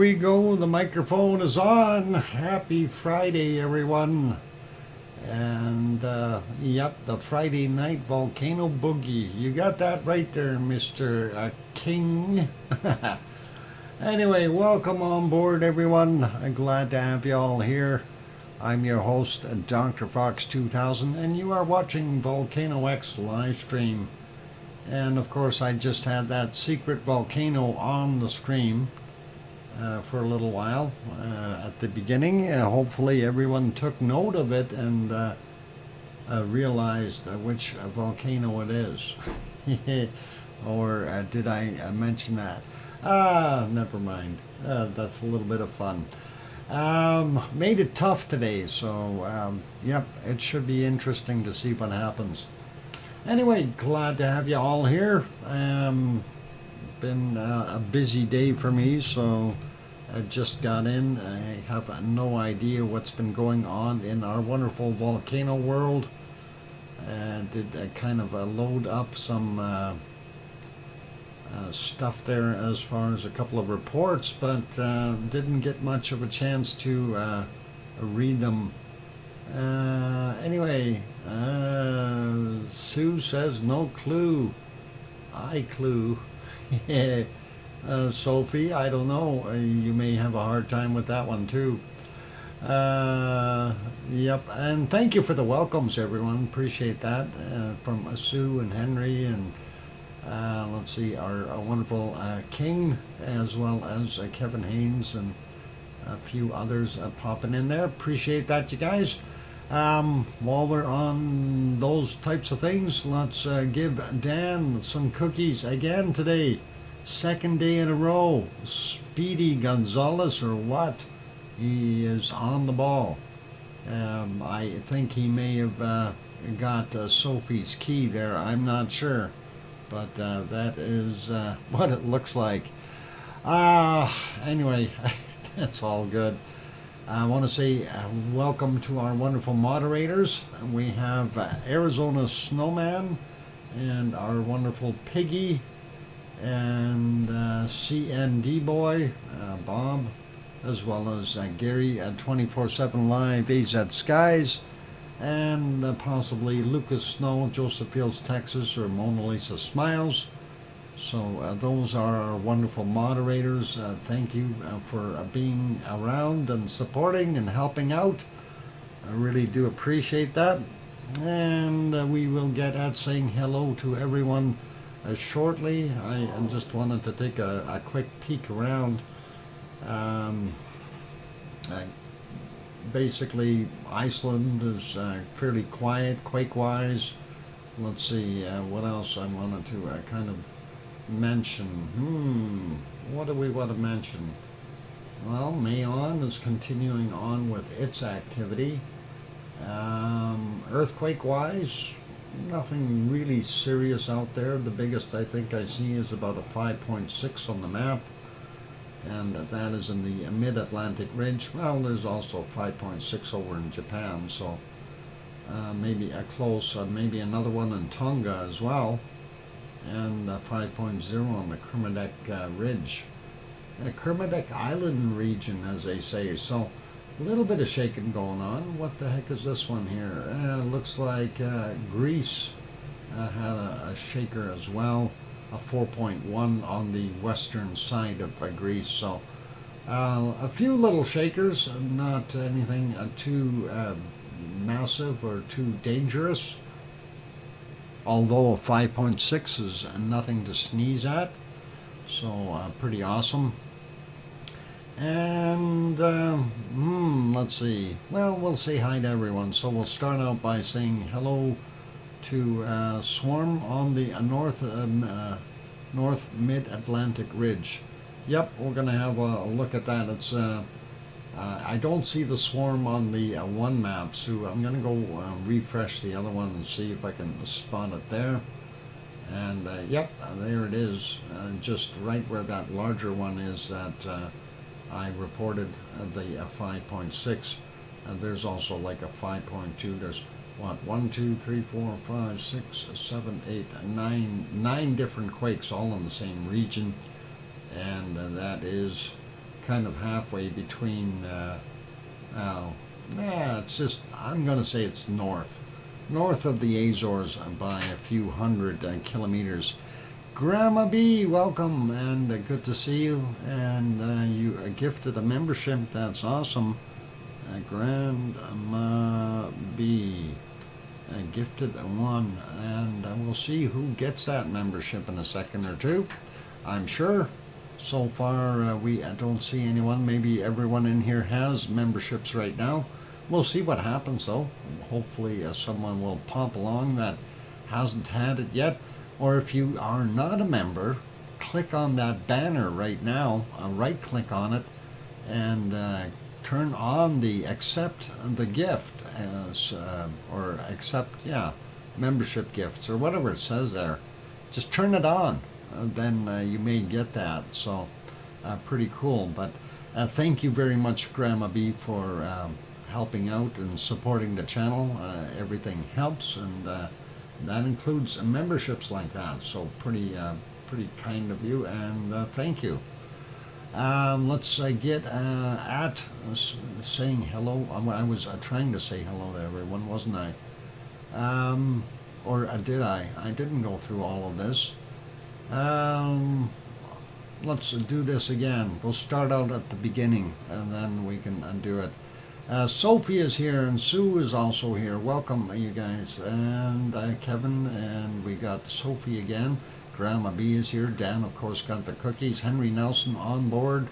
we go. The microphone is on. Happy Friday, everyone. And, yep, the Friday night volcano boogie. You got that right there, Mr. King. Anyway, welcome on board, everyone. I'm glad to have you all here. I'm your host, DrFox2000, and you are watching VolcanoX live stream. And of course, I just had that secret volcano on the stream for a little while at the beginning. Hopefully everyone took note of it and realized which volcano it is. Or did I mention that? Never mind. That's a little bit of fun. Made it tough today, so yep, it should be interesting to see what happens. Anyway, glad to have you all here. Been a busy day for me, so I just got in. I have no idea what's been going on in our wonderful volcano world. Did kind of load up some stuff there as far as a couple of reports, but didn't get much of a chance to read them. Anyway, Sue says no clue. I clue. Sophie, I don't know. You may have a hard time with that one too. Yep, and thank you for the welcomes, everyone. Appreciate that from Sue and Henry and let's see, our wonderful King, as well as Kevin Haynes and a few others popping in there. Appreciate that, you guys. While we're on those types of things, let's give Dan some cookies again today. Second day in a row. Speedy Gonzalez or what? He is on the ball. I think he may have got Sophie's key there. I'm not sure. but that is what it looks like. Anyway, that's all good. I want to say welcome to our wonderful moderators. We have Arizona Snowman and our wonderful Piggy and CND Boy, Bob, as well as Gary at 24/7 Live, AZ Skies, and possibly Lucas Snow, Joseph Fields, Texas, or Mona Lisa Smiles. So those are our wonderful moderators. Thank you for being around and supporting and helping out. I really do appreciate that. And we will get at saying hello to everyone shortly. I just wanted to take a quick peek around. Basically, Iceland is fairly quiet, quake-wise. Let's see, what else I wanted to kind of mention. What do we want to mention? Well, Mayon is continuing on with its activity. Earthquake-wise, nothing really serious out there. The biggest I think I see is about a 5.6 on the map, and that is in the mid-Atlantic ridge. Well, there's also 5.6 over in Japan, so maybe a close, maybe another one in Tonga as well, and 5.0 on the Kermadec Ridge. Kermadec Island region, as they say. So a little bit of shaking going on. What the heck is this one here? Looks like Greece had a shaker as well, a 4.1 on the western side of Greece. So a few little shakers, not anything too massive or too dangerous. Although a 5.6 is nothing to sneeze at, so pretty awesome. And let's see. Well, we'll say hi to everyone. So we'll start out by saying hello to Swarm on the north mid-Atlantic ridge. Yep, we're going to have a look at that. It's I don't see the Swarm on the one map, so I'm going to go refresh the other one and see if I can spot it there. And yep, there it is, just right where that larger one is that I reported the 5.6. There's also like a 5.2. There's what, 1, 2, 3, 4, 5, 6, 7, 8, 9 different quakes all in the same region, and that is kind of halfway between. It's just, I'm going to say it's north of the Azores by a few hundred kilometers. Grandma B, welcome, and good to see you. And you gifted a membership. That's awesome. Grandma B gifted one, and we'll see who gets that membership in a second or two, I'm sure. So far, we don't see anyone. Maybe everyone in here has memberships right now. We'll see what happens, though. Hopefully, someone will pop along that hasn't had it yet. Or if you are not a member, click on that banner right now, right-click on it, and turn on the accept the gift, or accept, membership gifts, or whatever it says there. Just turn it on. Then you may get that. So pretty cool. But thank you very much, Grandma B, for helping out and supporting the channel. Everything helps, and that includes memberships like that. So pretty kind of you, and thank you. Let's get at saying hello. I was trying to say hello to everyone, wasn't I? Or did I? I didn't go through all of this. Let's do this again. We'll start out at the beginning, and then we can undo it. Sophie is here, and Sue is also here. Welcome, you guys. And Kevin, and we got Sophie again. Grandma B is here. Dan, of course, got the cookies. Henry Nelson on board.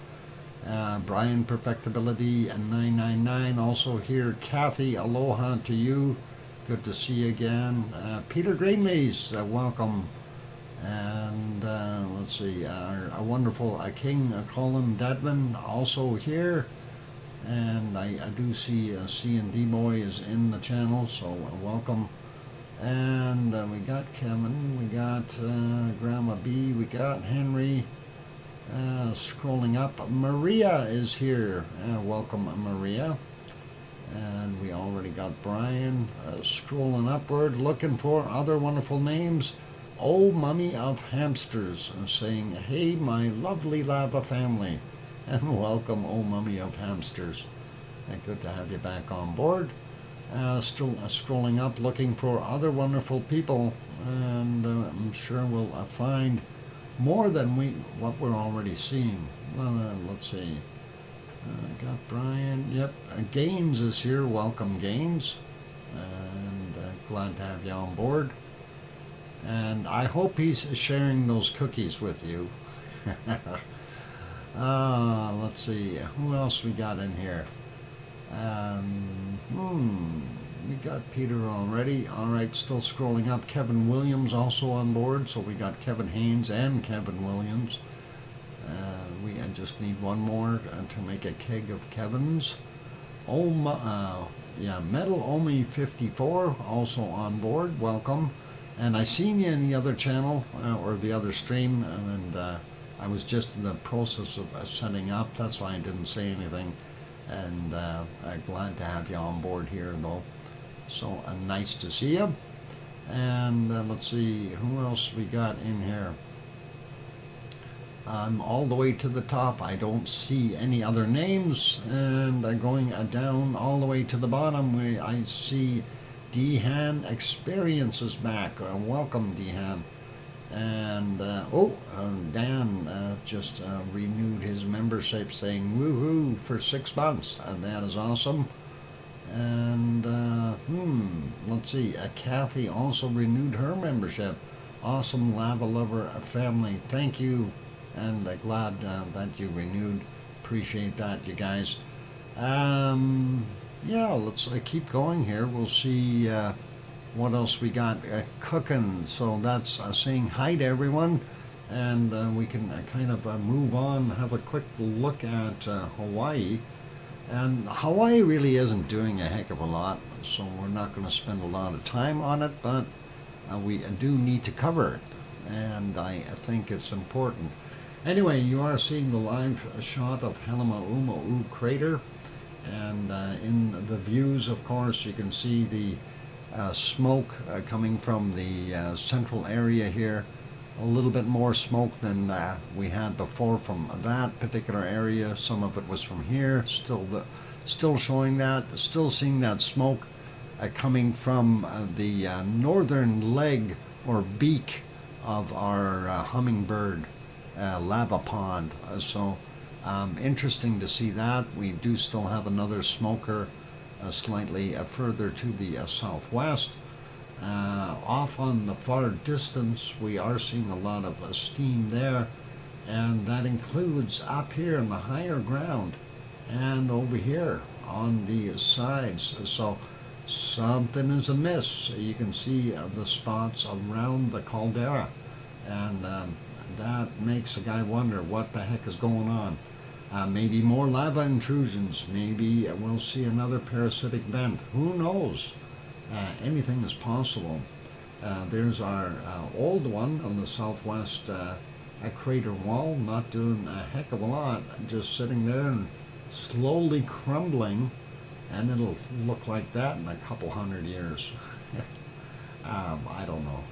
Brian Perfectability and 999 also here. Kathy, aloha to you. Good to see you again. Peter Greenleys, welcome. And let's see, our wonderful King Colin Dedman also here. And I do see C&D Boy is in the channel, so welcome. And we got Kevin, we got Grandma B, we got Henry. Scrolling up, Maria is here. Welcome, Maria. And we already got Brian. Scrolling upward, looking for other wonderful names. Oh, Mummy of Hamsters, saying, hey, my lovely lava family. And welcome, oh, Mummy of Hamsters. Good to have you back on board. Still scrolling up, looking for other wonderful people. And I'm sure we'll find more than what we're already seeing. Let's see. Got Brian. Yep. Gaines is here. Welcome, Gaines. And glad to have you on board. And I hope he's sharing those cookies with you. Let's see. Who else we got in here? We got Peter already. All right, still scrolling up. Kevin Williams also on board. So we got Kevin Haynes and Kevin Williams. We just need one more to make a keg of Kevin's. Metal Omi 54 also on board. Welcome. And I seen you in the other channel or the other stream, and I was just in the process of setting up. That's why I didn't say anything. And I'm glad to have you on board here, though. So nice to see you. And let's see, who else we got in here? I'm all the way to the top. I don't see any other names. And going down all the way to the bottom, I see Dehan Experiences back. Welcome, Dehan. And Dan just renewed his membership, saying woohoo for 6 months, and that is awesome. And let's see, Kathy also renewed her membership. Awesome, Lava Lover family, thank you, and glad that you renewed. Appreciate that, you guys. Yeah, let's keep going here. We'll see what else we got cooking. So that's saying hi to everyone, and we can kind of move on, have a quick look at Hawaii. And Hawaii really isn't doing a heck of a lot, so we're not going to spend a lot of time on it, but we do need to cover it, and I think it's important. Anyway, you are seeing the live shot of Halemaumau crater, and in the views, of course, you can see the smoke coming from the central area here. A little bit more smoke than we had before from that particular area. Some of it was from here. Still showing that. Still seeing that smoke coming from the northern leg or beak of our hummingbird lava pond. So interesting to see that. We do still have another smoker slightly further to the southwest. Off on the far distance, we are seeing a lot of steam there, and that includes up here in the higher ground and over here on the sides. So something is amiss. You can see the spots around the caldera, and that makes a guy wonder what the heck is going on. Maybe more lava intrusions. Maybe we'll see another parasitic vent. Who knows? Anything is possible. There's our old one on the southwest crater wall, not doing a heck of a lot, just sitting there and slowly crumbling, and it'll look like that in a couple hundred years. I don't know.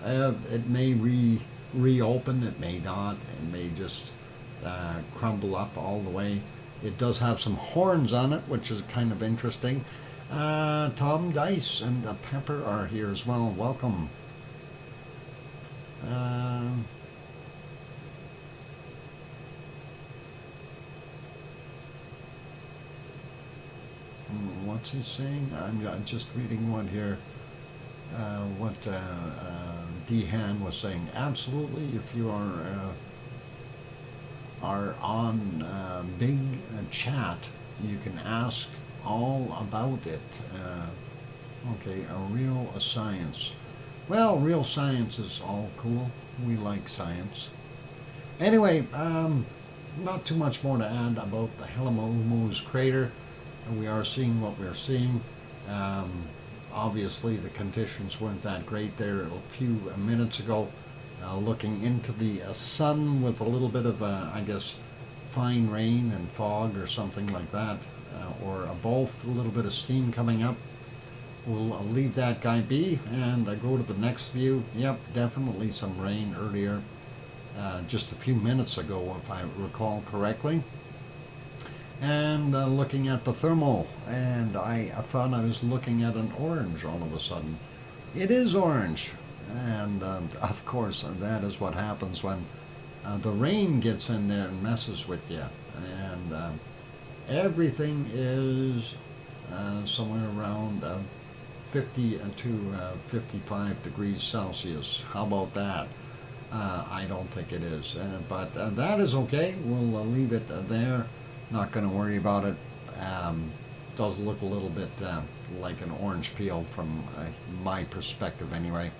It may reopen, it may not, it may just crumble up all the way. It does have some horns on it, which is kind of interesting. Tom Dice and Pepper are here as well. Welcome. What's he saying? I'm just reading one here. What Dehan was saying. Absolutely, if you are on big chat, you can ask all about it. Okay, a real science. Well, real science is all cool. We like science. Anyway, not too much more to add about the Halemaumau's crater. We are seeing what we're seeing. obviously the conditions weren't that great there a few minutes ago. Looking into the sun with a little bit of, I guess, fine rain and fog or something like that, or both, a little bit of steam coming up. We'll leave that guy be and go to the next view. Yep, definitely some rain earlier, just a few minutes ago, if I recall correctly. And looking at the thermal, and I thought I was looking at an orange all of a sudden. It is orange, and of course that is what happens when the rain gets in there and messes with you. And everything is somewhere around 50 to 55 degrees Celsius. How about that? I don't think it is, but that is okay. We'll leave it there. Not going to worry about it. Does look a little bit like an orange peel from my perspective anyway.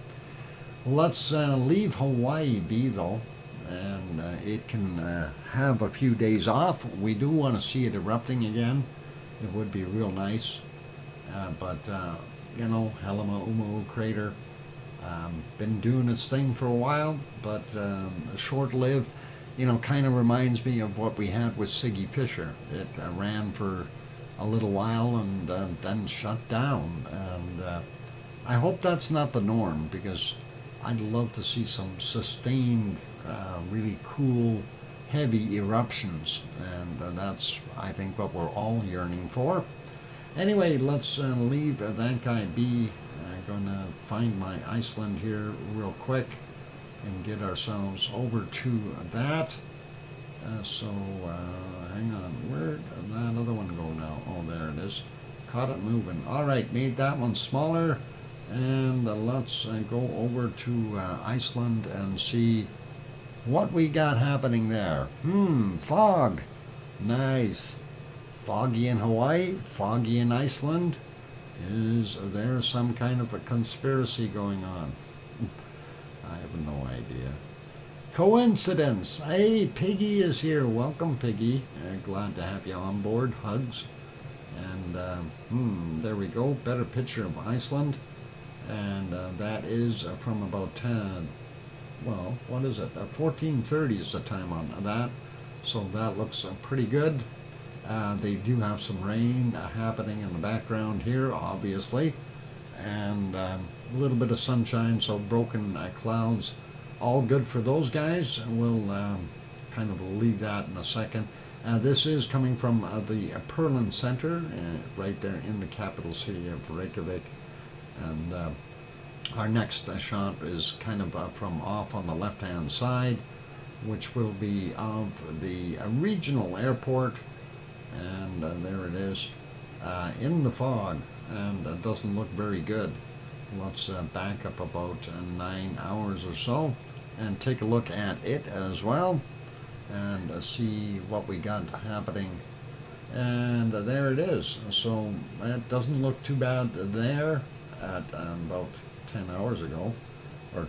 Let's leave Hawaii be though, and it can have a few days off. We do want to see it erupting again. It would be real nice. But you know, Halema crater, been doing its thing for a while, but short-lived. You know, kind of reminds me of what we had with Siggy Fisher. It ran for a little while and then shut down. And I hope that's not the norm, because I'd love to see some sustained, really cool, heavy eruptions. And that's, I think, what we're all yearning for. Anyway, let's leave that guy be. I'm going to find my Iceland here real quick and get ourselves over to that. Hang on, where'd that other one go now? Oh, there it is. Caught it moving. All right, made that one smaller, and let's go over to Iceland and see what we got happening there. Fog. Nice. Foggy in Hawaii, foggy in Iceland. Is there some kind of a conspiracy going on? I have no idea. Coincidence. Hey, Piggy is here. Welcome, Piggy. Glad to have you on board. Hugs. And there we go. Better picture of Iceland. And that is from about 10. Well, what is it? 14:30 is the time on that. So that looks pretty good. They do have some rain happening in the background here, obviously. And a little bit of sunshine, so broken clouds. All good for those guys. We'll kind of leave that in a second. This is coming from the Perlin Center, right there in the capital city of Reykjavik. And our next shot is kind of from off on the left-hand side, which will be of the regional airport. And there it is, in the fog, and doesn't look very good. Let's back up about 9 hours or so and take a look at it as well and see what we got happening. And there it is. So it doesn't look too bad there at about 10 hours ago, or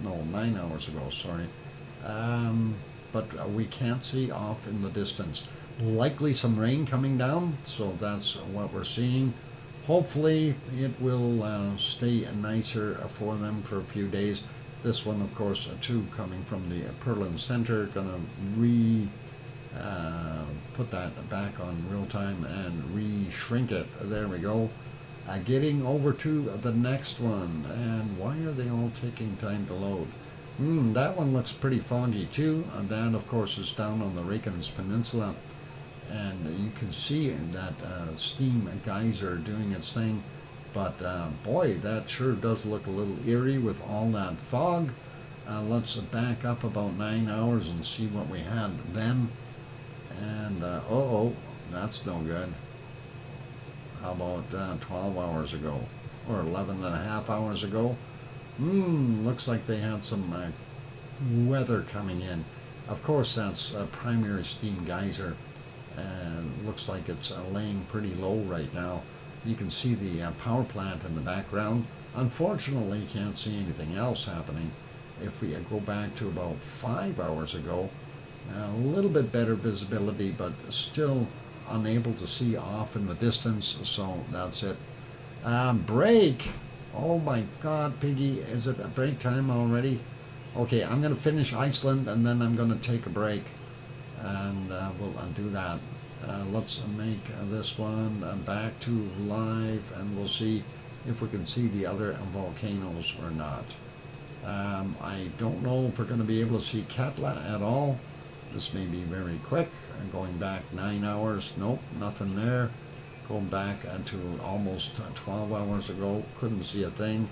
9 hours ago, sorry. But we can't see off in the distance. Likely some rain coming down, so that's what we're seeing. Hopefully it will stay nicer for them for a few days. This one, of course, too, coming from the Perlin Center, gonna put that back on real time and re-shrink it. There we go. Getting over to the next one, and why are they all taking time to load? That one looks pretty foggy too. That, of course, is down on the Reykjanes Peninsula. And you can see that steam geyser doing its thing. But boy, that sure does look a little eerie with all that fog. Let's back up about 9 hours and see what we had then. And oh, that's no good. How about 12 hours ago? Or 11 and a half hours ago? Looks like they had some weather coming in. Of course, that's a primary steam geyser. And looks like it's laying pretty low right now. You can see the power plant in the background. Unfortunately, you can't see anything else happening. If we go back to about 5 hours ago, a little bit better visibility, but still unable to see off in the distance, so that's it. Break. Oh my God, Piggy, is it a break time already? Okay, I'm going to finish Iceland and then I'm going to take a break. And we'll do that. Let's make this one back to live and we'll see if we can see the other volcanoes or not. I don't know if we're going to be able to see Katla at all. This may be very quick. Going back 9 hours, nope, nothing there. Going back to almost 12 hours ago, couldn't see a thing.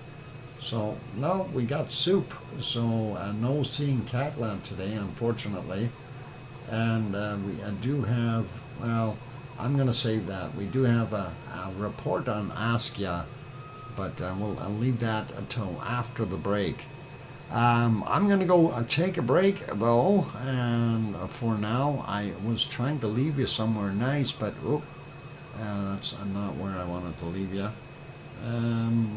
So, no, we got soup. So, no seeing Katla today, unfortunately. And we do have, well, I'm going to save that. We do have a report on Askja, but I'll leave that until after the break. I'm going to go take a break, though, and for now, I was trying to leave you somewhere nice, but that's not where I wanted to leave you.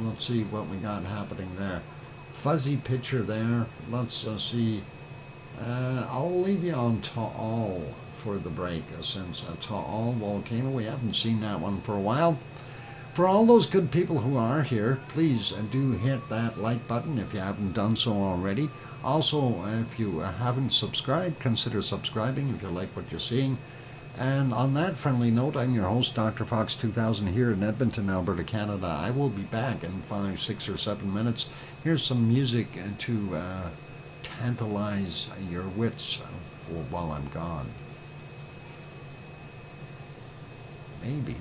Let's see what we got happening there. Fuzzy picture there. Let's see. I'll leave you on Taal for the break, since Taal volcano, we haven't seen that one for a while. For all those good people who are here, please do hit that like button if you haven't done so already. Also, if you haven't subscribed, consider subscribing if you like what you're seeing. And on that friendly note, I'm your host, DrFox2000, here in Edmonton, Alberta, Canada. I will be back in 5, 6, or 7 minutes. Here's some music to tantalize your wits for while I'm gone. Maybe.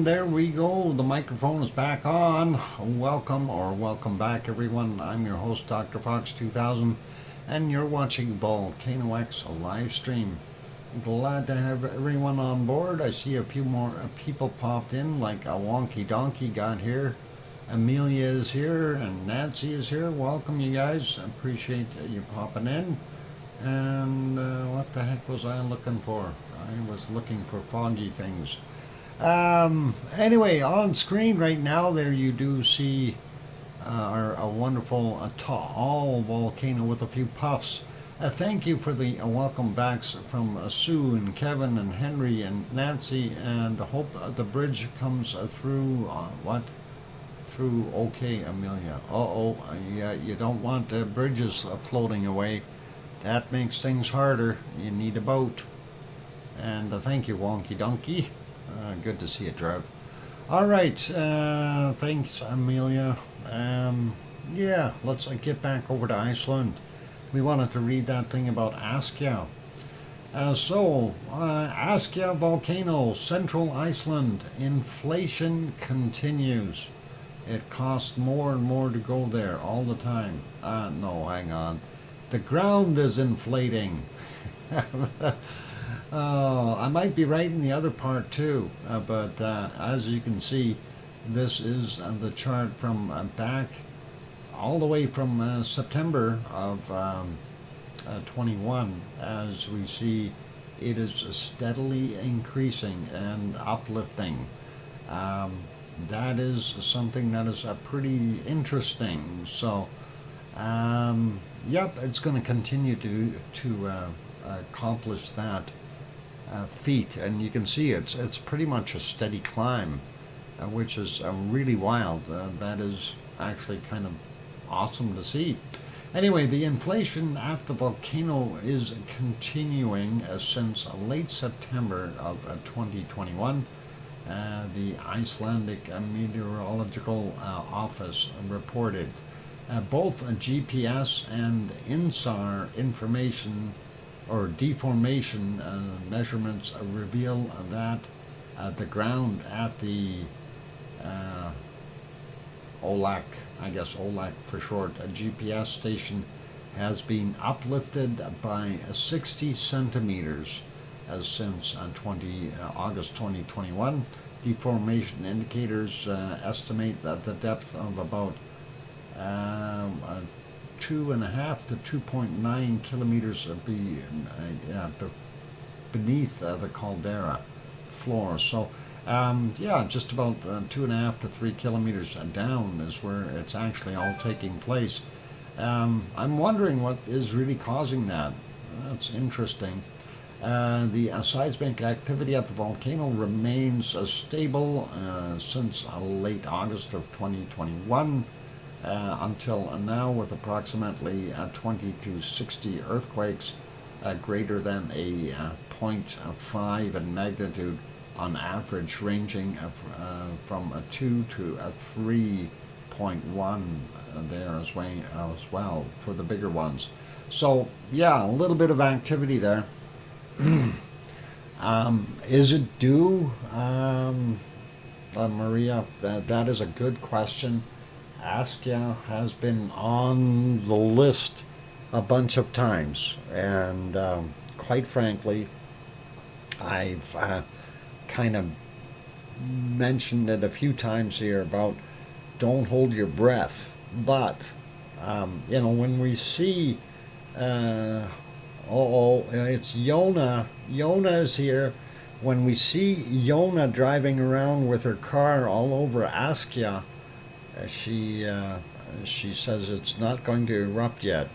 there we go. The microphone is back on. Welcome back, everyone. I'm your host, DrFox2000, and you're watching VolcanoX live stream. Glad to have everyone on board. I see a few more people popped in, like a Wonky Donkey got here. Amelia is here, and Nancy is here. Welcome, you guys. Appreciate you popping in. And what the heck was I looking for? I was looking for foggy things. Anyway, on screen right now there you do see a wonderful tall volcano with a few puffs. Thank you for the welcome backs from Sue and Kevin and Henry and Nancy, and hope the bridge comes through. Through okay, Amelia. Yeah, you don't want bridges floating away. That makes things harder. You need a boat. And thank you, Wonky Donkey. Good to see you, Trev. All right, thanks, Amelia. Yeah, let's get back over to Iceland. We wanted to read that thing about Askja. Askja volcano, central Iceland. Inflation continues. It costs more and more to go there all the time. No, hang on. The ground is inflating. I might be right in the other part too, but as you can see, this is the chart from back all the way from September of 21. As we see, it is steadily increasing and uplifting. That is something that is pretty interesting. So, yep, it's going to continue to accomplish that feat, and you can see it's pretty much a steady climb, which is really wild. That is actually kind of awesome to see. Anyway, the inflation at the volcano is continuing since late September of 2021. The Icelandic Meteorological Office reported both GPS and INSAR information or deformation measurements reveal that the ground at the OLAC, I guess OLAC for short, a GPS station has been uplifted by 60 centimeters since August 2021. Deformation indicators estimate that the depth of about 2.5 to 2.9 kilometers beneath the caldera floor. So, yeah, just about 2.5 to 3 kilometers down is where it's actually all taking place. I'm wondering what is really causing that. That's interesting. The seismic activity at the volcano remains stable since late August of 2021 until now, with approximately 20 to 60 earthquakes greater than a 0.5 in magnitude on average, ranging from a 2 to a 3.1 there as well for the bigger ones. So yeah, a little bit of activity there. Is it due, Maria? That is a good question. Askja has been on the list a bunch of times, and quite frankly, I've kind of mentioned it a few times here about don't hold your breath. But when we see it's Yona. Yona is here. When we see Yona driving around with her car all over Askja, she says it's not going to erupt yet.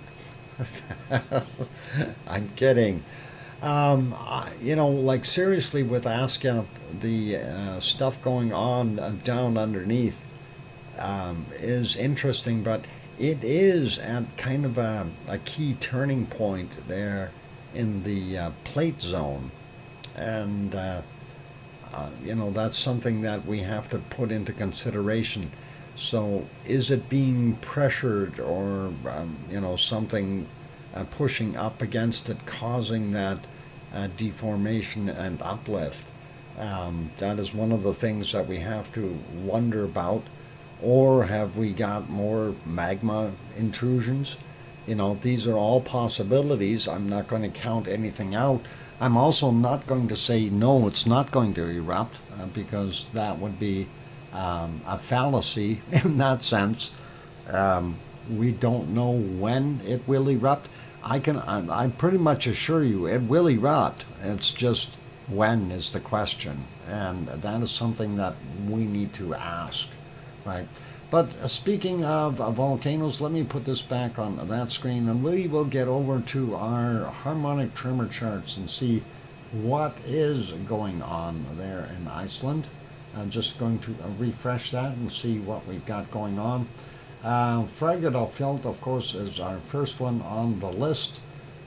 I'm kidding. Like seriously, with Askja, the stuff going on down underneath is interesting, but it is at kind of a key turning point there in the plate zone. And, that's something that we have to put into consideration. So is it being pressured or, something pushing up against it, causing that deformation and uplift? That is one of the things that we have to wonder about. Or have we got more magma intrusions? You know, these are all possibilities. I'm not going to count anything out. I'm also not going to say no, it's not going to erupt, because that would be a fallacy in that sense. We don't know when it will erupt. I pretty much assure you it will erupt. It's just when is the question, and that is something that we need to ask, right? But speaking of volcanoes, let me put this back on that screen, and we will get over to our harmonic tremor charts and see what is going on there in Iceland. I'm just going to refresh that and see what we've got going on. Fjögurárfjall, of course, is our first one on the list,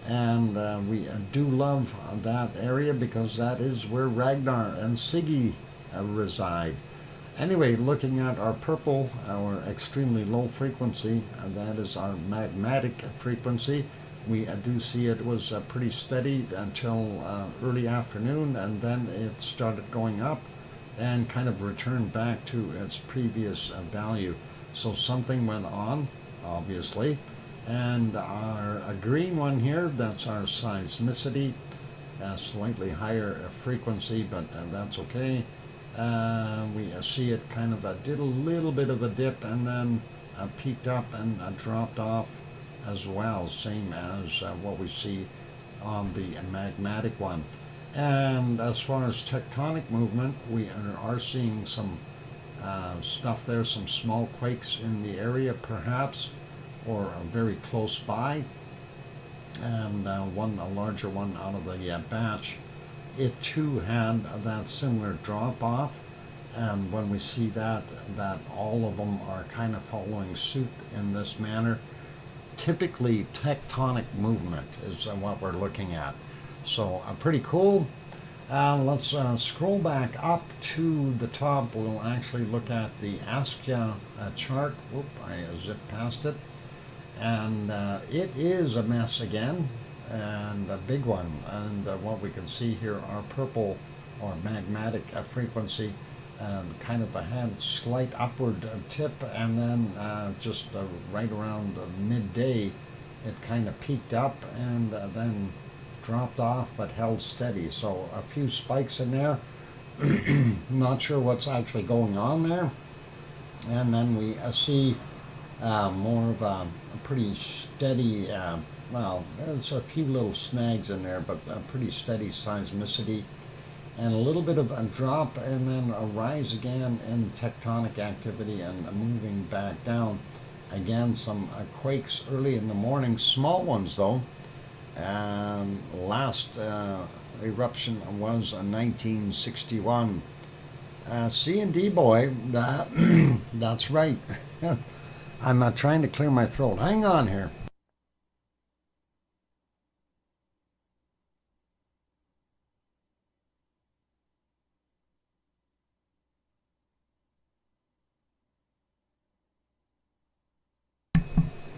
and we do love that area because that is where Ragnar and Siggy reside. Anyway, looking at our purple, our extremely low frequency, that is our magmatic frequency. We do see it was pretty steady until early afternoon, and then it started going up and kind of returned back to its previous value. So something went on, obviously. And our green one here, that's our seismicity, slightly higher frequency, but that's okay. We see it kind of did a little bit of a dip and then peaked up and dropped off as well, same as what we see on the magmatic one. And as far as tectonic movement, we are seeing some stuff there, some small quakes in the area perhaps, or very close by, and a larger one out of the batch. It too had that similar drop off, and when we see that all of them are kind of following suit in this manner, typically tectonic movement is what we're looking at. So pretty cool. Let's scroll back up to the top. We'll actually look at the ASCII chart. Whoop, I zipped past it. And it is a mess again, and a big one. And what we can see here, our purple or magmatic frequency kind of had slight upward tip, and then just right around midday, it kind of peaked up and then dropped off but held steady. So a few spikes in there. Not sure what's actually going on there. And then we see more of a pretty steady, well, there's a few little snags in there, but a pretty steady seismicity, and a little bit of a drop and then a rise again in tectonic activity and moving back down. Again, some quakes early in the morning, small ones though. Last eruption was 1961. C&D boy, that's right. I'm trying to clear my throat. Hang on here.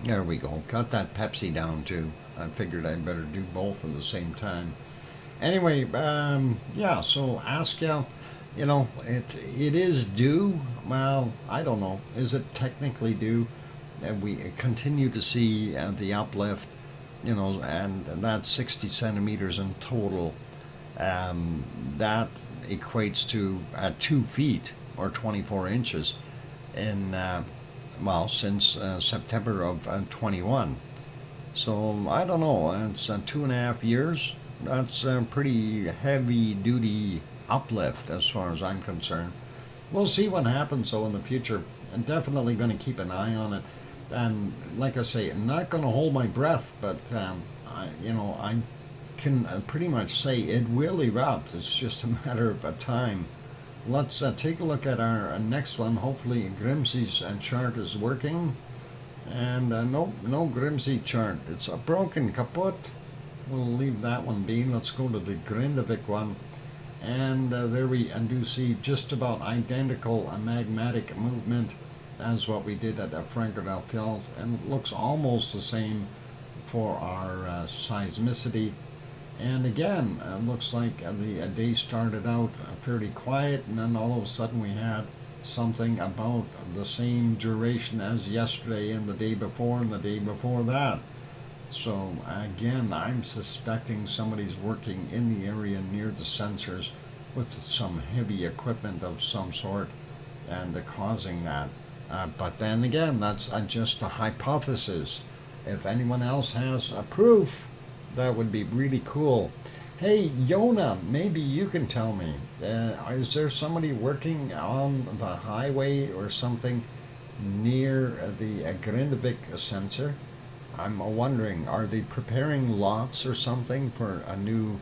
There we go. Got that Pepsi down too. I figured I'd better do both at the same time. Anyway, yeah, so ASCII, you know, it is due. Well, I don't know. Is it technically due? And we continue to see the uplift, you know, and that's 60 centimeters in total. That equates to 2 feet or 24 inches in, well, since September of 21. So I don't know, it's 2.5 years. That's a pretty heavy duty uplift as far as I'm concerned. We'll see what happens though in the future. I'm definitely going to keep an eye on it. And like I say, I'm not going to hold my breath, but I can pretty much say it will erupt. It's just a matter of time. Let's take a look at our next one. Hopefully Grimsey's chart is working. And no Grimsey chart. It's a broken, kaput. We'll leave that one be. Let's go to the Grindavik one. And there we do see just about identical magmatic movement as what we did at Fjögurárfjall, and it looks almost the same for our seismicity. And again, it looks like the day started out fairly quiet, and then all of a sudden we had something about the same duration as yesterday and the day before and the day before that. So again, I'm suspecting somebody's working in the area near the sensors with some heavy equipment of some sort and causing that. But then again, that's just a hypothesis. If anyone else has a proof, that would be really cool. Hey, Yona, maybe you can tell me. Is there somebody working on the highway or something near the Grindavik sensor? I'm wondering, are they preparing lots or something for a new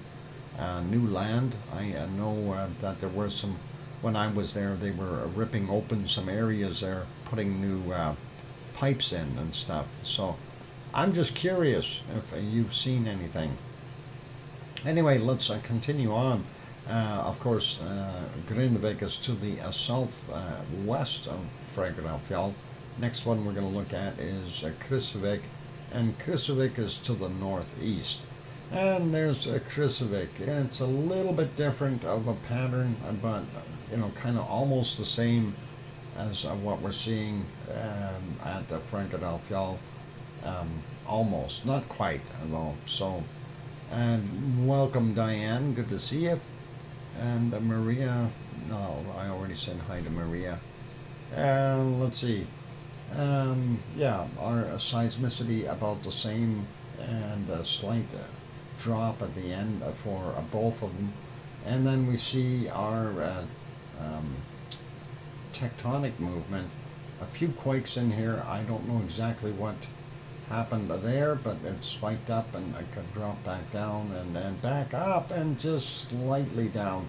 land? I know that there were some, when I was there, they were ripping open some areas there, putting new pipes in and stuff. So I'm just curious if you've seen anything. Anyway, let's continue on. Of course, Grindavik is to the southwest of Fagradalfjall. Next one we're going to look at is Kristuvik, and Kristuvik is to the northeast. And there's Kristuvik. It's a little bit different of a pattern, but kind of almost the same as what we're seeing at the Fagradalfjall. Almost, not quite though. So, and welcome Diane, good to see you. And Maria, no, I already said hi to Maria. Let's see. Yeah, our seismicity about the same, and a slight drop at the end for both of them. And then we see our tectonic movement. A few quakes in here. I don't know exactly what happened there, but it spiked up and it could drop back down and then back up and just slightly down.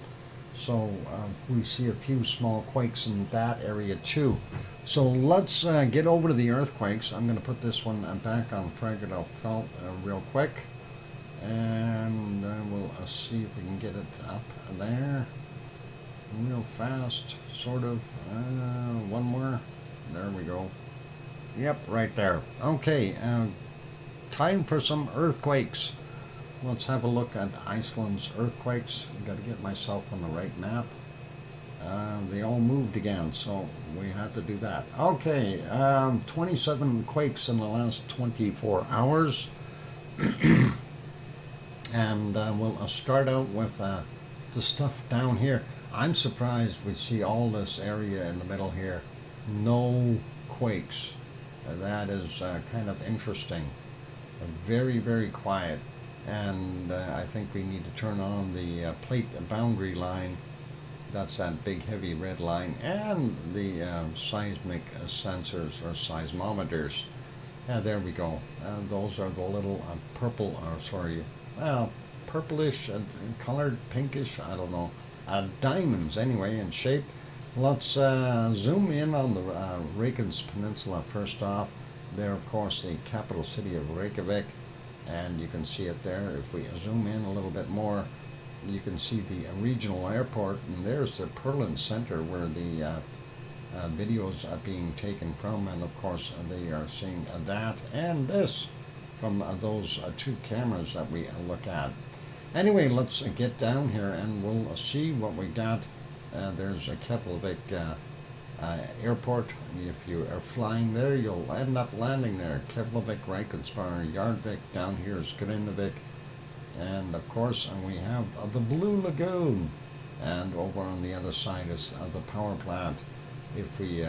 So we see a few small quakes in that area too. So let's get over to the earthquakes. I'm going to put this one back on Fagradalfjall real quick, and we'll see if we can get it up there real fast, sort of. One more. There we go. Yep, right there. Okay, time for some earthquakes. Let's have a look at Iceland's earthquakes. I've got to get myself on the right map. They all moved again, so we had to do that. Okay, 27 quakes in the last 24 hours. And we'll start out with the stuff down here. I'm surprised we see all this area in the middle here. No quakes. That is kind of interesting. Very, very quiet. And I think we need to turn on the plate boundary line. That's that big heavy red line, and the seismic sensors or seismometers. There we go. Those are the little purplish colored, pinkish, I don't know, diamonds anyway in shape. Let's zoom in on the Reykjanes Peninsula first off. There, of course, the capital city of Reykjavik, and you can see it there. If we zoom in a little bit more, you can see the regional airport, and there's the Perlin Center where the videos are being taken from, and of course they are seeing that and this from those two cameras that we look at. Anyway, let's get down here and we'll see what we got. There's a Keflavik airport. If you are flying there, you'll end up landing there. Keflavik, Reykjanesbær, Yardvik. Down here is Grindavik. And of course, we have the Blue Lagoon. And over on the other side is the power plant. If we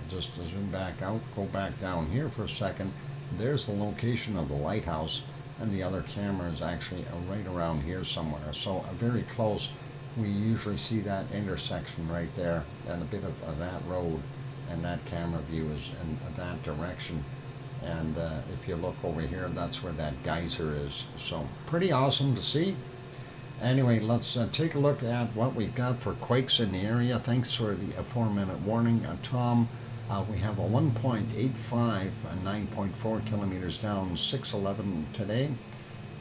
just zoom back out, go back down here for a second, there's the location of the lighthouse. And the other camera is actually right around here somewhere. So very close. We usually see that intersection right there, and a bit of that road, and that camera view is in that direction. And if you look over here, that's where that geyser is. So pretty awesome to see. Anyway, let's take a look at what we've got for quakes in the area. Thanks for the 4-minute warning, Tom. We have a 1.85, 9.4 kilometers down, 6:11 today.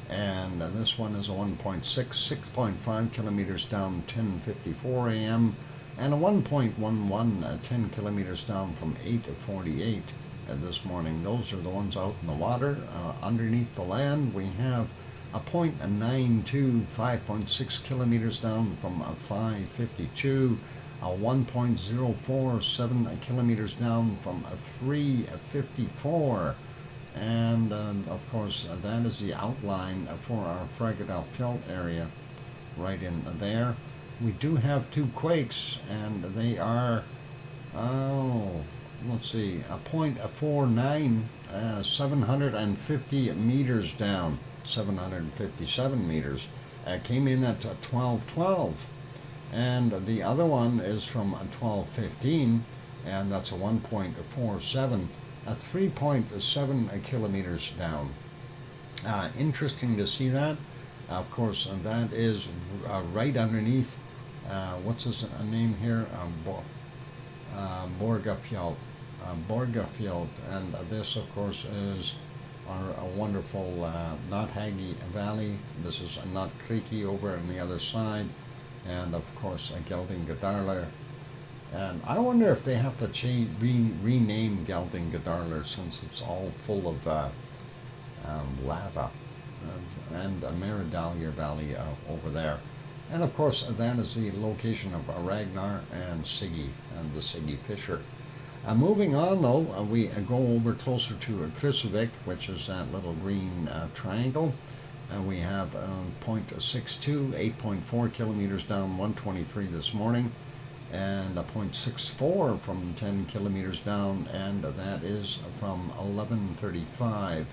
And this one is a 1.6, 6.5 kilometers down, 10:54 a.m. And a 1.11, 10 kilometers down from 8:48 this morning. Those are the ones out in the water. Underneath the land, we have a 0.92, 5.6 kilometers down from 552, a 1.04, 7 kilometers down from 354. And of course, that is the outline for our Fragedalfjord area right in there. We do have two quakes, and they are, let's see, a 0.49, 750 meters down, 757 meters. Came in at 1212. And the other one is from 1215, and that's a 1.47, 3.7 kilometers down. Interesting to see that. Of course, that is right underneath, what's his name here? Borgafjord. Borgafjord. And this, of course, is our wonderful Nothagi Valley. This is Not Creaky over on the other side. And of course, Geldingadarler. And I wonder if they have to rename Geldingadarler, since it's all full of lava. And Meridalier Valley over there. And of course, that is the location of Ragnar and Siggy, and the Siggy Fissure. Moving on, though, we go over closer to Krusevik, which is that little green triangle. We have 0.62, 8.4 kilometers down, 123 this morning, and a 0.64 from 10 kilometers down, and that is from 1135.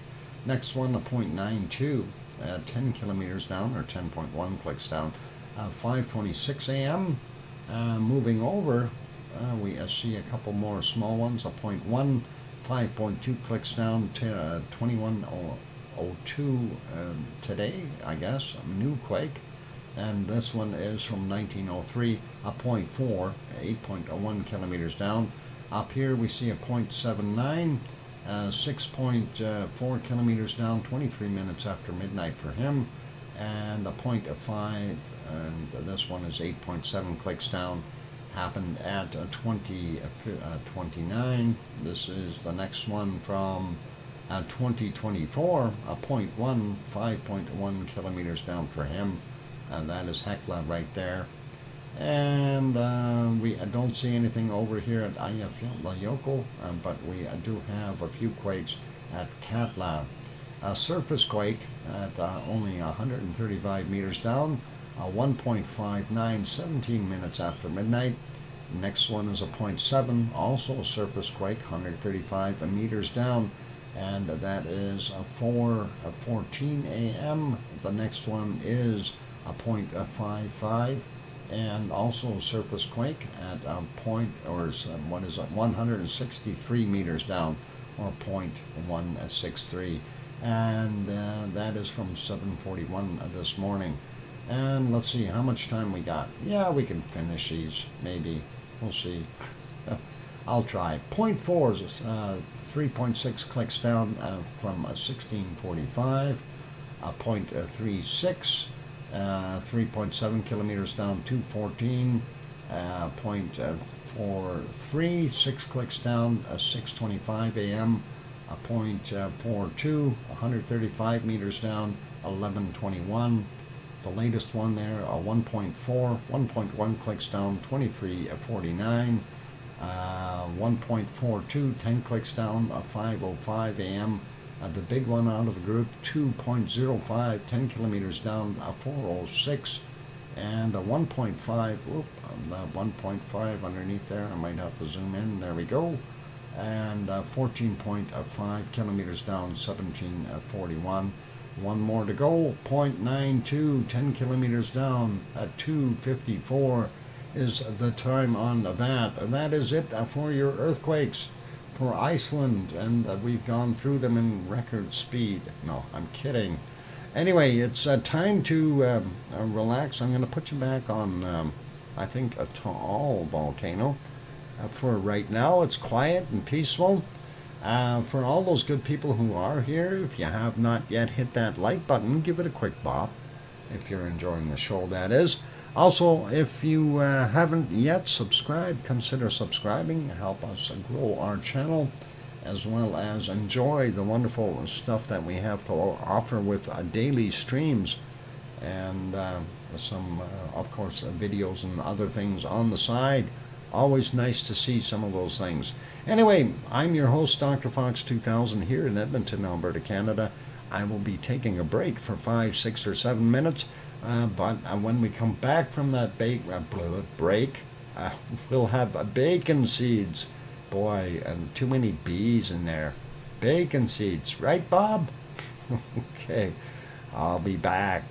Next one, a 0.92 at 10 kilometers down, or 10.1 clicks down, 5:26 a.m. Moving over, we see a couple more small ones, a 0.1, 5.2 clicks down, 21:02 today, I guess, a new quake. And this one is from 1903, a 0.4, 8.01 kilometers down. Up here we see a 0.79, 6.4 kilometers down, 23 minutes after midnight for him, and a 0.5, and this one is 8.7 clicks down, happened at 2029. This is the next one from 2024, a 0.1, 5.1 kilometers down for him, and that is Hekla right there. And we don't see anything over here at Eyjafjallajökull, but we do have a few quakes at Katla. A surface quake at only 135 meters down, 1.59, 17 minutes after midnight. Next one is a 0.7, also a surface quake, 135 meters down, and that is 4:14 a.m. The next one is a 0.55, and also a surface quake at 163 meters down, or 0.163, and that is from 7:41 this morning. And let's see how much time we got. Yeah, we can finish these, maybe. We'll see. I'll try. 0.4 is 3.6 clicks down from 1645. 0.36, 3.7 kilometers down, 214. 0.43, 6 clicks down, 6:25 a.m. 0.42, 135 meters down, 11:21. The latest one there, a 1.4, 1.1 clicks down, 23:49. 1.42, 10 clicks down, 5:05 a.m. The big one out of the group, 2.05, 10 kilometers down, 4:06. And a 1.5, 1.5 underneath there, I might have to zoom in, there we go. And 14.5 kilometers down, 17:41. One more to go, 0.92, 10 kilometers down at 2:54 is the time on that. And that is it for your earthquakes for Iceland, and we've gone through them in record speed. No, I'm kidding. Anyway, it's time to relax. I'm going to put you back on, I think, a tall volcano. For right now, it's quiet and peaceful. For all those good people who are here, if you have not yet hit that like button, give it a quick bop. If you're enjoying the show, that is. Also, if you haven't yet subscribed, consider subscribing. Help us grow our channel. as well as enjoy the wonderful stuff that we have to offer with daily streams and some, of course, videos and other things on the side. Always nice to see some of those things. Anyway, I'm your host, DrFox2000, here in Edmonton, Alberta, Canada. I will be taking a break for 5, 6, or 7 minutes, but when we come back from that break, we'll have bacon seeds. Boy, and too many bees in there. Bacon seeds, right, Bob? Okay, I'll be back.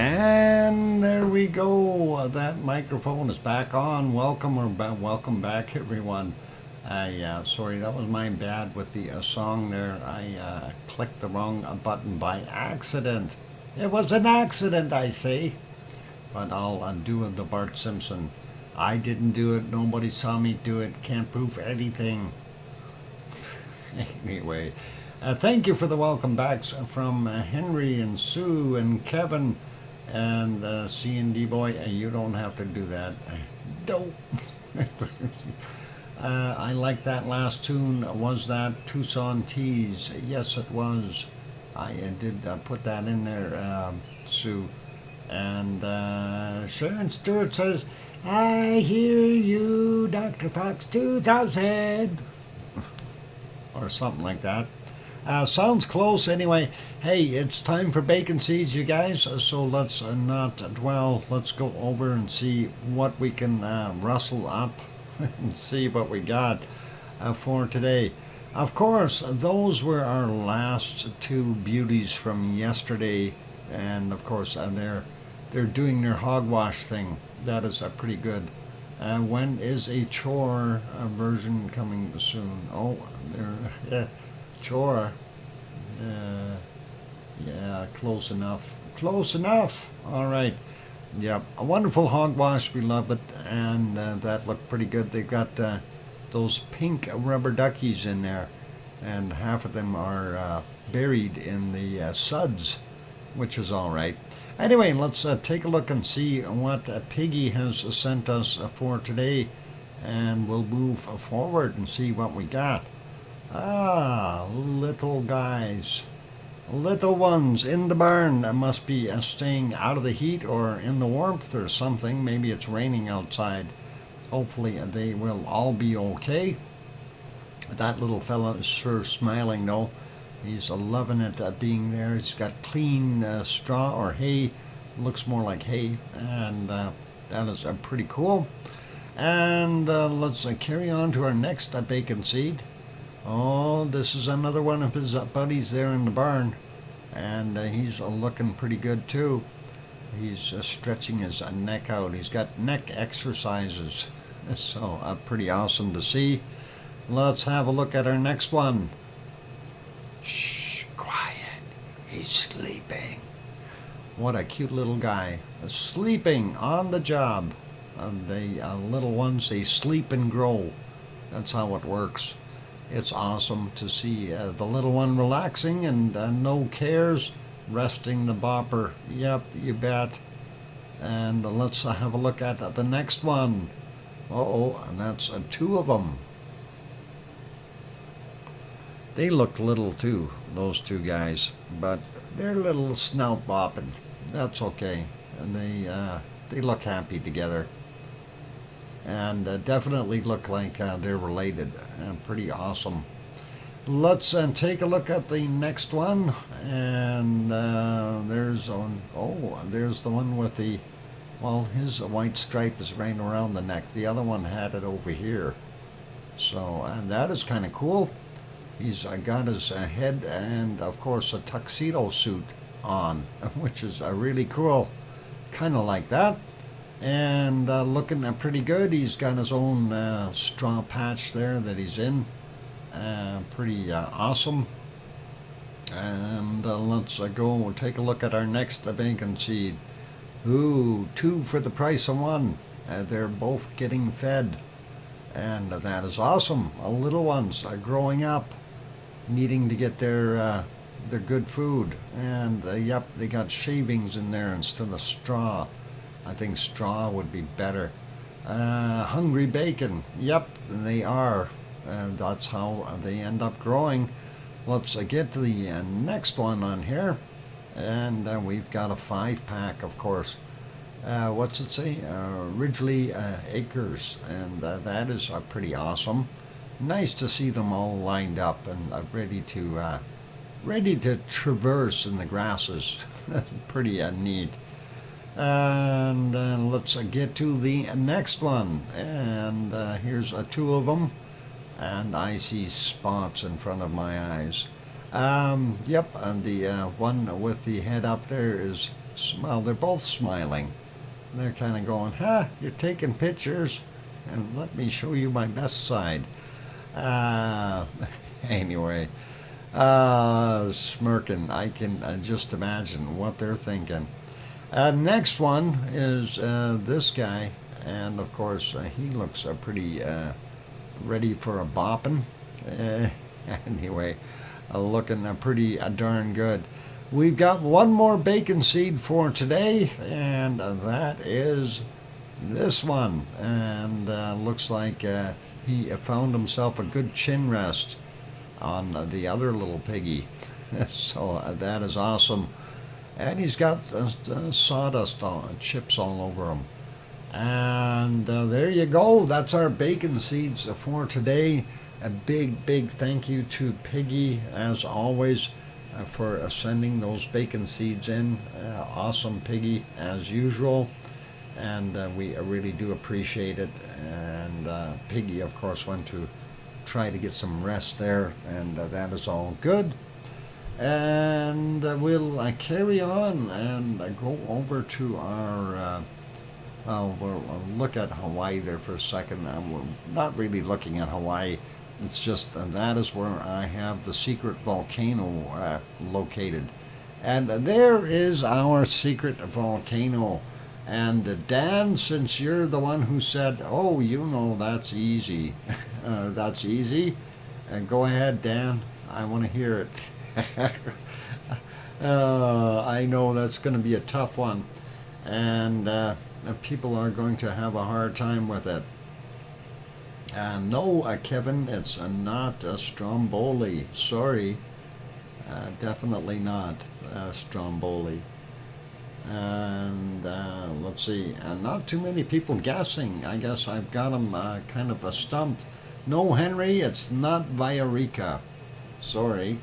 And there we go. That microphone is back on. Welcome back, everyone. Sorry, that was my bad with the song there. I clicked the wrong button by accident. It was an accident, I say. But I'll undo the Bart Simpson. I didn't do it. Nobody saw me do it. Can't prove anything. Anyway, thank you for the welcome backs from Henry and Sue and Kevin and C&D Boy. You don't have to do that. Don't. I like that last tune. Was that Tucson Teas? Yes, it was. I did put that in there, Sue. And Sharon Stewart says, I hear you, DrFox2000. Or something like that. Sounds close anyway. Hey, it's time for bacon seeds, you guys. So let's not dwell. Let's go over and see what we can rustle up and see what we got for today. Of course, those were our last two beauties from yesterday. And of course, they're doing their hogwash thing. That is pretty good. When is a chore version coming soon? Oh, there, chore. Yeah, close enough. Close enough. All right. Yep, a wonderful hogwash. We love it, and that looked pretty good. They've got those pink rubber duckies in there, and half of them are buried in the suds, which is all right. Anyway, let's take a look and see what Piggy has sent us for today, and we'll move forward and see what we got. Ah, little guys. Little ones in the barn. Must be staying out of the heat or in the warmth or something. Maybe it's raining outside. Hopefully they will all be okay. That little fella is sure smiling though. He's loving it being there. He's got clean straw or hay. Looks more like hay. And that is pretty cool. And let's carry on to our next bacon seed. Oh, this is another one of his buddies there in the barn. And he's looking pretty good too. He's stretching his neck out. He's got neck exercises. So pretty awesome to see. Let's have a look at our next one. Shh, quiet. He's sleeping. What a cute little guy. Sleeping on the job. The little ones, they sleep and grow. That's how it works. It's awesome to see the little one relaxing and no cares, resting the bopper. Yep, you bet. And let's have a look at the next one. Uh-oh, and that's two of them. They look little too, those two guys, but they're little snout bopping. That's okay, and they look happy together, and definitely look like they're related. Pretty awesome. Let's take a look at the next one, and there's one. Oh, there's the one with the, well, his white stripe is right around the neck. The other one had it over here, so that is kind of cool. He's got his head and, of course, a tuxedo suit on, which is really cool. Kind of like that. And looking pretty good. He's got his own straw patch there that he's in. Pretty awesome. And let's go take a look at our next bacon seed. Ooh, two for the price of one. They're both getting fed. And that is awesome. Little ones are growing up, needing to get their good food. And yep, they got shavings in there instead of straw. I think straw would be better. Hungry bacon. Yep, they are. That's how they end up growing. Let's get to the next one on here. And we've got a 5-pack, of course. What's it say? Ridgely Acres. And that is pretty awesome. Nice to see them all lined up and ready to traverse in the grasses. Pretty neat. And let's get to the next one. And here's two of them. And I see spots in front of my eyes. Yep, and the one with the head up there is Well, they're both smiling. They're kind of going, "Ha, you're taking pictures, and let me show you my best side." Uh, anyway, smirking. I can just imagine what they're thinking. Next one is this guy, and of course he looks pretty ready for a bopping. Uh, anyway, looking pretty darn good. We've got one more bacon seed for today, and that is this one. And looks like he found himself a good chin rest on the other little piggy. So that is awesome. And he's got sawdust chips all over him. And there you go. That's our bacon seeds for today. A big thank you to Piggy, as always, for sending those bacon seeds in. Awesome, Piggy, as usual. And we really do appreciate it. And Piggy, of course, went to try to get some rest there, and that is all good. And we'll carry on and go over to our we'll look at Hawaii there for a second. We're not really looking at Hawaii. It's just that is where I have the secret volcano located. And there is our secret volcano. And Dan, since you're the one who said, "Oh, you know, that's easy," that's easy. Go ahead, Dan. I want to hear it. I know that's going to be a tough one. And people are going to have a hard time with it. No, Kevin, it's not Stromboli. Sorry. Definitely not Stromboli. And let's see. Not too many people guessing. I guess I've got them kind of stumped. No, Henry, it's not Villarrica. Sorry.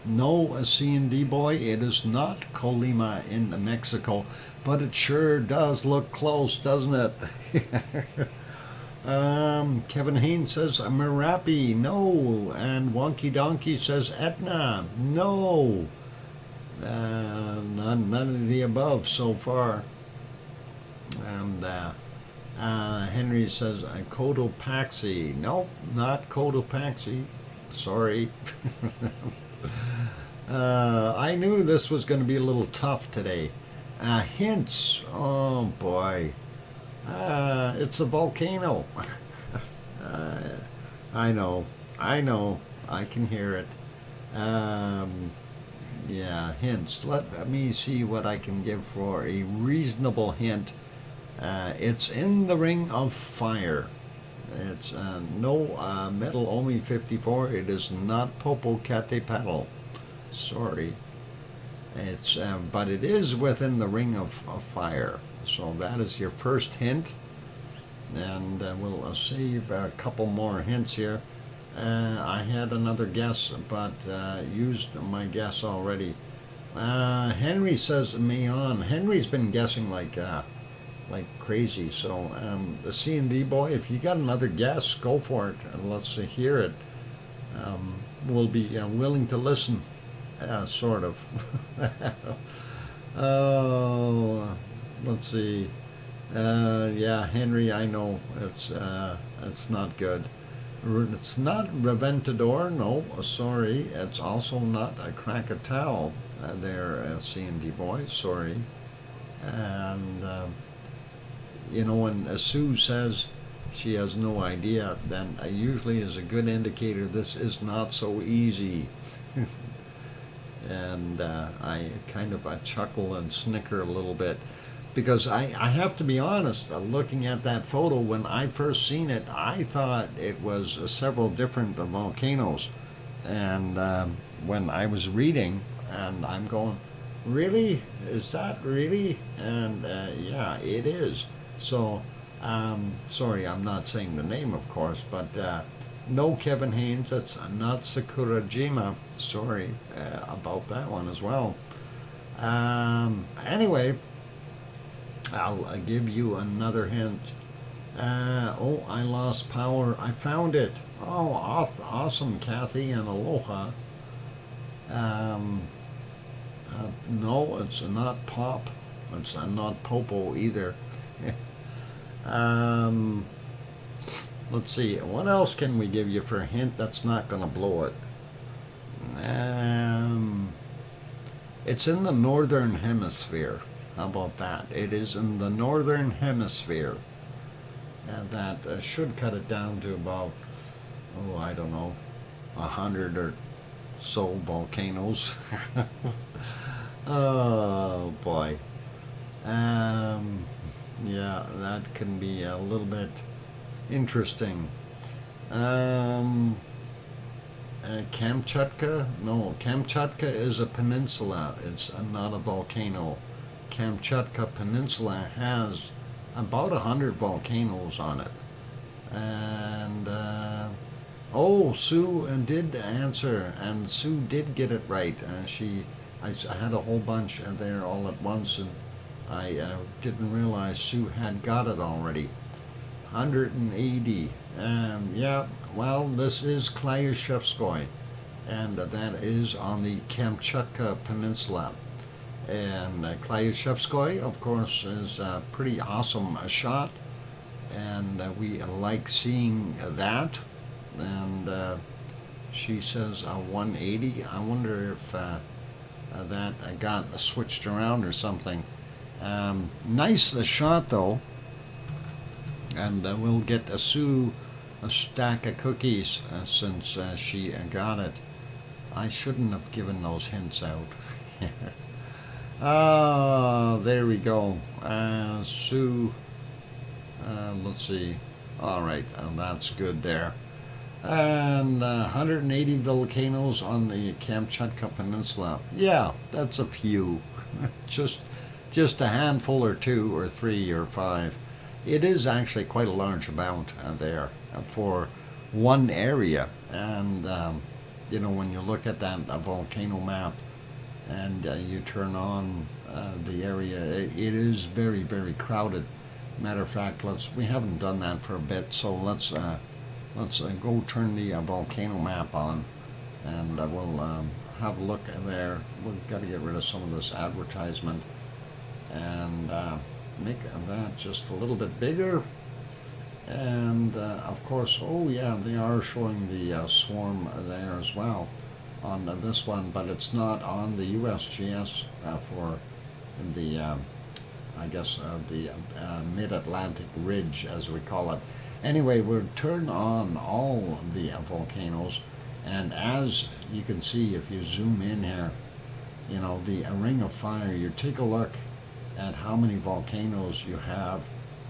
No, C&D boy, it is not Colima in Mexico, but it sure does look close, doesn't it? Kevin Haynes says Merapi, no, and Wonky Donkey says Etna, no. None of the above so far. And Henry says Cotopaxi, nope, not Cotopaxi. Sorry. I knew this was going to be a little tough today. Hints. Oh boy. It's a volcano. I know. I can hear it. Yeah, hints. Let me see what I can give for a reasonable hint. It's in the Ring of Fire. It's no metal Omi 54. It is not Popocatépetl. Sorry. It's but it is within the Ring of Fire. So that is your first hint. And we'll save a couple more hints here. I had another guess, but used my guess already. Henry says Mayon. Henry's been guessing like crazy. So the C&D boy, if you got another guess, go for it. And let's hear it. We'll be willing to listen, sort of. Oh, let's see. Yeah, Henry, I know it's not good. It's not Reventador, no, sorry. It's also not a Krakatau there, C&D boy, sorry. And, you know, when Sue says she has no idea, then usually is a good indicator this is not so easy. And I kind of chuckle and snicker a little bit. Because I have to be honest, looking at that photo, when I first seen it, I thought it was several different volcanoes. And when I was reading, and I'm going, really? Is that really? And yeah, it is. So, sorry, I'm not saying the name, of course, but no, Kevin Haynes, it's not Sakurajima. Sorry about that one as well. Anyway, I'll give you another hint. Oh, I lost power. I found it. Oh, awesome, Kathy, and aloha. Um, no, it's not pop. It's not popo either. um, let's see. What else can we give you for a hint that's not going to blow it? It's in the northern hemisphere. How about that? It is in the northern hemisphere. And that should cut it down to about, oh, I don't know, 100 or so volcanoes. Oh boy. Yeah, that can be a little bit interesting. Kamchatka? No, Kamchatka is a peninsula. It's not a volcano. Kamchatka Peninsula has about 100 volcanoes on it. And, oh, Sue did answer, and Sue did get it right. I had a whole bunch there all at once, and I didn't realize Sue had got it already. 180. Yeah, well, this is Klyushevskoy, and that is on the Kamchatka Peninsula. And Klyushevskoy, of course, is a pretty awesome shot, and we like seeing that. And she says 180. I wonder if that got switched around or something. Nice shot though, and we'll get Sue a stack of cookies since she got it. I shouldn't have given those hints out. There we go. Sue, let's see. All right, that's good there. And 180 volcanoes on the Kamchatka Peninsula. Yeah, that's a few. just a handful or 2 or 3 or 5. It is actually quite a large amount there for one area. And, you know, when you look at that volcano map and you turn on the area, it is very, very crowded. Matter of fact, we haven't done that for a bit, so let's go turn the volcano map on, and we'll have a look there. We've got to get rid of some of this advertisement and make that just a little bit bigger. And of course, oh yeah, they are showing the swarm there as well on this one, but it's not on the USGS for the I guess the mid-Atlantic ridge, as we call it. Anyway, we'll turn on all the volcanoes, and as you can see, if you zoom in here, you know, the ring of fire, you take a look at how many volcanoes you have,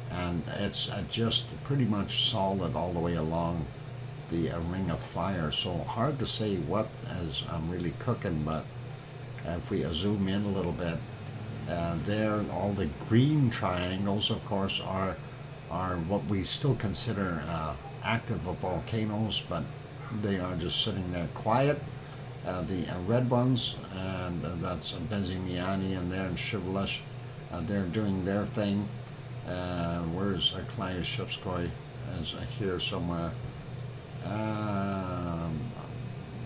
and it's just pretty much solid all the way along the ring of fire. So hard to say what is really cooking, but if we zoom in a little bit, there, all the green triangles, of course, are what we still consider active volcanoes, but they are just sitting there quiet. The red ones, and that's Bezimiani and there and Shivlish, they're doing their thing. Where's Klyushevskoy? Is here somewhere.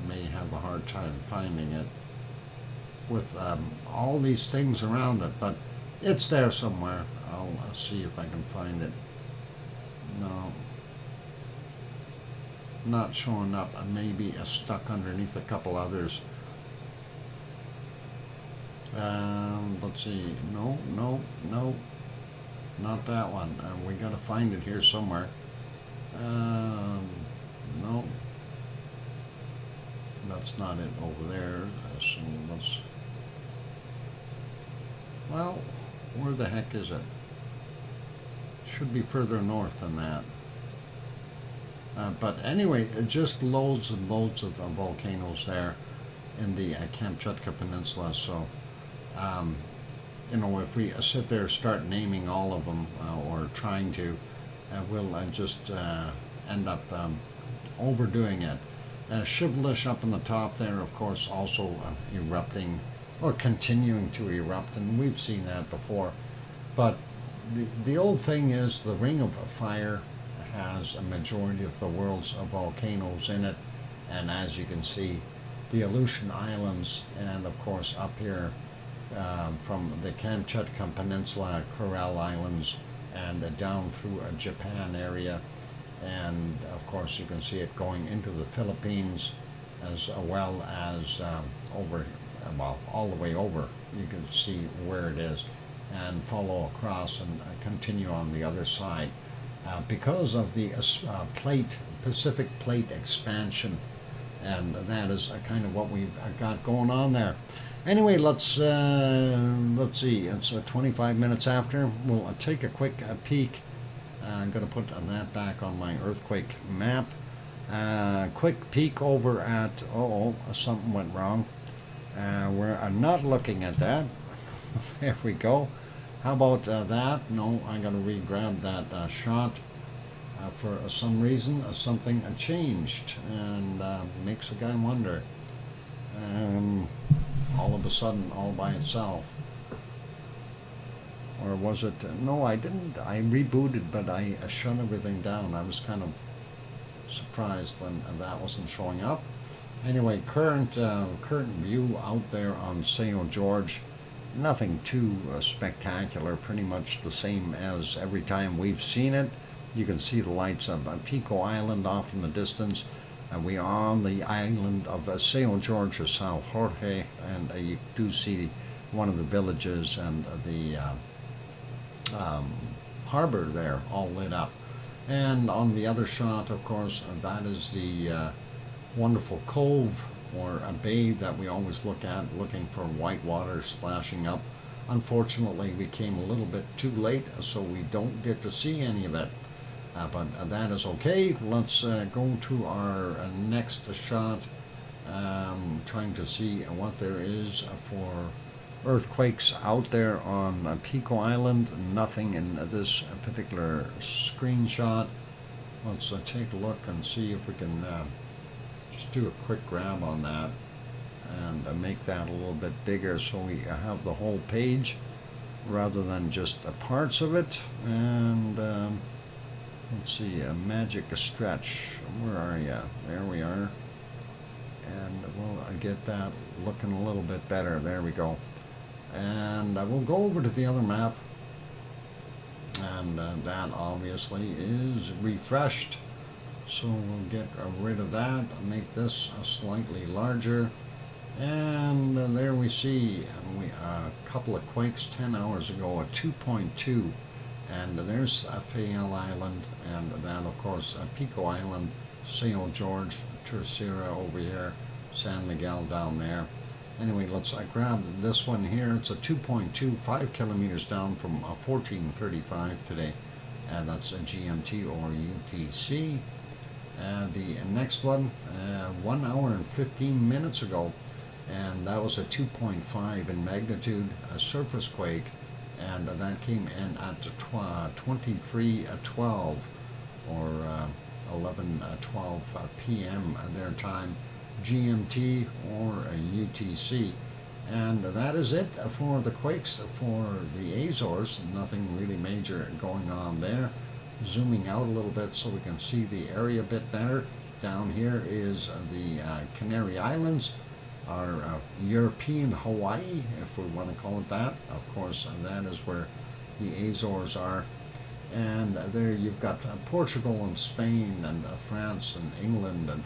May have a hard time finding it with all these things around it, but it's there somewhere. I'll see if I can find it. No, not showing up. Maybe stuck underneath a couple others. Let's see. No, not that one. We got to find it here somewhere. No, that's not it over there. So let's. Well, where the heck is it? Should be further north than that. But anyway, just loads and loads of volcanoes there in the Kamchatka Peninsula. So, you know, if we sit there, start naming all of them, or trying to, we'll just end up overdoing it. Shivlish up in the top there, of course, also erupting or continuing to erupt, and we've seen that before. But the old thing is the Ring of Fire has a majority of the world's volcanoes in it, and as you can see, the Aleutian Islands, and of course up here from the Kamchatka Peninsula, Kuril Islands, and down through a Japan area. And of course you can see it going into the Philippines, as well as over, well, all the way over. You can see where it is, and follow across and continue on the other side. Because of the Pacific Plate expansion, and that is kind of what we've got going on there. Anyway, let's see. It's 25 minutes after. We'll take a quick peek. I'm going to put that back on my earthquake map. Quick peek over at, something went wrong. We're not looking at that. There we go. How about that? No, I'm going to re-grab that shot. For some reason, something changed, and makes a guy wonder. All of a sudden, all by itself. Or was it? No, I didn't. I rebooted, but I shut everything down. I was kind of surprised when that wasn't showing up. Anyway, current view out there on St. George. Nothing too spectacular. Pretty much the same as every time we've seen it. You can see the lights of Pico Island off in the distance. And we are on the island of St. George or Sao Jorge, and you do see one of the villages and the harbor there all lit up. And on the other shot, of course, that is the wonderful cove or a bay that we always look at, looking for white water splashing up. Unfortunately, we came a little bit too late, so we don't get to see any of it. But that is okay. Let's go to our next shot, trying to see what there is for earthquakes out there on Pico Island. Nothing in this particular screenshot. Let's take a look and see if we can just do a quick grab on that and make that a little bit bigger so we have the whole page rather than just parts of it. And let's see, a magic stretch. Where are you? There we are. And we'll get that looking a little bit better. There we go. And we'll go over to the other map. And that obviously is refreshed. So we'll get rid of that, make this slightly larger. And there we see a couple of quakes 10 hours ago, a 2.2. And there's Fayal Island, and then of course Pico Island, St. George, Terceira over here, San Miguel down there. Anyway, let's grab this one here. It's a 2.25 kilometers down from 1435 today, and that's a GMT or UTC. The next one, 1 hour and 15 minutes ago, and that was a 2.5 in magnitude, a surface quake. And that came in at 23:12 or 11:12 p.m. their time, GMT or UTC. And that is it for the quakes for the Azores. Nothing really major going on there. Zooming out a little bit so we can see the area a bit better. Down here is the Canary Islands, our European Hawaii, if we want to call it that. Of course, that is where the Azores are. And there you've got Portugal and Spain and France and England and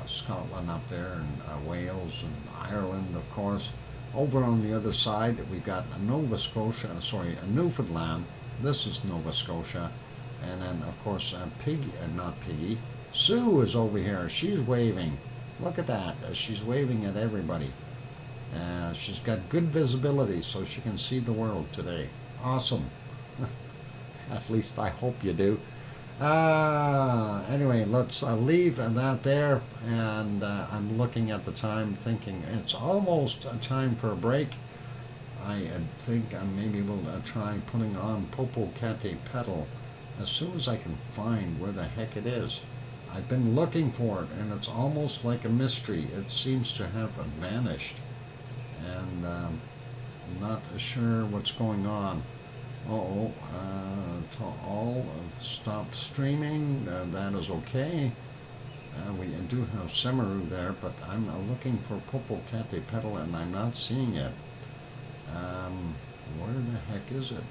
Scotland up there, and Wales and Ireland, of course. Over on the other side, we've got Newfoundland. This is Nova Scotia. And then, of course, Piggy, Sue is over here. She's waving. Look at that. She's waving at everybody. She's got good visibility, so she can see the world today. Awesome. At least I hope you do. Anyway, let's leave that there. And I'm looking at the time thinking it's almost time for a break. I think maybe we'll try putting on Popocatépetl as soon as I can find where the heck it is. I've been looking for it, and it's almost like a mystery. It seems to have vanished, and I'm not sure what's going on. To all stopped streaming. That is okay. We do have Semaru there, but I'm looking for Popocatépetl and I'm not seeing it. Where the heck is it?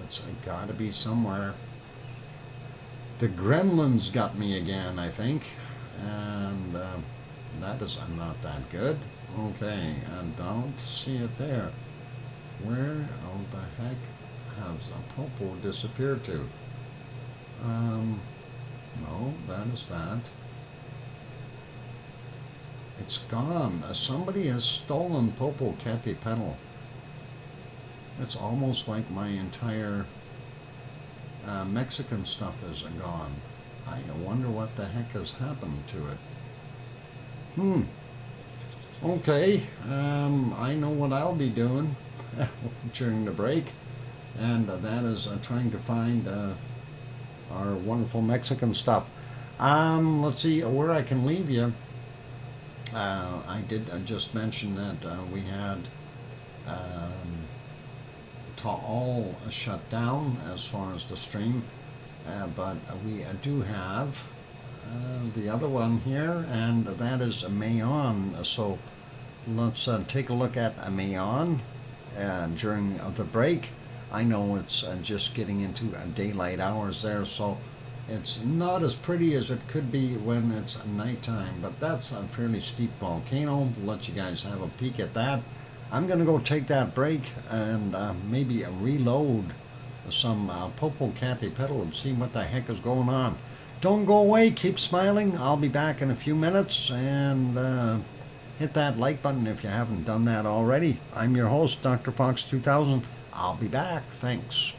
It's got to be somewhere. The gremlins got me again, I think, and that is not that good. Okay, and don't see it there. Where the heck has a Popo disappeared to? No, that is that. It's gone. Somebody has stolen Popocatépetl. It's almost like my entire Mexican stuff is gone. I wonder what the heck has happened to it. Okay, I know what I'll be doing during the break, and that is trying to find our wonderful Mexican stuff. Let's see where I can leave you. I did just mention that we had all shut down as far as the stream, but we do have the other one here, and that is Mayon. So let's take a look at Mayon during the break. I know it's just getting into daylight hours there, so it's not as pretty as it could be when it's nighttime, but that's a fairly steep volcano. Let you guys have a peek at that. I'm going to go take that break and maybe reload some Popocatépetl and see what the heck is going on. Don't go away. Keep smiling. I'll be back in a few minutes, and hit that like button if you haven't done that already. I'm your host, DrFox2000. I'll be back. Thanks.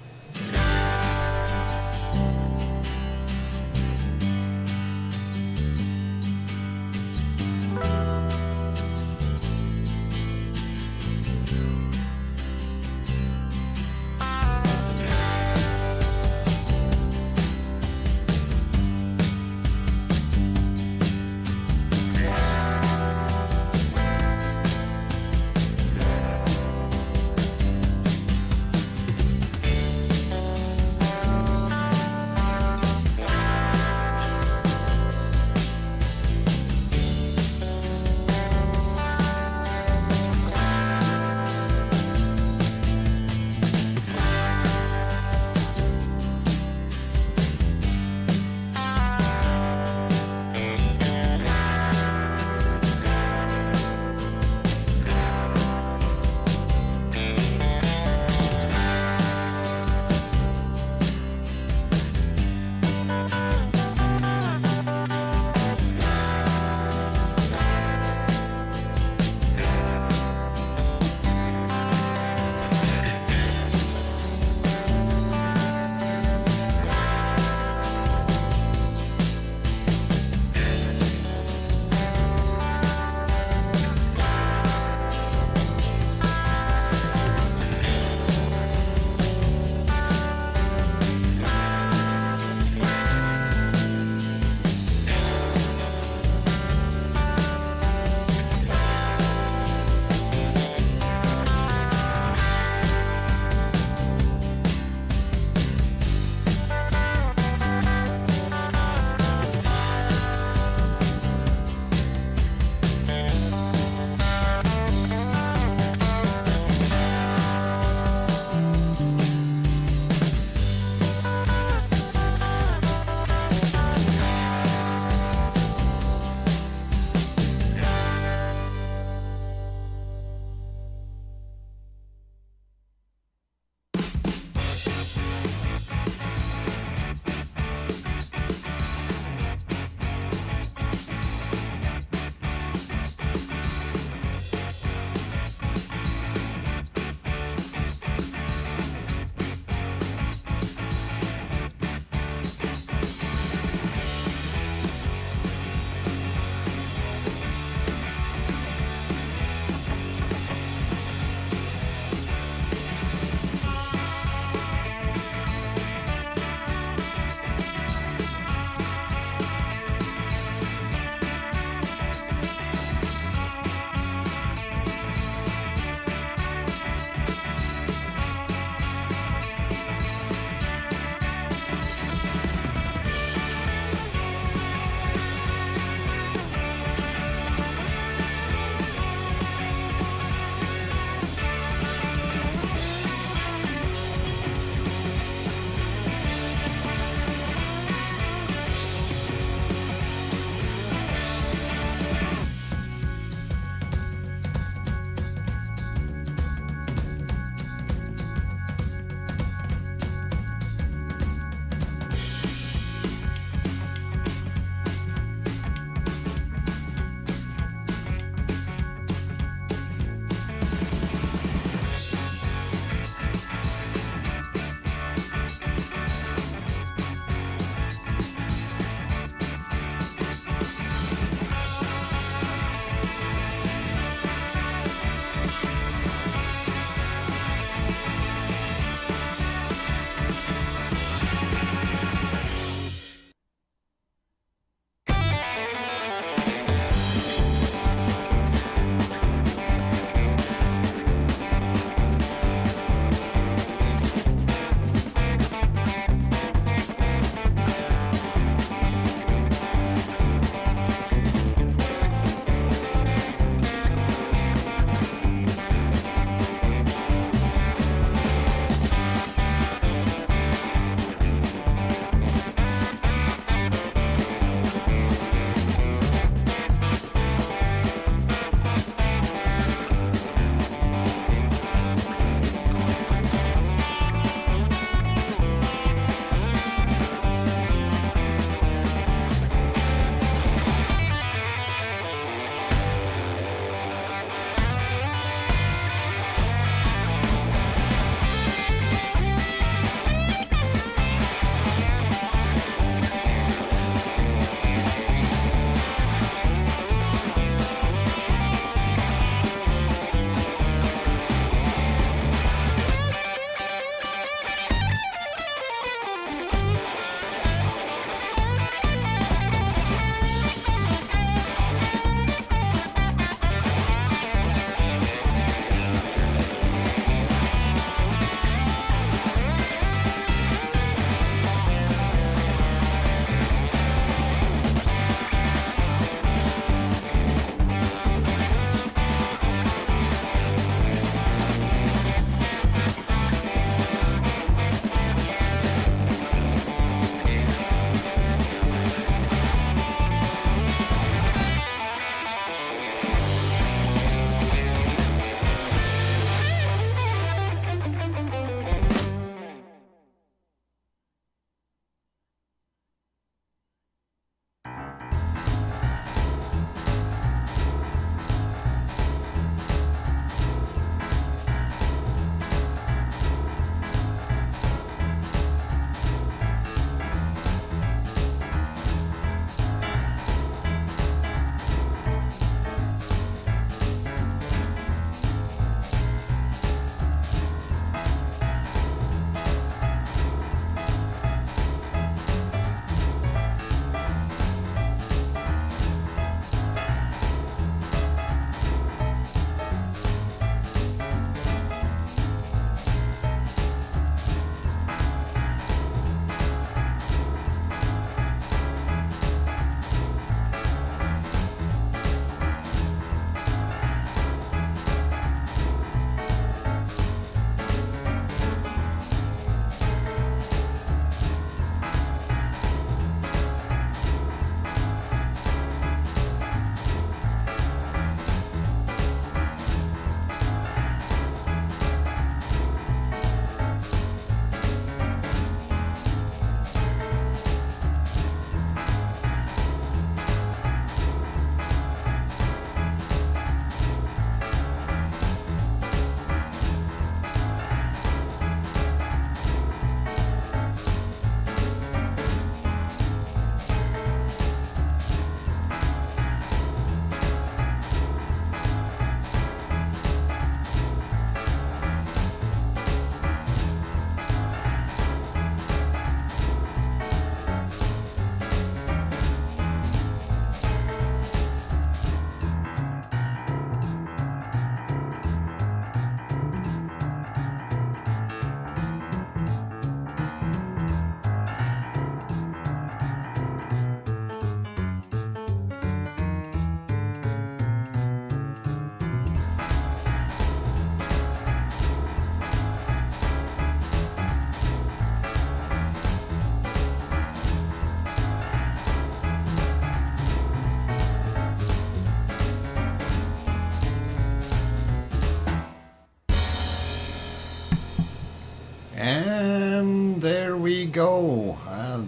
And there we go.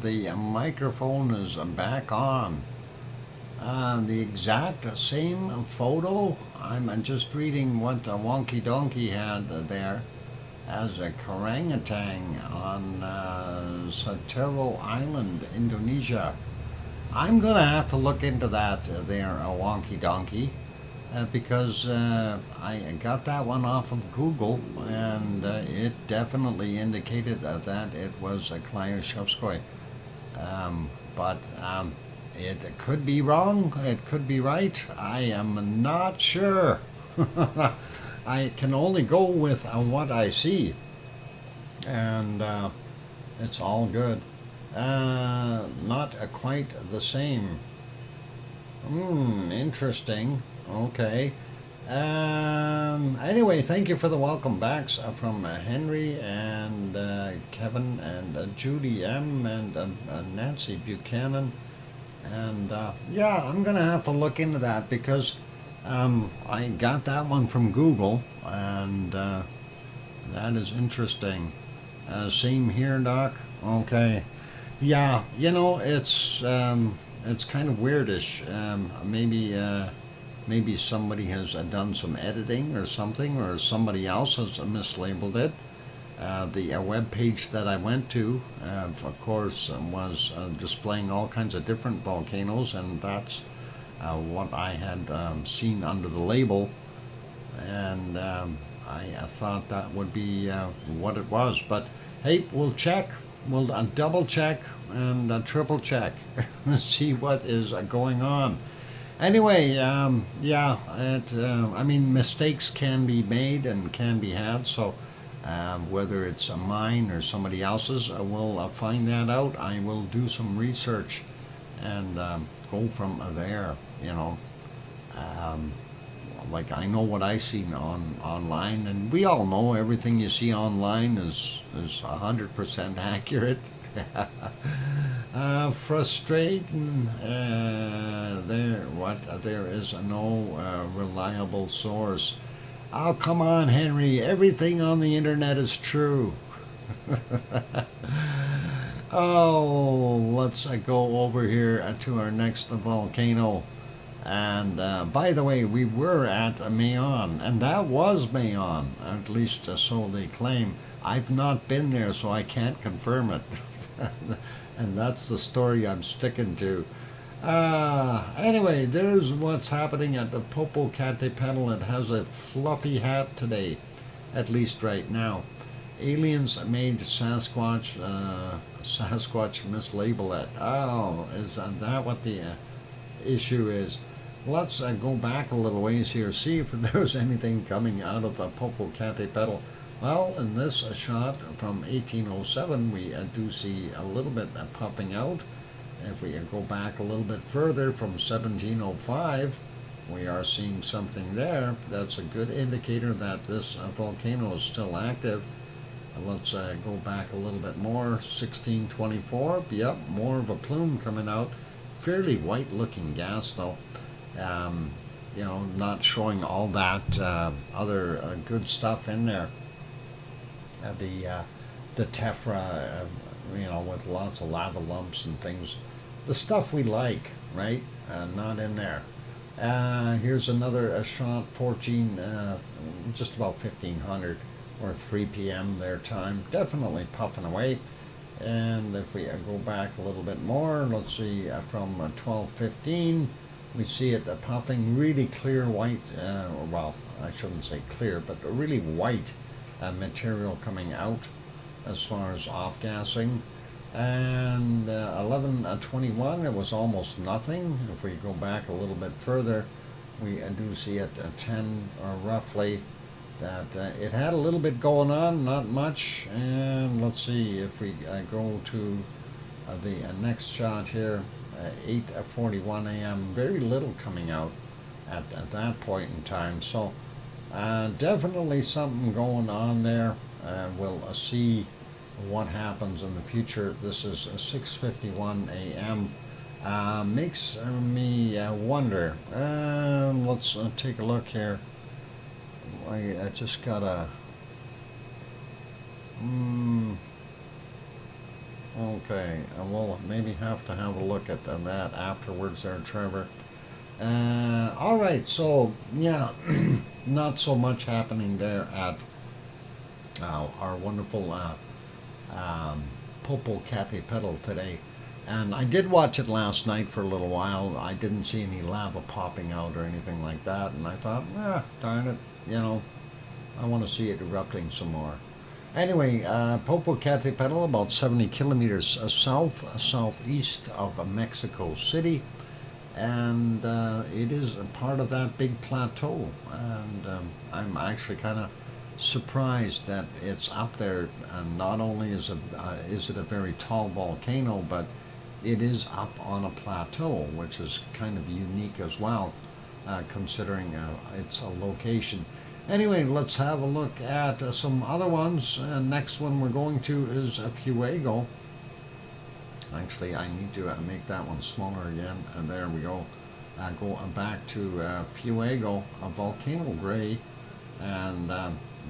The microphone is back on. The exact same photo. I'm just reading what Wonky Donkey had there as a orangutan on Satero Island, Indonesia. I'm gonna have to look into that there, Wonky Donkey. Because I got that one off of Google, and it definitely indicated that it was a Klyushevskoy. But it could be wrong, it could be right. I am not sure. I can only go with what I see, and it's all good. Not quite the same. Interesting. Okay. Anyway, thank you for the welcome backs from Henry and Kevin and Judy M and Nancy Buchanan. And yeah, I'm going to have to look into that because I got that one from Google, and that is interesting. Same here, Doc. Okay. Yeah, it's kind of weirdish. Maybe somebody has done some editing or something, or somebody else has mislabeled it. The web page that I went to, of course, was displaying all kinds of different volcanoes, and that's what I had seen under the label, and I thought that would be what it was. But hey, we'll check, we'll double check and triple check and see what is going on. Anyway, yeah, I mean, mistakes can be made and can be had, so whether it's mine or somebody else's, we'll find that out. I will do some research and go from there, like I know what I see online, and we all know everything you see online is 100% accurate. Frustrating. There is no reliable source. Oh, come on, Henry. Everything on the internet is true. Oh, let's go over here to our next volcano. And by the way, we were at Mayon, and that was Mayon, at least so they claim. I've not been there, so I can't confirm it. And that's the story I'm sticking to. Anyway, there's what's happening at the Popocatépetl. It has a fluffy hat today, at least right now. Aliens made Sasquatch mislabel it. Oh, is that what the issue is? Let's go back a little ways here, see if there's anything coming out of the Popocatépetl. Well, in this shot from 1807, we do see a little bit puffing out. If we go back a little bit further from 1705, we are seeing something there. That's a good indicator that this volcano is still active. Let's go back a little bit more. 1624, yep, more of a plume coming out. Fairly white looking gas though. Not showing all that other good stuff in there. The tephra, with lots of lava lumps and things. The stuff we like, right? Not in there. Here's another shot, 14, just about 1500 or 3 p.m. their time. Definitely puffing away. And if we go back a little bit more, let's see, from 1215, we see it puffing really clear white, well, I shouldn't say clear, but really white material coming out as far as off-gassing. And 1121, it was almost nothing. If we go back a little bit further, we do see at 10 roughly that it had a little bit going on, not much. And let's see if we go to the next shot here, 8:41 a.m. Very little coming out at that point in time. So definitely something going on there. We'll see what happens in the future. This is 6:51 a.m. Makes me wonder. Let's take a look here. I just got a Mm, okay, we'll maybe have to have a look at that afterwards there, Trevor. All right, so yeah, not so much happening there at our wonderful um, Popocatépetl today. And I did watch it last night for a little while. I didn't see any lava popping out or anything like that. And I thought, darn it, I want to see it erupting some more. Anyway, Popocatépetl, about 70 kilometers southeast of Mexico City. And it is a part of that big plateau. And I'm actually kind of surprised that it's up there. And not only is it a very tall volcano, but it is up on a plateau, which is kind of unique as well, considering its location. Anyway, let's have a look at some other ones. Next one we're going to is Fuego. Actually, I need to make that one smaller again. And there we go. Go back to Fuego, a volcano gray. And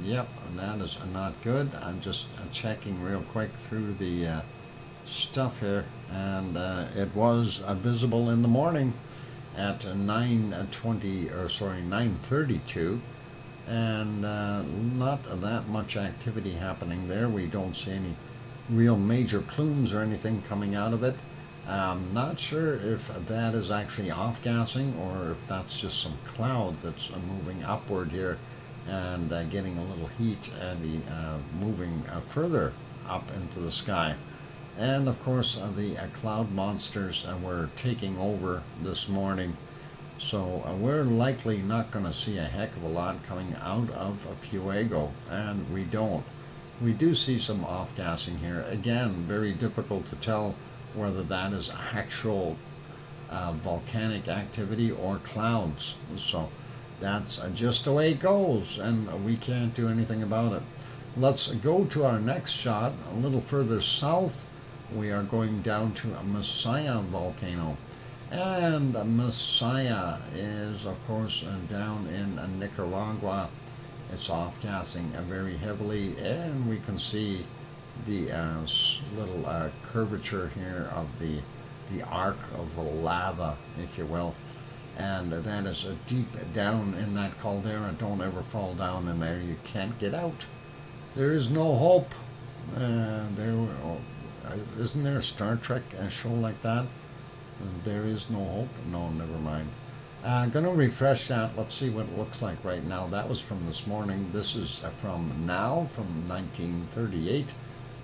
yep, that is not good. I'm just checking real quick through the stuff here. And it was visible in the morning at 9:32. And not that much activity happening there. We don't see any real major plumes or anything coming out of it. Not sure if that is actually off-gassing or if that's just some cloud that's moving upward here and getting a little heat and moving further up into the sky. And of course the cloud monsters were taking over this morning. So we're likely not going to see a heck of a lot coming out of Fuego, and we don't. We do see some off-gassing here. Again, very difficult to tell whether that is actual volcanic activity or clouds. So that's just the way it goes, and we can't do anything about it. Let's go to our next shot. A little further south, we are going down to a Messiah volcano. And Messiah is, of course, down in Nicaragua. It's off-gassing very heavily, and we can see the little curvature here of the arc of lava, if you will. And that is deep down in that caldera. Don't ever fall down in there. You can't get out. There is no hope. Isn't there a Star Trek show like that? There is no hope. No, never mind. I'm going to refresh that. Let's see what it looks like right now. That was from this morning. This is from now, from 1938,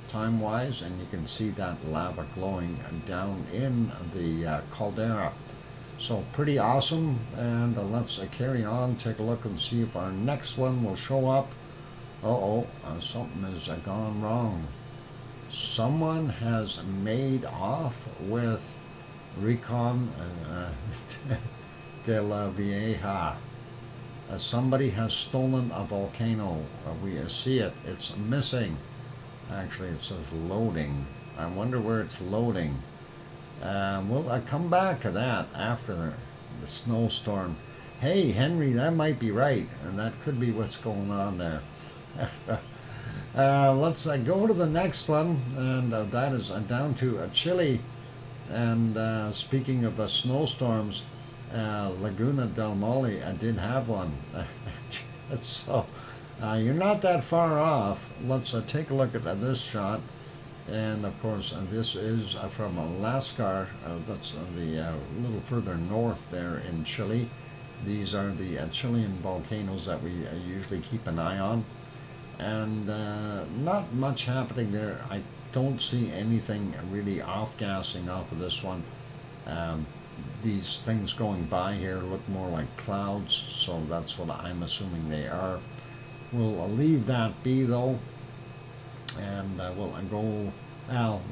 time-wise, and you can see that lava glowing down in the caldera. So pretty awesome, and let's carry on, take a look and see if our next one will show up. Something has gone wrong. Someone has made off with Recon de la Vieja. Somebody has stolen a volcano. We see it. It's missing. Actually, it says loading. I wonder where it's loading. We'll come back to that after the snowstorm. Hey, Henry, that might be right, and that could be what's going on there. Let's go to the next one, and that is down to Chile. And speaking of snowstorms, Laguna del Mole did have one. So you're not that far off. Let's take a look at this shot. And of course, this is from Lascar. That's the little further north there in Chile. These are the Chilean volcanoes that we usually keep an eye on. And not much happening there. I don't see anything really off-gassing off of this one. These things going by here look more like clouds, so that's what I'm assuming they are. We'll leave that be though, and we'll go.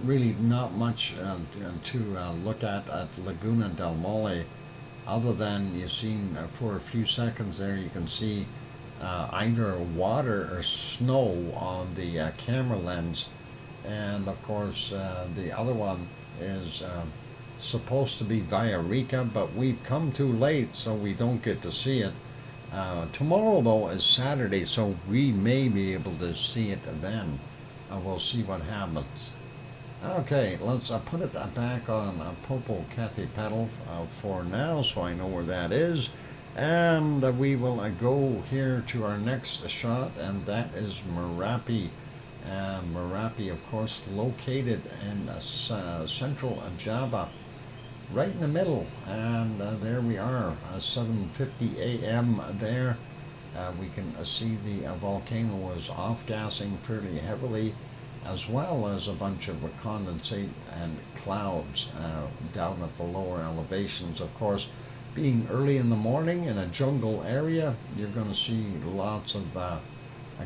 Really not much to look at Laguna del Mole, other than you've seen for a few seconds there, you can see either water or snow on the camera lens. And of course the other one is supposed to be Villarrica, but we've come too late, so we don't get to see it. Tomorrow though is Saturday, so we may be able to see it then. we'll see what happens. Okay, let's put it back on Popo Cathy pedal for now, so I know where that is. And we will go here to our next shot, and that is Merapi. Merapi, of course, located in central Java, right in the middle. And there we are, 7:50 a.m. there. We can see the volcano is off-gassing fairly heavily, as well as a bunch of condensate and clouds down at the lower elevations. Of course, being early in the morning in a jungle area, you're going to see lots of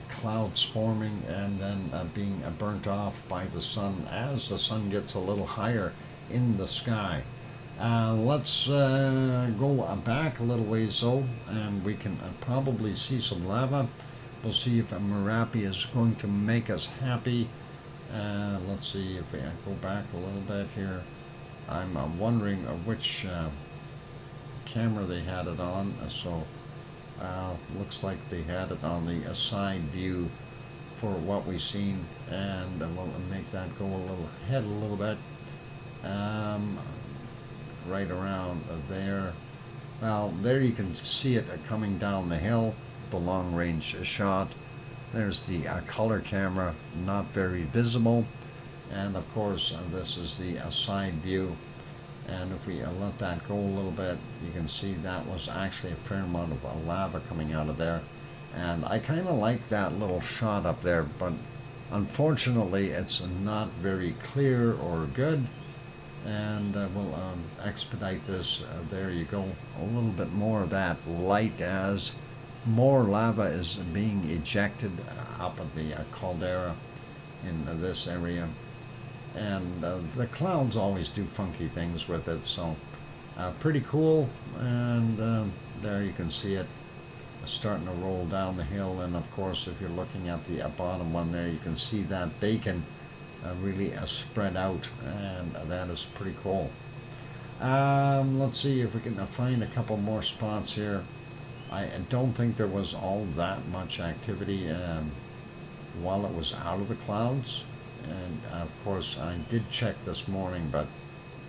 clouds forming and then being burnt off by the sun as the sun gets a little higher in the sky. Let's go back a little ways though, and we can probably see some lava. We'll see if Merapi is going to make us happy. Let's see if we go back a little bit here. I'm wondering which camera they had it on. So looks like they had it on the side view for what we've seen, and we'll make that go a little ahead a little bit. Right around there. Well, there you can see it coming down the hill, the long range shot. There's the color camera, not very visible, and of course this is the side view. And if we let that go a little bit, you can see that was actually a fair amount of lava coming out of there. And I kind of like that little shot up there, but unfortunately it's not very clear or good. And we'll expedite this. There you go, a little bit more of that light as more lava is being ejected up at the caldera in this area. And the clouds always do funky things with it, so pretty cool. And there you can see it starting to roll down the hill. And of course, if you're looking at the bottom one there, you can see that bacon really spread out, and that is pretty cool. Let's see if we can find a couple more spots here. I don't think there was all that much activity while it was out of the clouds. And of course I did check this morning, but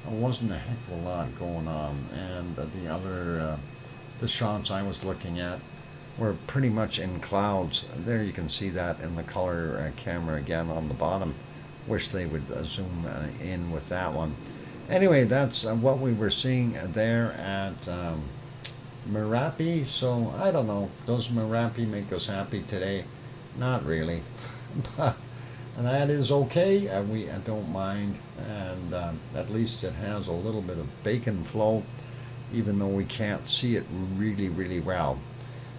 there wasn't a heck of a lot going on. And the other the shots I was looking at were pretty much in clouds. There you can see that in the color camera again on the bottom. Wish they would zoom in with that one. Anyway, that's what we were seeing there at Merapi. So I don't know, does Merapi make us happy today? Not really. But that is okay. We don't mind, and at least it has a little bit of bacon flow, even though we can't see it really well.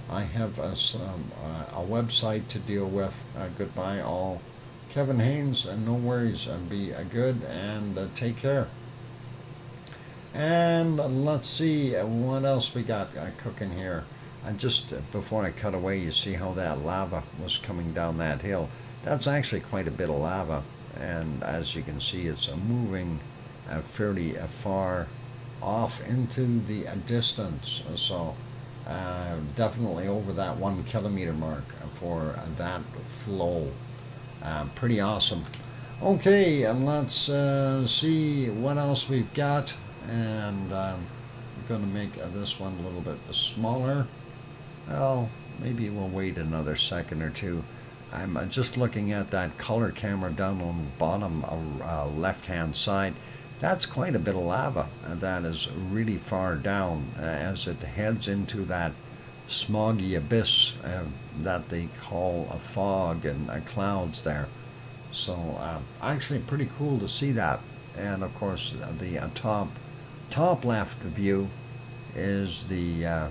I have a website to deal with. Goodbye all. Kevin Haynes, and no worries, be good and take care. And let's see what else we got cooking here. Just before I cut away, you see how that lava was coming down that hill. That's actually quite a bit of lava, and as you can see, it's moving fairly far off into the distance. So definitely over that 1 kilometer mark for that flow. Pretty awesome. Okay, and let's see what else we've got. And I'm going to make this one a little bit smaller. Well, maybe we'll wait another second or two. I'm just looking at that color camera down on the bottom left-hand side. That's quite a bit of lava. That is really far down as it heads into that smoggy abyss that they call a fog and clouds there. So actually pretty cool to see that. And of course the top left view is the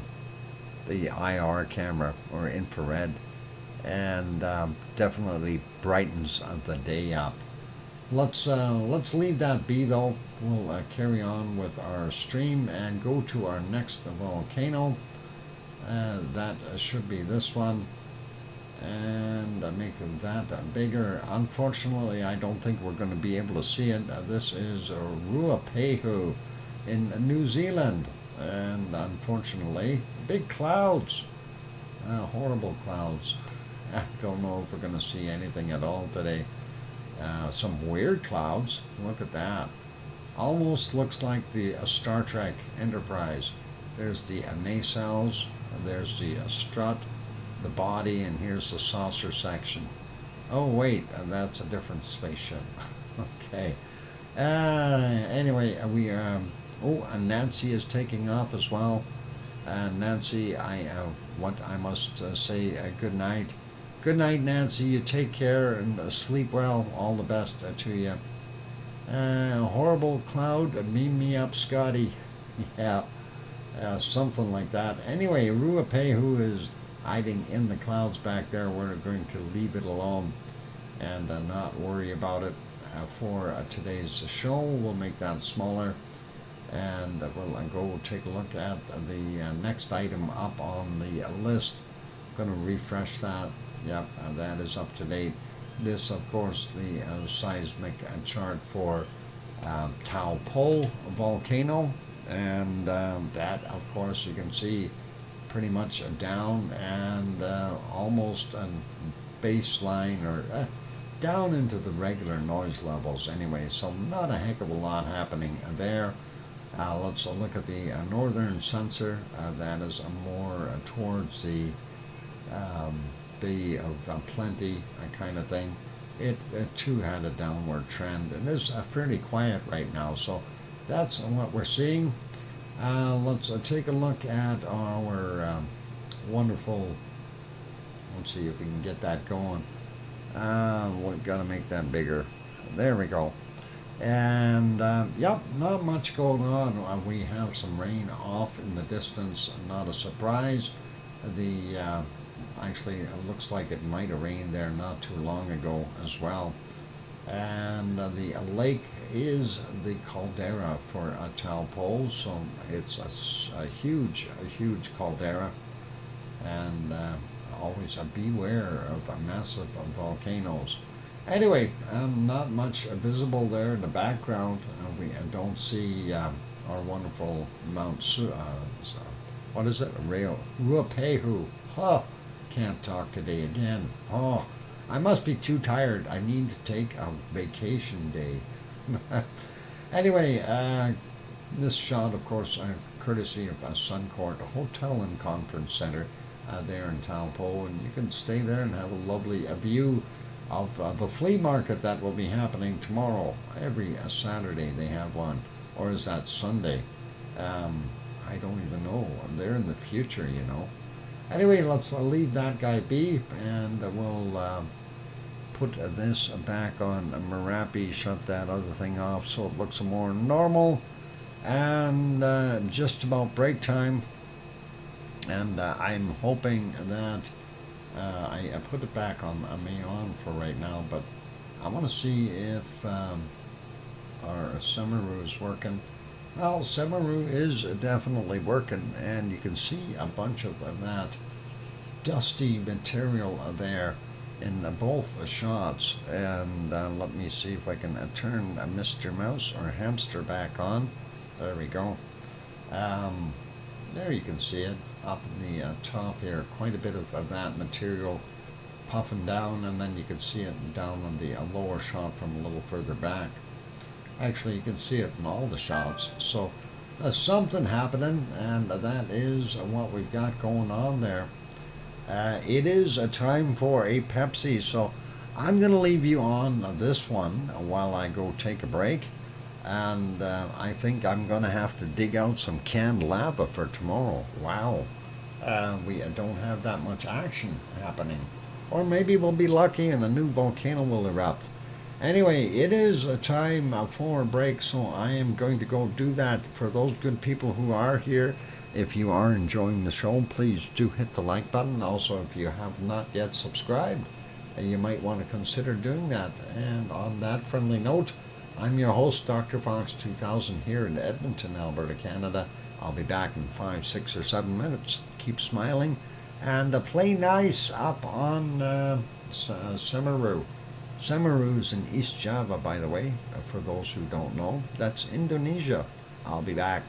IR camera, or infrared, and definitely brightens the day up. Let's leave that be though. We'll carry on with our stream and go to our next volcano. That should be this one, and make that bigger. Unfortunately, I don't think we're going to be able to see it. This is Ruapehu in New Zealand, and unfortunately, big clouds, horrible clouds. I don't know if we're going to see anything at all today. Some weird clouds. Look at that. Almost looks like the Star Trek Enterprise. There's the nacelles, there's the strut, the body, and here's the saucer section. Oh wait, that's a different spaceship. Okay. Anyway, and Nancy is taking off as well. Nancy, I must say good night. Good night, Nancy. You take care and sleep well. All the best to you. Horrible cloud. Beam me up, Scotty. Yeah, something like that. Anyway, Ruapehu is hiding in the clouds back there. We're going to leave it alone and not worry about it for today's show. We'll make that smaller, and we'll go take a look at the next item up on the list. Going to refresh that. Yep, that is up to date. This, of course, the seismic chart for Taupo volcano, and that, of course, you can see pretty much down and almost a baseline or down into the regular noise levels anyway, so not a heck of a lot happening there. Let's look at the northern sensor. That is more towards the Bay of Plenty kind of thing. It too had a downward trend and is fairly quiet right now, so that's what we're seeing. Let's take a look at our wonderful, let's see if we can get that going. We've got to make that bigger. There we go. And yep, not much going on. We have some rain off in the distance, not a surprise. The actually, it looks like it might have rained there not too long ago as well. And the lake is the caldera for Taupo, so it's a huge caldera, and always beware of massive volcanoes. Anyway, not much visible there in the background. We don't see our wonderful Mount what is it? Ruapehu. Huh. Can't talk today again. Oh, I must be too tired. I need to take a vacation day. Anyway, this shot, of course, courtesy of Suncourt Hotel and Conference Center there in Taupo, and you can stay there and have a lovely view of the flea market that will be happening tomorrow. Every Saturday they have one, or is that Sunday? I don't even know. They're in the future, you know. Anyway, let's leave that guy be, and we'll put this back on Merapi, shut that other thing off so it looks more normal, and just about break time. And I'm hoping that I put it back on for right now, but I want to see if our Semaru is working. Well, Semaru is definitely working, and you can see a bunch of that dusty material there in both shots. And let me see if I can turn Mr. Mouse or Hamster back on. There we go. There you can see it up in the top here. Quite a bit of that material puffing down, and then you can see it down on the lower shot from a little further back. Actually, you can see it in all the shots. So there's something happening, and that is what we've got going on there. It is a time for a Pepsi, so I'm going to leave you on this one while I go take a break. And I think I'm going to have to dig out some canned lava for tomorrow. Wow. We don't have that much action happening. Or maybe we'll be lucky and a new volcano will erupt. Anyway, it is a time for a break, so I am going to go do that. For those good people who are here, if you are enjoying the show, please do hit the like button. Also, if you have not yet subscribed, you might want to consider doing that. And on that friendly note, I'm your host, DrFox2000, here in Edmonton, Alberta, Canada. I'll be back in 5, 6, or 7 minutes. Keep smiling and play nice up on Semaru. Semaru's in East Java, by the way, for those who don't know. That's Indonesia. I'll be back.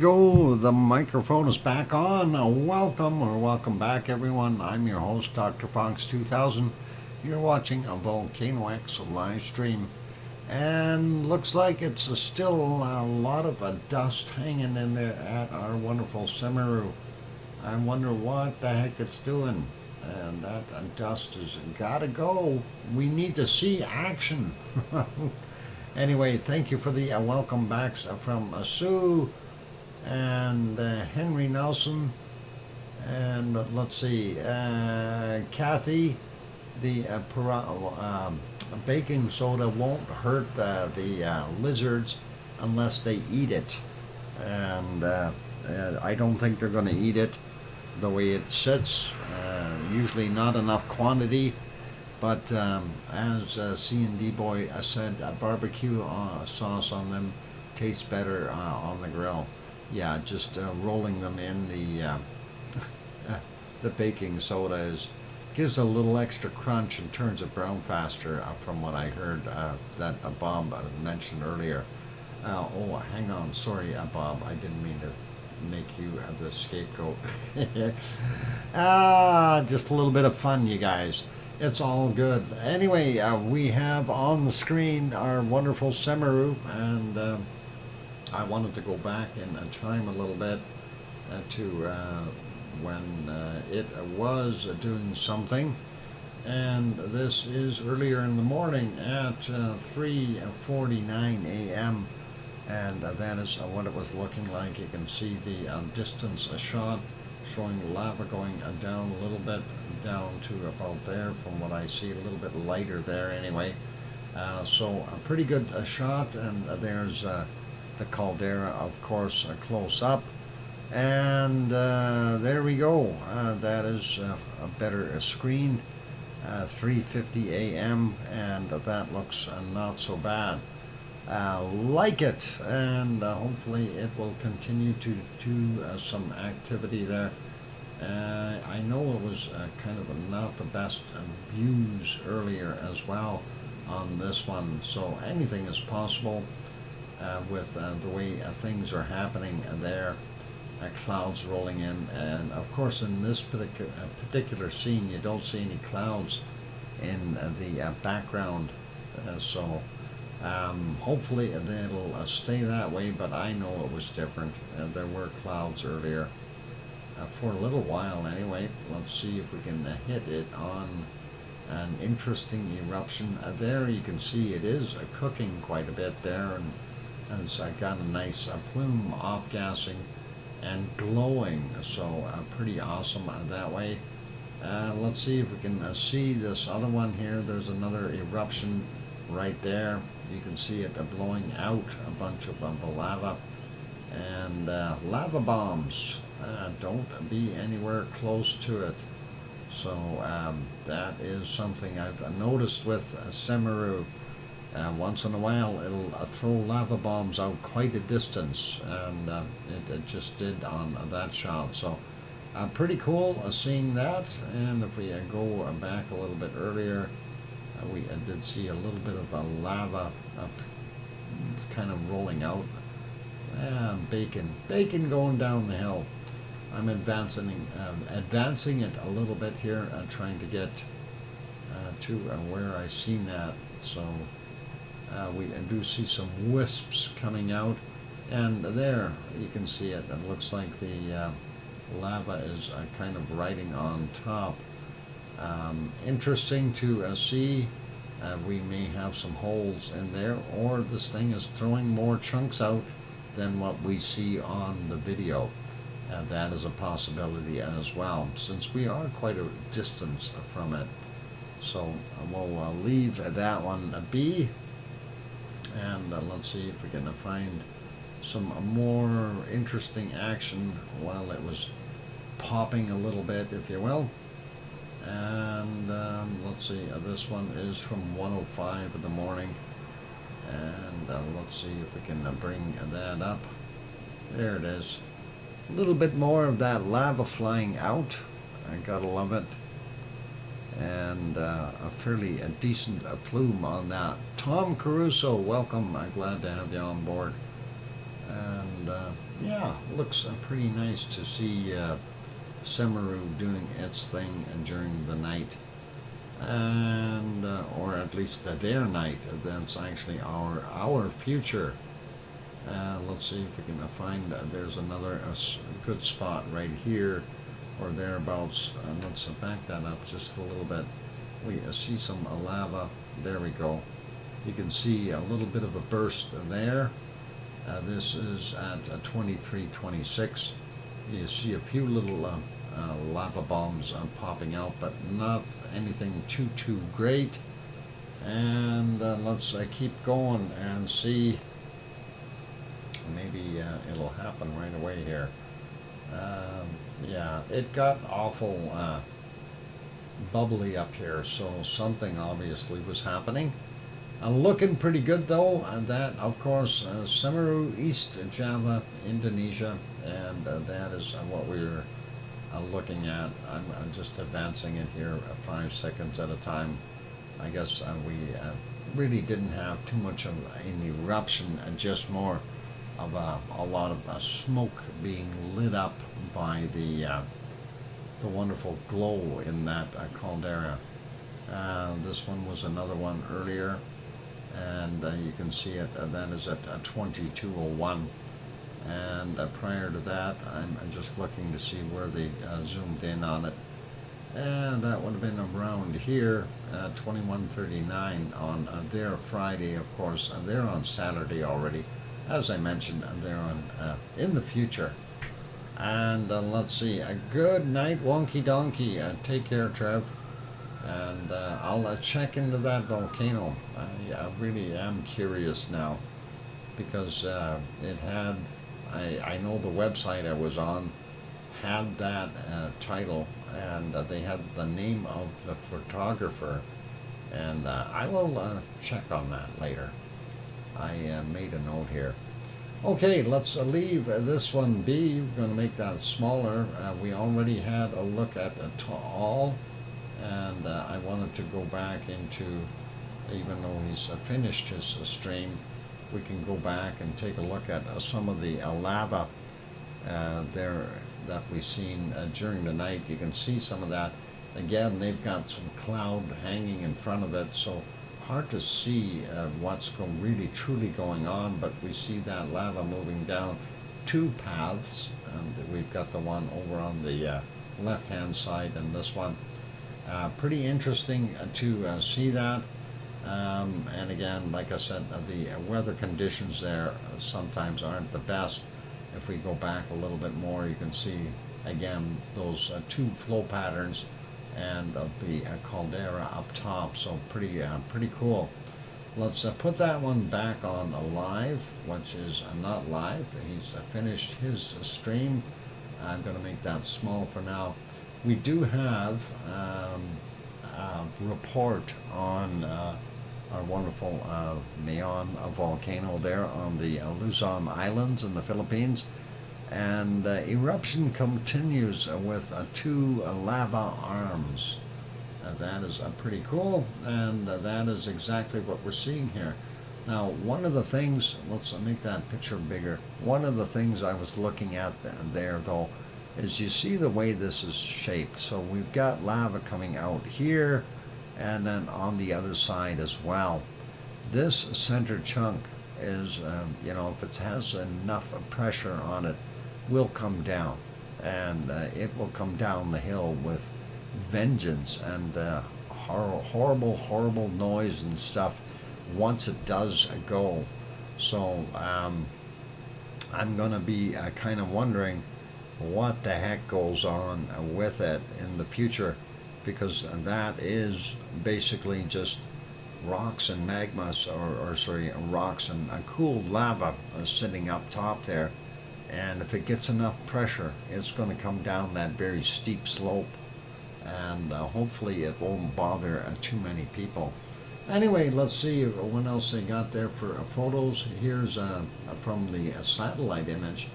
go. The microphone is back on. Welcome back, everyone. I'm your host, DrFox2000. You're watching a VolcanoX live stream. And looks like it's still a lot of dust hanging in there at our wonderful Semeru. I wonder what the heck it's doing. And that dust has gotta go. We need to see action. Anyway, thank you for the welcome backs from Sue and Henry Nelson. And let's see, Kathy, the baking soda won't hurt the lizards unless they eat it. And I don't think they're going to eat it the way it sits. Usually not enough quantity. But as C&D Boy said, barbecue sauce on them tastes better on the grill. Yeah, just rolling them in the baking soda gives a little extra crunch and turns it brown faster, from what I heard that Bob mentioned earlier. Oh, hang on, sorry, Bob, I didn't mean to make you the scapegoat. Just a little bit of fun, you guys. It's all good. Anyway, we have on the screen our wonderful Semeru, and I wanted to go back in time a little bit to when it was doing something. And this is earlier in the morning at 3:49 a.m. And that is what it was looking like. You can see the distance shot showing lava going down a little bit, down to about there from what I see, a little bit lighter there anyway. So a pretty good shot, and there's the caldera, of course, close up. And there we go. That is a better screen, 3:50 a.m. and that looks not so bad. Like it, and hopefully it will continue to do some activity there. I know it was kind of not the best views earlier as well on this one, so anything is possible with the way things are happening there. Clouds rolling in, and of course in this particular scene you don't see any clouds in the background, so hopefully it'll stay that way, but I know it was different. There were clouds earlier for a little while anyway. Let's see if we can hit it on an interesting eruption. There you can see it is cooking quite a bit there, and it's got a nice plume off-gassing and glowing, so pretty awesome that way. Let's see if we can see this other one here. There's another eruption right there. You can see it blowing out a bunch of lava, and lava bombs. Don't be anywhere close to it. So that is something I've noticed with Semeru. Once in a while it'll throw lava bombs out quite a distance, and it just did on that shot. So pretty cool seeing that. And if we go back a little bit earlier, we did see a little bit of lava kind of rolling out. Bacon going down the hill. I'm advancing it a little bit here, trying to get to where I seen that. So we do see some wisps coming out, and there you can see it. It looks like the lava is kind of riding on top. Interesting to see. We may have some holes in there, or this thing is throwing more chunks out than what we see on the video. That is a possibility as well, since we are quite a distance from it. So we'll leave that one be, and let's see if we can find some more interesting action while it was popping a little bit, if you will. And let's see, this one is from 1:05 in the morning, and let's see if we can bring that up. There it is. A little bit more of that lava flying out. I gotta love it. And a fairly decent plume on that. Tom Caruso, welcome. I'm glad to have you on board. And yeah, looks pretty nice to see Semaru doing its thing during the night, and or at least their night. That's actually our future. Let's see if we can find. There's another good spot right here, or thereabouts. Let's back that up just a little bit. We see some lava. There we go. You can see a little bit of a burst there. This is at 2326. You see a few little lava bombs popping out, but not anything too great. And let's keep going and see. Maybe it'll happen right away here. Yeah, it got awful bubbly up here, so something obviously was happening. Looking pretty good though, and that of course Semeru, East Java, Indonesia, and that is what we're looking at. I'm just advancing it here 5 seconds at a time. I guess we really didn't have too much of an eruption, and just more of a lot of smoke being lit up by the wonderful glow in that caldera. This one was another one earlier, and you can see it. That is at 2201. And prior to that, I'm just looking to see where they zoomed in on it. And that would have been around here, 2139 on their Friday, of course. They're on Saturday already. As I mentioned, they're on in the future. And let's see, a good night, wonky donkey. Take care, Trev. And I'll check into that volcano. I really am curious now, because it had, I know the website I was on had that title, and they had the name of the photographer, and I will check on that later. I made a note here. Okay, let's leave this one be. We're going to make that smaller. We already had a look at all, and I wanted to go back into, even though he's finished his stream, we can go back and take a look at some of the lava there that we've seen during the night. You can see some of that. Again, they've got some cloud hanging in front of it, so hard to see what's really truly going on, but we see that lava moving down two paths. And we've got the one over on the left hand side, and this one. Pretty interesting to see that. And again, like I said, the weather conditions there sometimes aren't the best. If we go back a little bit more, you can see again those two flow patterns and of the caldera up top. So pretty cool. Let's put that one back on live, which is not live. He's finished his stream. I'm going to make that small for now. We do have a report on our wonderful Mayon volcano there on the Luzon Islands in the Philippines. And eruption continues with two lava arms. That is pretty cool, and that is exactly what we're seeing here. Now, one of the things, let's make that picture bigger. One of the things I was looking at there, though, is you see the way this is shaped. So we've got lava coming out here, and then on the other side as well. This center chunk is, you know, if it has enough pressure on it, will come down, and it will come down the hill with vengeance, and horrible noise and stuff once it does go. So I'm gonna be kind of wondering what the heck goes on with it in the future, because that is basically just rocks and magmas, or sorry, rocks and cooled lava sitting up top there. And if it gets enough pressure, it's going to come down that very steep slope, and hopefully it won't bother too many people. Anyway, let's see what else they got there for photos. Here's from the satellite image,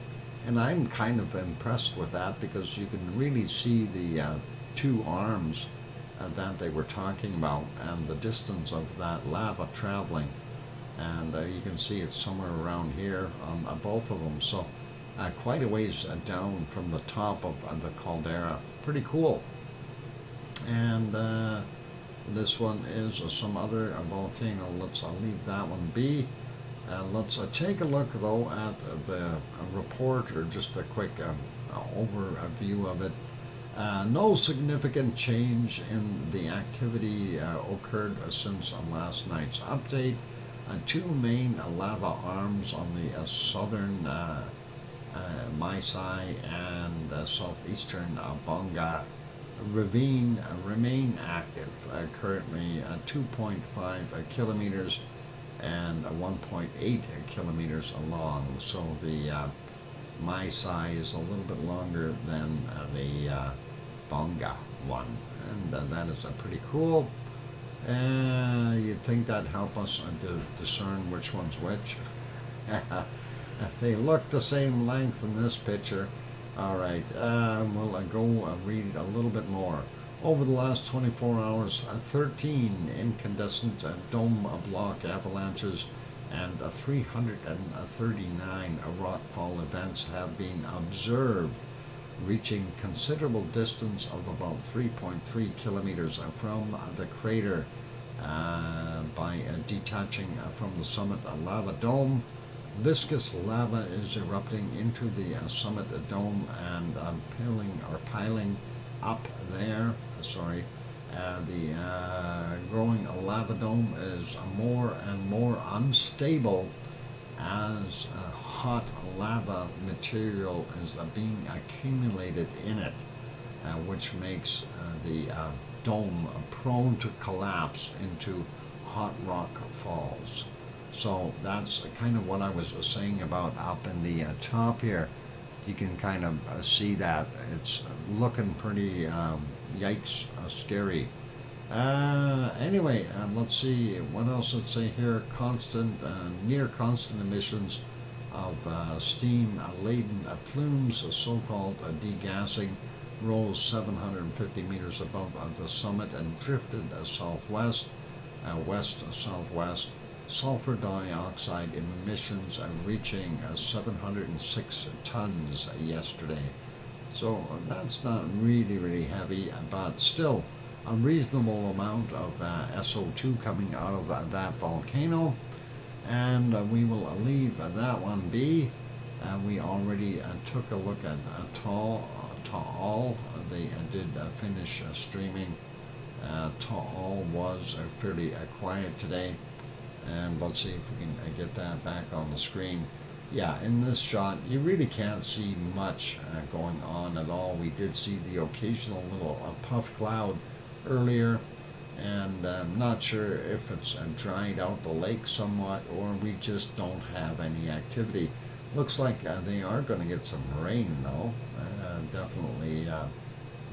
and I'm kind of impressed with that, because you can really see the two arms that they were talking about, and the distance of that lava traveling. And you can see it's somewhere around here on both of them. So quite a ways down from the top of the caldera. Pretty cool. And this one is some other volcano. Let's leave that one be. Let's take a look though at the report, or just a quick overview of it. No significant change in the activity occurred since last night's update. Two main lava arms on the southern Maisai and southeastern Bonga ravine remain active, currently 2.5 kilometers and 1.8 kilometers long. So the Maisai is a little bit longer than the Bonga one, and that is pretty cool. You'd think that'd help us to discern which one's which. If they look the same length in this picture. Alright, we'll go read a little bit more. Over the last 24 hours, 13 incandescent dome block avalanches and 339 rockfall events have been observed, reaching considerable distance of about 3.3 kilometers from the crater by detaching from the summit lava dome. Viscous lava is erupting into the summit dome and piling up there. The growing lava dome is more and more unstable as hot lava material is being accumulated in it, which makes the dome prone to collapse into hot rock falls. So that's kind of what I was saying about up in the top here. You can kind of see that it's looking pretty yikes, scary. Anyway, let's see what else it say here. Near constant emissions of steam-laden plumes, so-called degassing, rose 750 meters above the summit and drifted southwest, west-southwest. Sulfur dioxide emissions reaching 706 tons yesterday. So that's not really heavy, but still a reasonable amount of SO2 coming out of that volcano. And we will leave that one be. We already took a look at Taal. They did finish streaming. Taal was fairly quiet today. And let's see if we can get that back on the screen. Yeah, in this shot, you really can't see much going on at all. We did see the occasional little puff cloud earlier, and I'm not sure if it's dried out the lake somewhat, or we just don't have any activity. Looks like they are going to get some rain, though. Definitely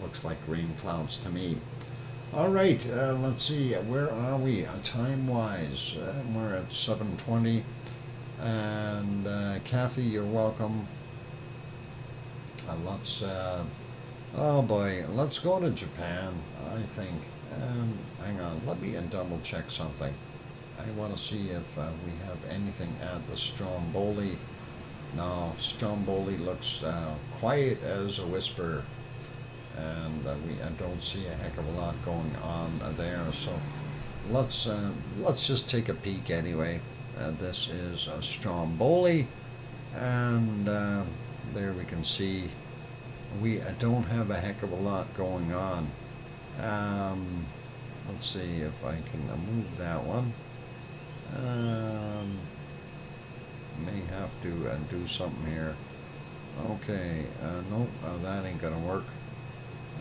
looks like rain clouds to me. All right, let's see, where are we time-wise? We're at 7:20, and Kathy, you're welcome. Oh boy, let's go to Japan, I think. Hang on, let me double check something. I want to see if we have anything at the Stromboli. No, Stromboli looks quiet as a whisper. And we don't see a heck of a lot going on there, so let's just take a peek anyway. This is Stromboli, and there we can see we don't have a heck of a lot going on. Let's see if I can move that one. May have to do something here. Okay, nope, that ain't gonna work.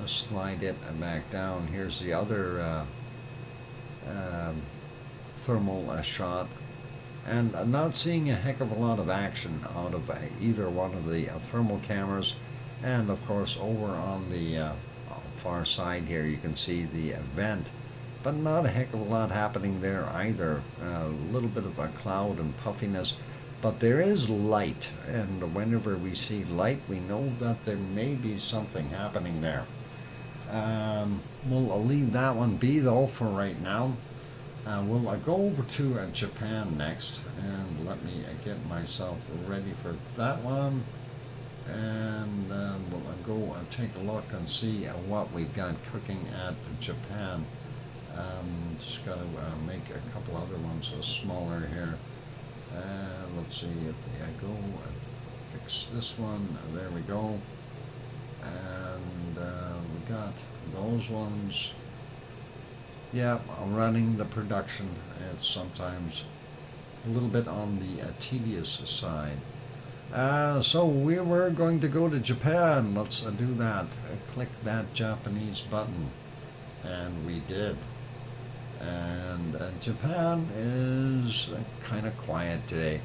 Let's slide it back down. Here's the other thermal shot, and I'm not seeing a heck of a lot of action out of either one of the thermal cameras. And of course over on the far side here you can see the vent, but not a heck of a lot happening there either. A little bit of a cloud and puffiness, but there is light, and whenever we see light we know that there may be something happening there. We'll leave that one be though for right now. We'll go over to Japan next, and let me get myself ready for that one. and we'll go and take a look and see what we've got cooking at Japan. Just got to make a couple other ones smaller here. Let's see if I go and fix this one. There we go. And we got those ones. Yeah, running the production. It's sometimes a little bit on the tedious side. So we were going to go to Japan. Let's do that. Click that Japanese button. And we did. And Japan is kind of quiet today.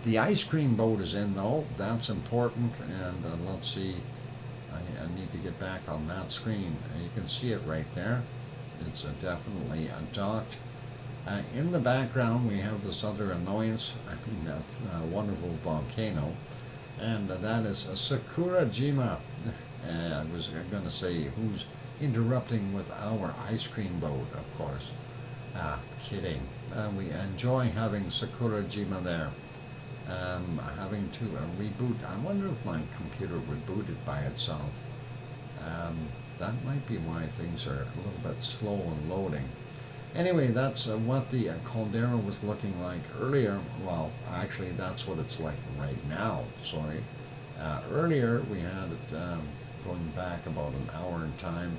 The ice cream boat is in though. That's important. And let's see. I need to get back on that screen. You can see it right there. It's definitely docked. In the background, we have this other annoyance. I mean, that wonderful volcano. And that is Sakurajima. I was going to say, who's interrupting with our ice cream boat, of course. Kidding. We enjoy having Sakurajima there. Having to reboot. I wonder if my computer rebooted by itself. That might be why things are a little bit slow in loading. Anyway, that's what the caldera was looking like earlier. Well, actually, that's what it's like right now. Sorry. Earlier, we had it going back about an hour in time.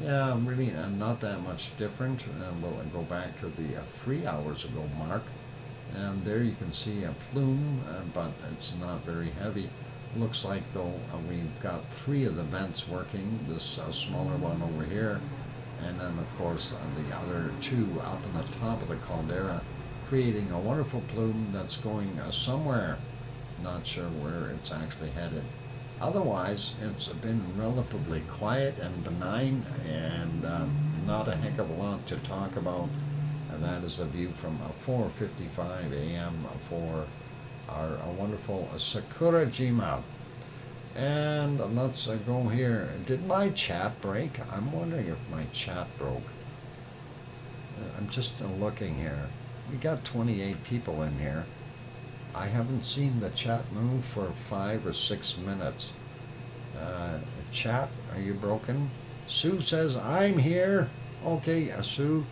Yeah, really not that much different. We'll go back to the 3 hours ago mark. And there you can see a plume, but it's not very heavy. Looks like, though, we've got 3 of the vents working. This smaller one over here. And then, of course, the other 2 up on the top of the caldera, creating a wonderful plume that's going somewhere. Not sure where it's actually headed. Otherwise, it's been relatively quiet and benign, and not a heck of a lot to talk about. And that is the view from 4:55 a.m. for our wonderful Sakurajima. And let's go here. Did my chat break? I'm wondering if my chat broke. I'm just looking here. We got 28 people in here. I haven't seen the chat move for 5 or 6 minutes. Chat, are you broken? Sue says, I'm here. Okay, Sue.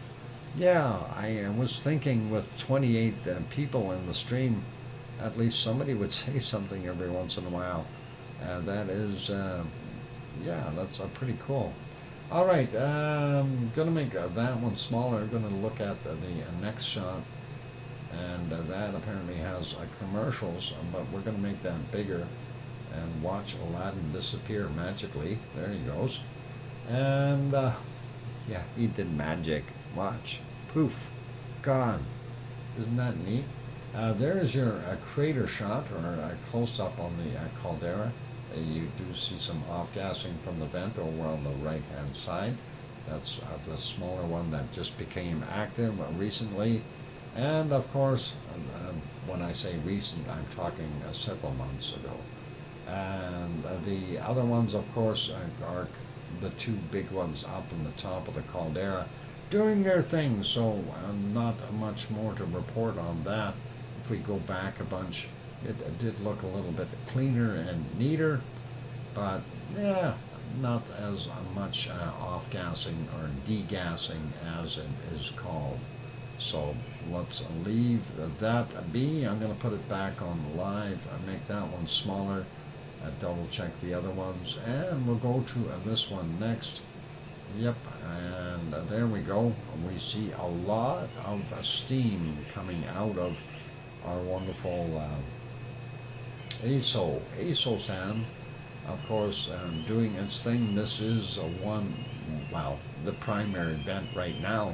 Yeah, I was thinking with 28 people in the stream, at least somebody would say something every once in a while. That is, yeah, that's pretty cool. All right, I'm going to make that one smaller. I'm going to look at the next shot. And that apparently has commercials, but we're going to make that bigger and watch Aladdin disappear magically. There he goes. And, yeah, he did magic. Watch. Poof. Gone. Isn't that neat? There's your crater shot, or a close-up on the caldera. You do see some off-gassing from the vent over on the right-hand side. That's the smaller one that just became active recently. And, of course, when I say recent, I'm talking several months ago. And the other ones, of course, are the 2 big ones up on the top of the caldera doing their thing, so not much more to report on that. If we go back a bunch, it did look a little bit cleaner and neater, but yeah, not as much off-gassing or degassing as it is called. So let's leave that be. I'm going to put it back on live, make that one smaller, double check the other ones, and we'll go to this one next. Yep, and there we go. We see a lot of steam coming out of our wonderful Aso-san, of course, doing its thing. This is the primary vent right now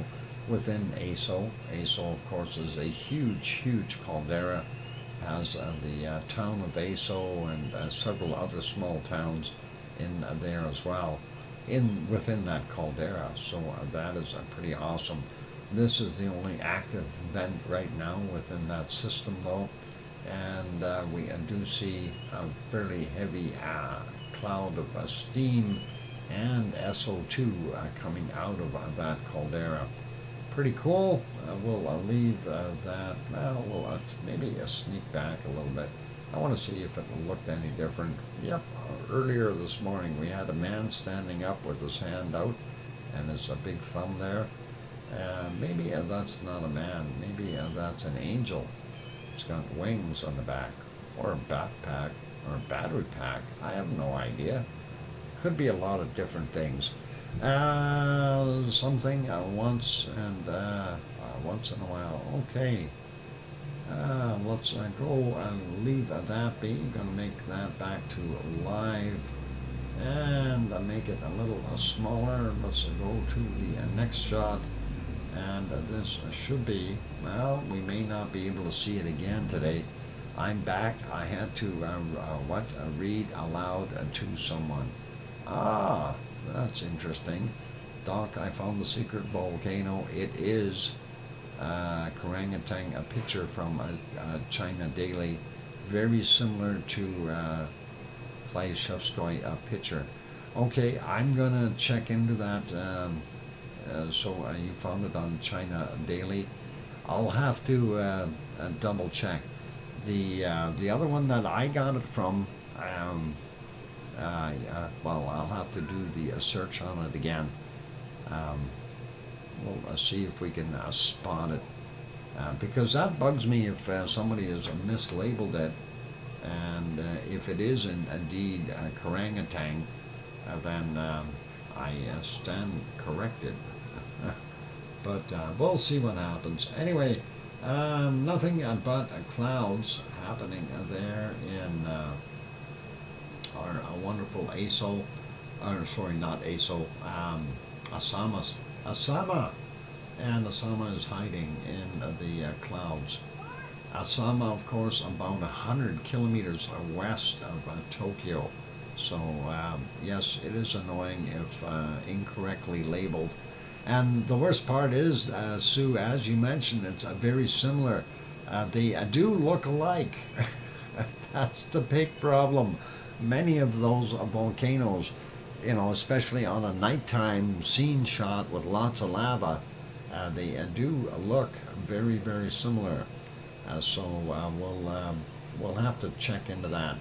within Aso. Aso, of course, is a huge caldera. Has the town of Aso and several other small towns in there as well, within that caldera. So that is pretty awesome. This is the only active vent right now within that system, though, and we do see a fairly heavy cloud of steam and SO2 coming out of that caldera. Pretty cool. We'll leave that. Well, we'll maybe sneak back a little bit. I want to see if it looked any different. Yep, earlier this morning we had a man standing up with his hand out and his a big thumb there. Maybe that's not a man. Maybe that's an angel. It's got wings on the back, or a backpack, or a battery pack. I have no idea. Could be a lot of different things. Something once in a while. Okay. Let's go and leave that be. Gonna make that back to live and make it a little smaller. Let's go to the next shot. And this should be, well, we may not be able to see it again today. I'm back. I had to read aloud to someone. Ah, that's interesting. Doc, I found the secret volcano. It is Orangutan, a picture from China Daily, very similar to Klashevskoy picture. Okay, I'm gonna check into that. So you found it on China Daily. I'll have to double check. The other one that I got it from, well, I'll have to do the search on it again. We'll see if we can spot it. Because that bugs me if somebody has mislabeled it, and if it is indeed orangutan, then I stand corrected. But we'll see what happens. Anyway, nothing but clouds happening there in our wonderful ASO, or sorry, not ASO, Asama. And Asama is hiding in the clouds. Asama, of course, about 100 kilometers west of Tokyo. So, yes, it is annoying if incorrectly labeled. And the worst part is, Sue, as you mentioned, it's very similar. They do look alike. That's the big problem. Many of those volcanoes, you know, especially on a nighttime scene shot with lots of lava, they do look very, very similar. So we'll have to check into that.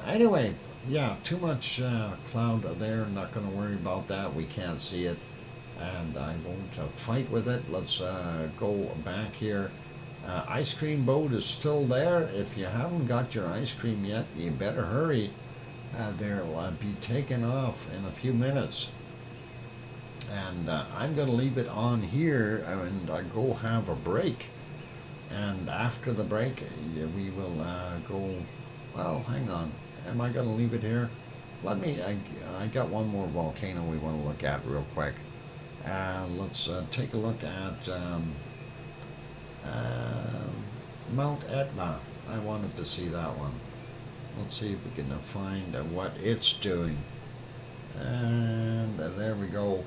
Anyway, yeah, too much cloud there. Not going to worry about that. We can't see it, and I won't fight with it. Let's go back here. Ice cream boat is still there. If you haven't got your ice cream yet, you better hurry. They'll be taken off in a few minutes. And I'm going to leave it on here and go have a break. And after the break, we will go, well, hang on. Am I going to leave it here? I got one more volcano we want to look at real quick. Let's take a look at Mount Etna. I wanted to see that one. Let's see if we can find what it's doing. And there we go.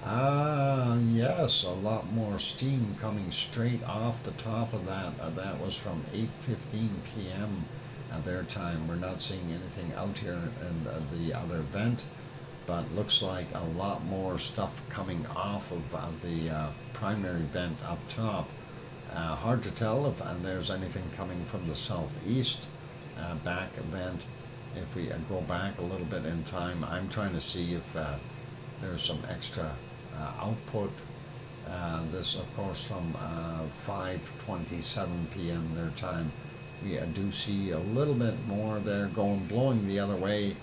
Yes, a lot more steam coming straight off the top of that. That was from 8:15 p.m. at their time. We're not seeing anything out here in the other vent, but looks like a lot more stuff coming off of the primary vent up top. Hard to tell if there's anything coming from the southeast back vent. If we go back a little bit in time, I'm trying to see if there's some extra output. This, of course, from 5:27 p.m. their time. We do see a little bit more there blowing the other way.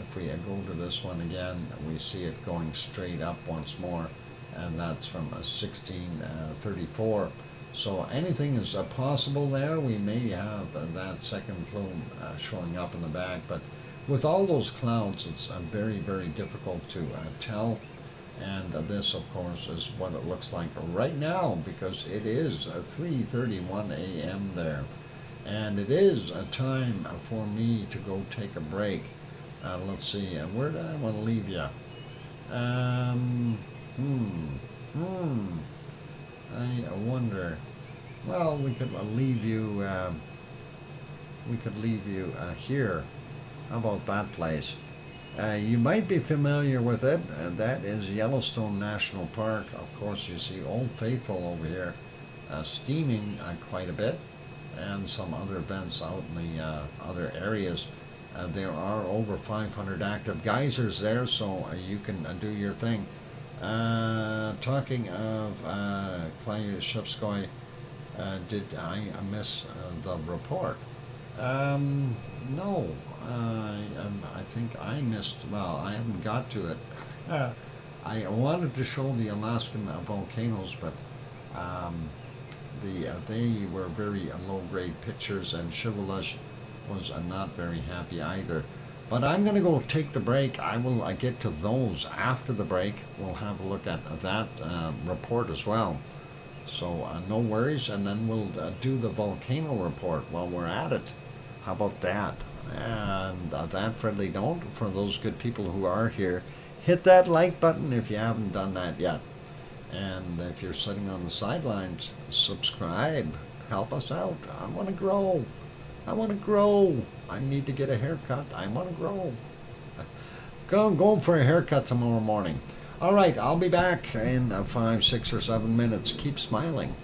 If we go to this one again, we see it going straight up once more, and that's from 1634. So anything is possible there. We may have that second plume showing up in the back, but with all those clouds, it's very, very difficult to tell. And this, of course, is what it looks like right now, because it is 3:31 a.m. there. And it is a time for me to go take a break. Let's see, where did I want to leave you? I wonder. Well, we could leave you. Here. How about that place? You might be familiar with it, and that is Yellowstone National Park. Of course, you see Old Faithful over here steaming quite a bit. and some other events out in the other areas. There are over 500 active geysers there, so you can do your thing. Talking of Klyushevskoy, did I miss the report? No, I think I missed. Well, I haven't got to it. I wanted to show the Alaskan volcanoes, but they were very low-grade pictures, and Shivulash was not very happy either. But I'm going to go take the break. I will get to those after the break. We'll have a look at that report as well. So no worries, and then we'll do the volcano report while we're at it. How about that? And that friendly note, for those good people who are here, hit that like button if you haven't done that yet. And if you're sitting on the sidelines, subscribe. Help us out. I want to grow. I want to grow. I need to get a haircut. I want to grow. Go for a haircut tomorrow morning. All right, I'll be back in 5, 6, or 7 minutes. Keep smiling.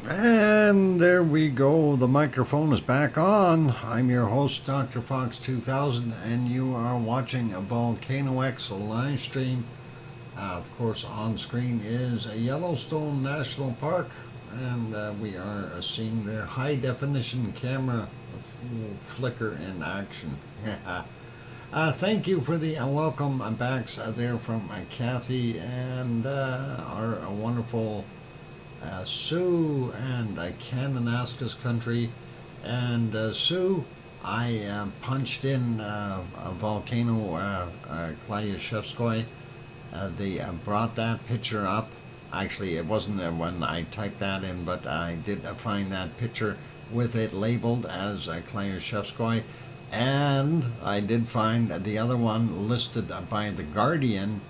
And there we go. The microphone is back on. I'm your host, DrFox2000, and you are watching a VolcanoX live stream. Of course, on screen is a Yellowstone National Park, and we are seeing their high definition camera flicker in action. Thank you for the welcome backs there from Kathy and our wonderful Sue and Kananaskis country. And Sue, I punched in a volcano Klyushevskoy. They brought that picture up. Actually, it wasn't when I typed that in, but I did find that picture with it labeled as Klyushevskoy. And I did find the other one listed by The Guardian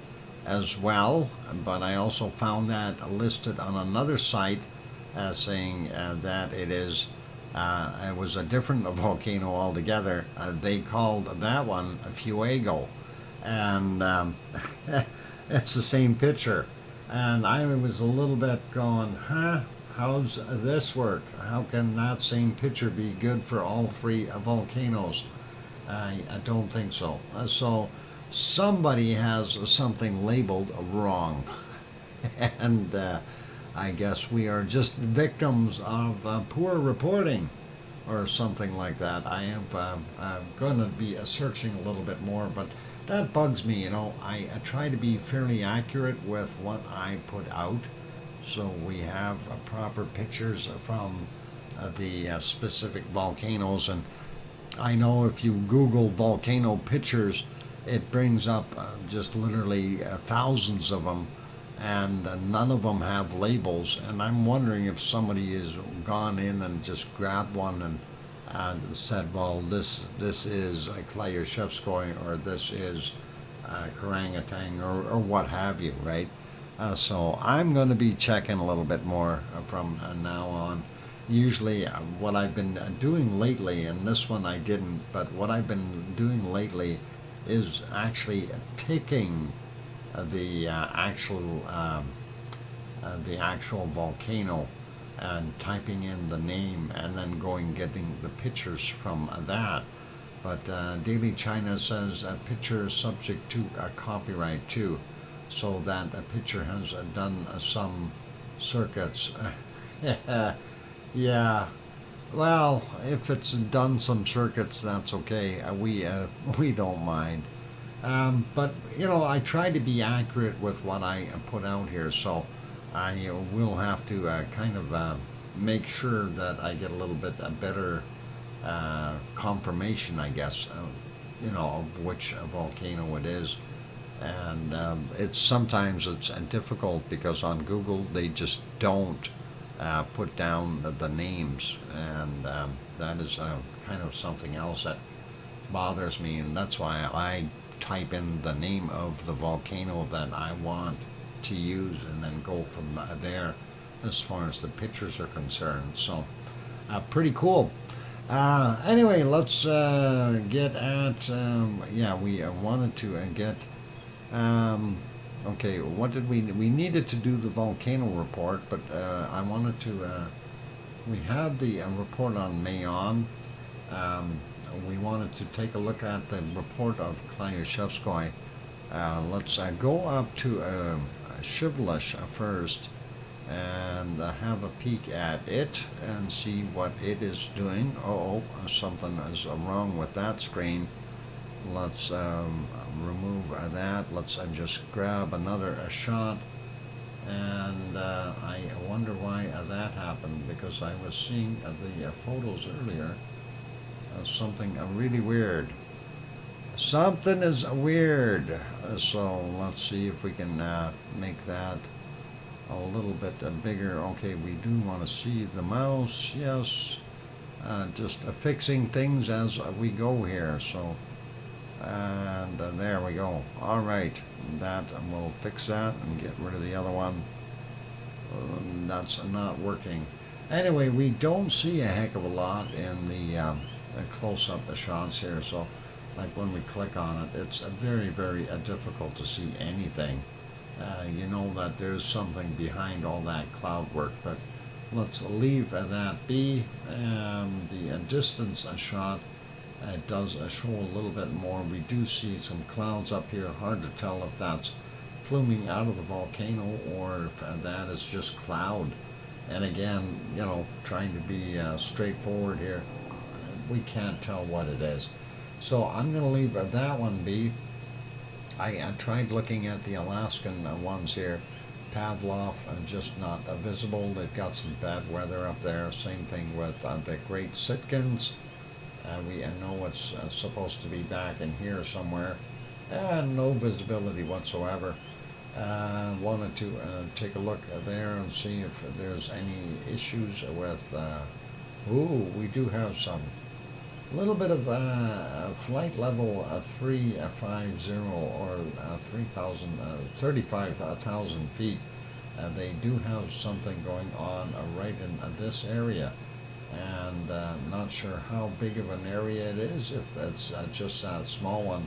as well, but I also found that listed on another site saying that it was a different volcano altogether. They called that one Fuego, and it's the same picture. And I was a little bit going, how's this work? How can that same picture be good for all three volcanoes? I don't think so. So somebody has something labeled wrong. And I guess we are just victims of poor reporting or something like that. I'm going to be searching a little bit more, but that bugs me. I try to be fairly accurate with what I put out, so we have proper pictures from the specific volcanoes. And I know if you Google volcano pictures, it brings up just literally thousands of them, and none of them have labels. And I'm wondering if somebody has gone in and just grabbed one and said, well, this is Klyushevskoy, or this is Karangatang, or what have you, right? So I'm going to be checking a little bit more from now on. Usually what I've been doing lately, and this one I didn't, but what I've been doing lately is actually picking the actual volcano and typing in the name and then getting the pictures from that. But Daily China says a picture is subject to copyright too, so that a picture has done some circuits. Yeah, well, if it's done some circuits, that's okay. We don't mind. But I try to be accurate with what I put out here, so I will have to kind of make sure that I get a little bit better confirmation, I guess, of which volcano it is. And sometimes it's difficult because on Google they just don't put down the names, and that is kind of something else that bothers me, and that's why I type in the name of the volcano that I want to use and then go from there as far as the pictures are concerned. So pretty cool. Anyway, let's get at we wanted to get okay, what did we needed to do the volcano report, but I wanted to we had the report on Mayon. We wanted to take a look at the report of Klyushevskoy. Let's go up to Shivlish first and have a peek at it and see what it is doing. Oh, something is wrong with that screen. Let's remove that. Let's just grab another shot. And I wonder why that happened, because I was seeing the photos earlier. Something really weird. Something is weird. So let's see if we can make that a little bit bigger. Okay, we do want to see the mouse. Yes. Just fixing things as we go here. So, and there we go. All right, that we'll fix that and get rid of the other one. That's not working. Anyway, we don't see a heck of a lot in the close-up shots here. So, like when we click on it, it's very, very difficult to see anything. You know that there's something behind all that cloud work, but let's leave that be. The distance shot, it does show a little bit more. We do see some clouds up here. Hard to tell if that's pluming out of the volcano or if that is just cloud. And again, you know, trying to be straightforward here, we can't tell what it is. So I'm going to leave that one be. I tried looking at the Alaskan ones here. Pavlov, just not visible. They've got some bad weather up there. Same thing with the Great Sitkins. We know it's supposed to be back in here somewhere. No visibility whatsoever. Wanted to take a look there and see if there's any issues with. We do have some. A little bit of flight level 350 or 35,000 feet. They do have something going on right in this area, and not sure how big of an area it is, if it's just that small one,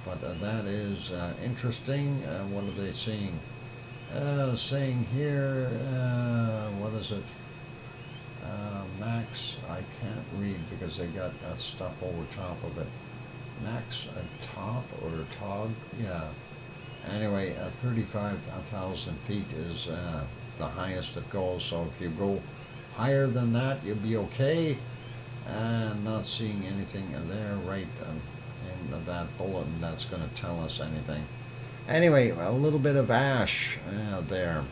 but that is interesting. What are they seeing? Saying here, what is it? Max, I can't read because they got stuff over top of it. Max top or tog, yeah. Anyway, 35,000 feet is the highest it goes. So if you go higher than that, you'll be okay. And not seeing anything there right in that bulletin that's going to tell us anything. Anyway, a little bit of ash there,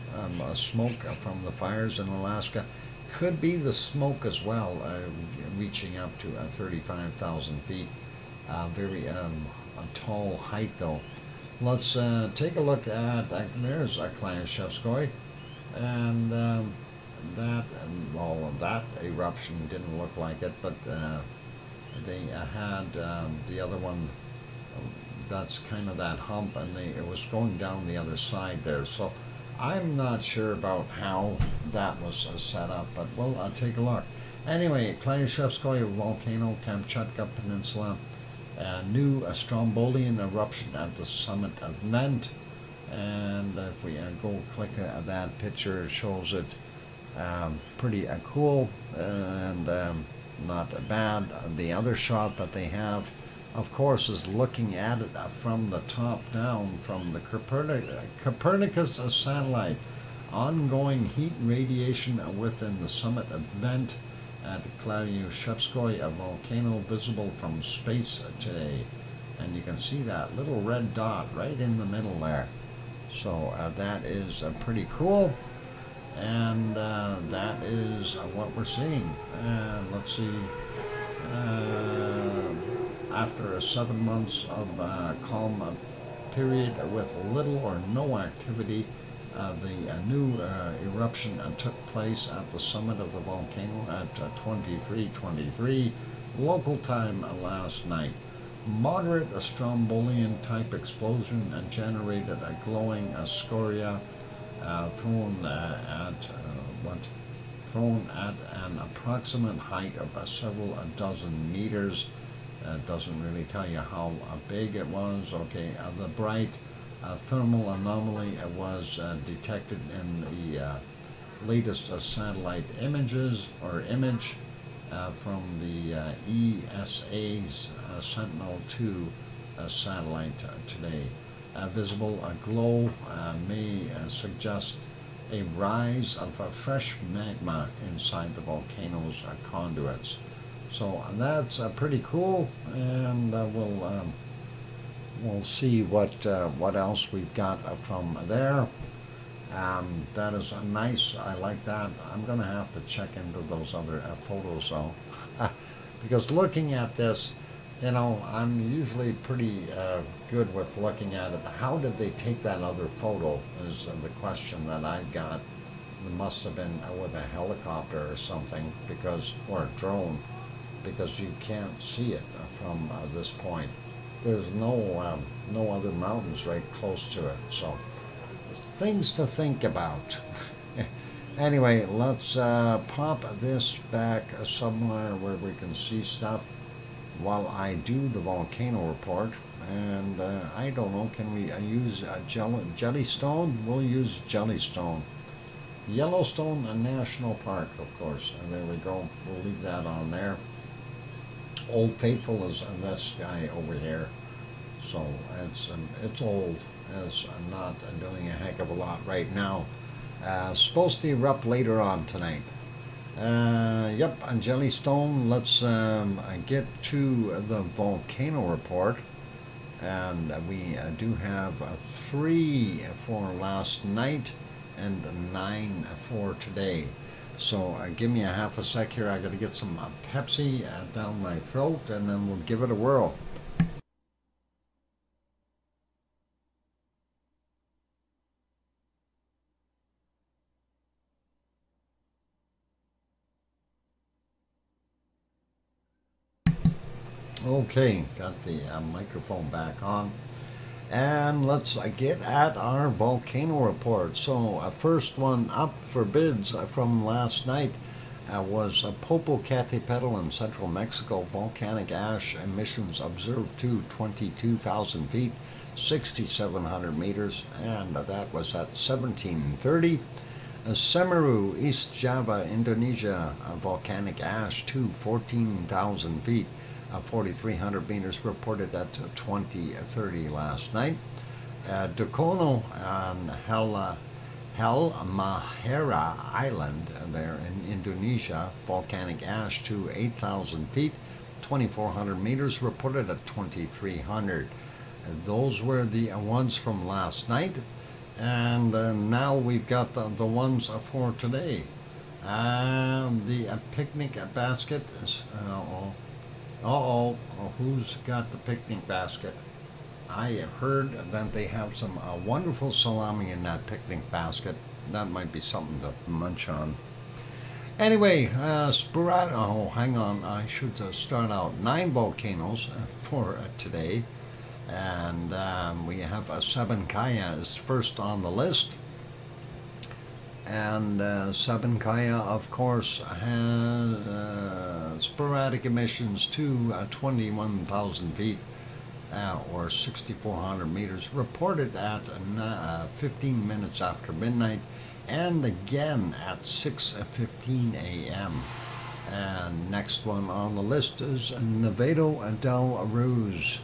smoke from the fires in Alaska. Could be the smoke as well, reaching up to 35,000 feet. Very a tall height though. Let's take a look at, there's Klyashevskoy, and that eruption didn't look like it, but they had the other one, that's kind of that hump, and it was going down the other side there. So I'm not sure about how that was set up, but we'll take a look. Anyway, Klyashevskoy volcano, Kamchatka Peninsula, new Strombolian eruption at the summit event. And if we go click that picture, it shows it pretty cool and not bad. The other shot that they have, of course, is looking at it from the top down, from the Copernicus satellite. Ongoing heat radiation within the summit event at Klyashevskoy, a volcano visible from space today. And you can see that little red dot right in the middle there. So that is pretty cool. And that is what we're seeing. And let's see. After 7 months of calm period with little or no activity, the new eruption took place at the summit of the volcano at 23:23 local time last night. Moderate Strombolian type explosion generated a glowing scoria thrown at an approximate height of several dozen meters. Doesn't really tell you how big it was. Okay, the bright thermal anomaly was detected in the latest satellite images or image from the ESA's Sentinel-2 satellite today. Visible glow may suggest a rise of fresh magma inside the volcano's conduits. So that's pretty cool, and we'll see what else we've got from there. That is nice. I like that. I'm going to have to check into those other photos though, because looking at this, you know, I'm usually pretty good with looking at it. How did they take that other photo is the question that I've got. It must have been with a helicopter or something, or a drone, because you can't see it from this point. There's no other mountains right close to it, so things to think about. Anyway, let's pop this back somewhere where we can see stuff while I do the volcano report. And I don't know, can we use Jellystone? We'll use Jellystone. Yellowstone National Park, of course. And there we go. We'll leave that on there. Old Faithful is this guy over here. So it's old. It's not doing a heck of a lot right now. Supposed to erupt later on tonight. Yep, on Jellystone, let's get to the volcano report. And we do have 3 for last night and 9 for today. So give me a half a sec here. I got to get some Pepsi down my throat, and then we'll give it a whirl. Okay, got the microphone back on. And let's get at our volcano report. So, first one up for bids from last night was Popocatépetl in central Mexico. Volcanic ash emissions observed to 22,000 feet, 6,700 meters, and that was at 17:30. Semeru, East Java, Indonesia, volcanic ash to 14,000 feet. 4,300 meters reported at 20:30 last night. Dukono on Halmahera Island there in Indonesia, volcanic ash to 8,000 feet, 2,400 meters reported at 2,300. Those were the ones from last night, and now we've got the ones for today. The picnic basket is... who's got the picnic basket? I heard that they have some wonderful salami in that picnic basket. That might be something to munch on. Anyway, hang on. I should start out. 9 volcanoes for today. And we have Sabancaya is first on the list. And Sabancaya, of course, has sporadic emissions to 21,000 feet, or 6,400 meters, reported at 15 minutes after midnight, and again at 6:15 a.m. And next one on the list is Nevado del Ruiz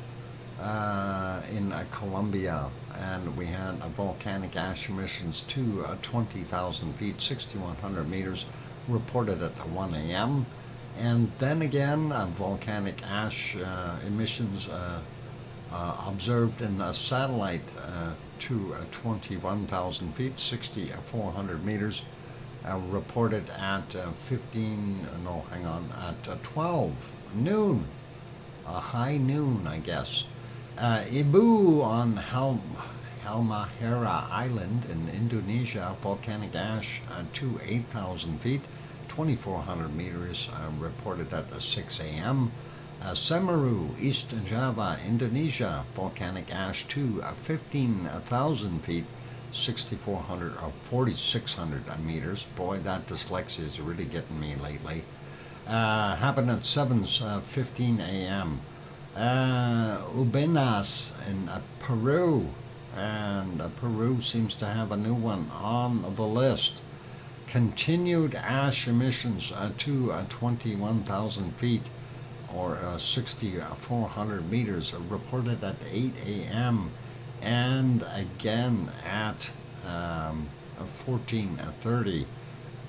in Colombia. And we had volcanic ash emissions to 20,000 feet, 6,100 meters, reported at 1 a.m. And then again, volcanic ash emissions observed in a satellite to 21,000 feet, 6,400 meters, reported at 12 noon, high noon, I guess. Ibu on Halmahera Island in Indonesia, volcanic ash to 8,000 feet, 2,400 meters, reported at 6 a.m. Semeru, East Java, Indonesia, volcanic ash to 15,000 feet, 6,400 or 4,600 meters. Boy, that dyslexia is really getting me lately. Happened at 7:15 a.m. Ubenas in Peru, and Peru seems to have a new one on the list. Continued ash emissions to 21,000 feet, or 6,400 meters, reported at 8 a.m. and again at 14:30.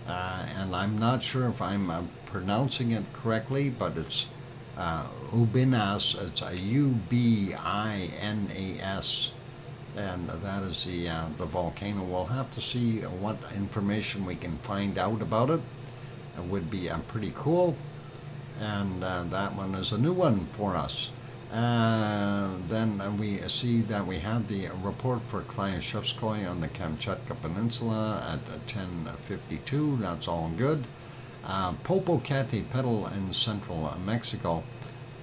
And I'm not sure if I'm pronouncing it correctly, but it's Ubinas. It's a Ubinas, and that is the volcano. We'll have to see what information we can find out about it. It would be pretty cool, and that one is a new one for us. Then we see that we have the report for Klyashevskoye on the Kamchatka Peninsula at 10:52. That's all good. Popocatépetl in central Mexico,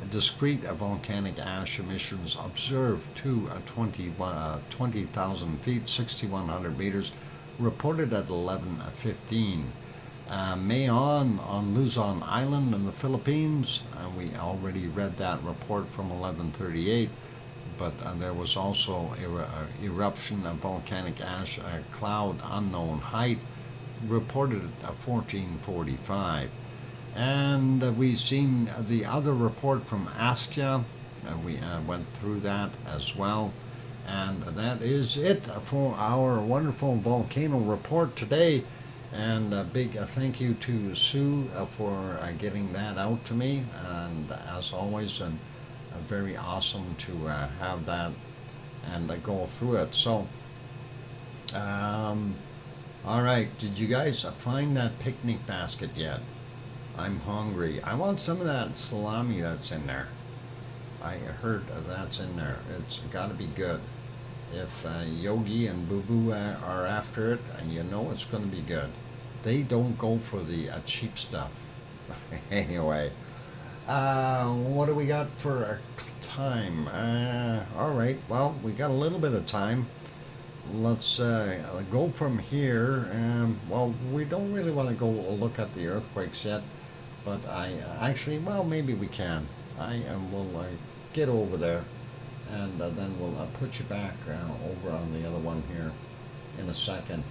discrete volcanic ash emissions observed to 20,000 feet, 6,100 meters, reported at 11:15. Mayon on Luzon Island in the Philippines, we already read that report from 11:38, but there was also eruption of volcanic ash, cloud unknown height, reported at 14:45. And we've seen the other report from Askja. We went through that as well. And that is it for our wonderful volcano report today. And a big thank you to Sue for getting that out to me. And as always, very awesome to have that and go through it. So, all right, did you guys find that picnic basket yet? I'm hungry. I want some of that salami that's in there. I heard that's in there. It's got to be good. If Yogi and Boo Boo are after it, you know it's going to be good. They don't go for the cheap stuff. Anyway, what do we got for time? All right, well, we got a little bit of time. Let's go from here. Well, we don't really want to go look at the earthquakes yet, but actually, well, maybe we can. I will get over there, and then we'll put you back over on the other one here in a second.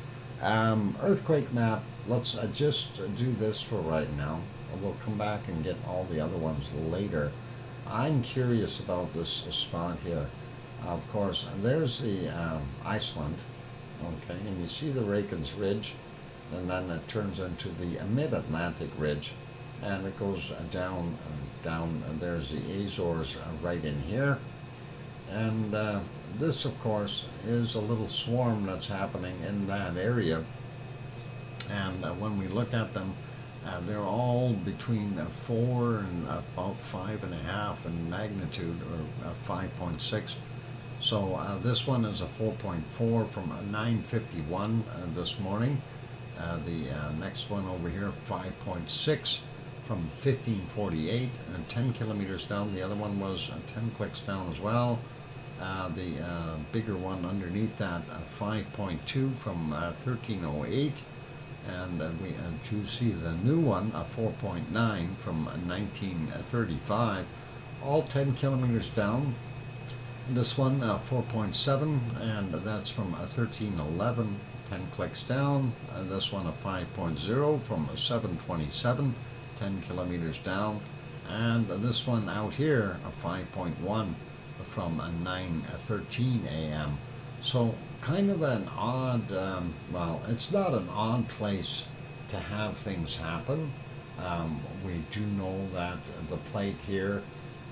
Earthquake map, let's just do this for right now. We'll come back and get all the other ones later. I'm curious about this spot here. Of course, there's the Iceland, okay, and you see the Reykjanes Ridge, and then it turns into the Mid-Atlantic Ridge, and it goes down, and there's the Azores right in here. And this, of course, is a little swarm that's happening in that area. And when we look at them, they're all between 4 and about 5.5 in magnitude, or 5.6. So this one is a 4.4 from 9:51 this morning. The next one over here, 5.6 from 15:48, and 10 kilometers down. The other one was 10 clicks down as well. The bigger one underneath that, 5.2 from 13:08, and we do see the new one, 4.9 from 19:35, all 10 kilometers down. This one, 4.7, and that's from 13:11, 10 clicks down. And this one, a 5.0 from 7:27, 10 kilometers down. And this one out here, a 5.1 from 9:13 a.m. So kind of an odd, well, it's not an odd place to have things happen. We do know that the plate here,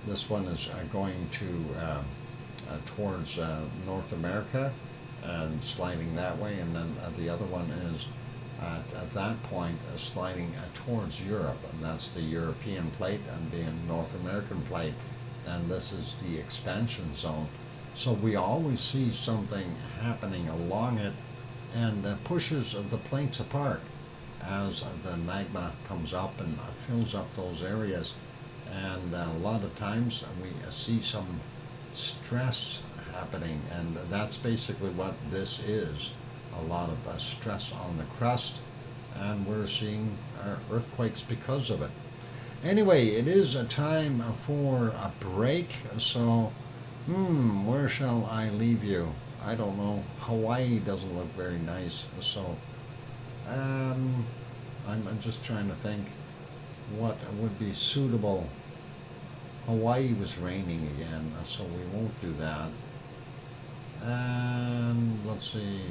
this one is going to towards North America and sliding that way, and then the other one is at that point sliding towards Europe, and that's the European plate and the North American plate, and this is the expansion zone. So we always see something happening along it, and pushes the plates apart as the magma comes up and fills up those areas. And a lot of times we see some stress happening, and that's basically what this is, a lot of stress on the crust, and we're seeing earthquakes because of it. Anyway, it is a time for a break, so where shall I leave you? I don't know. Hawaii doesn't look very nice, so I'm just trying to think what would be suitable. Hawaii was raining again, so we won't do that. And let's see.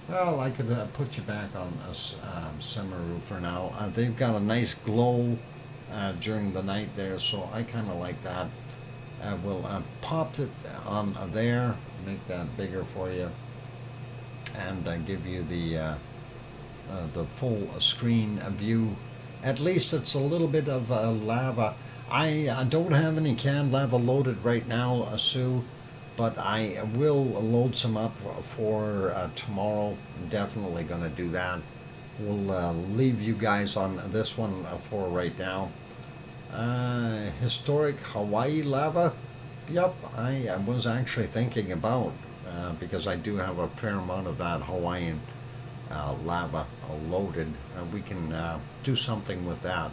Well, I could put you back on a Semaru for now. They've got a nice glow during the night there, so I kind of like that. We'll pop it on there, make that bigger for you, and give you the full screen view. At least it's a little bit of lava. I don't have any canned lava loaded right now, Sue, but I will load some up for tomorrow. I'm definitely going to do that. We'll leave you guys on this one for right now. Historic Hawaii lava. Yep, I was actually thinking about, because I do have a fair amount of that Hawaiian lava loaded. We can do something with that.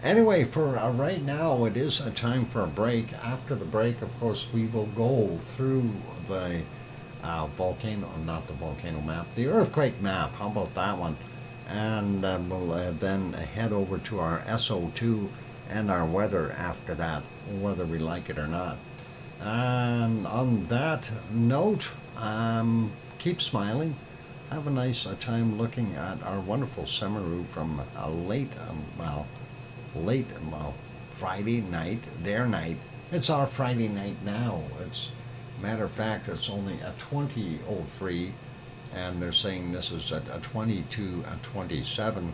Anyway, for right now, it is a time for a break. After the break, of course, we will go through the not the volcano map, the earthquake map. How about that one? And we'll then head over to our SO2 and our weather after that, whether we like it or not. And on that note, keep smiling. Have a nice time looking at our wonderful Semaru from late Friday night, their night. It's our Friday night now. It's matter of fact, it's only at 20:03, and they're saying this is at 22:27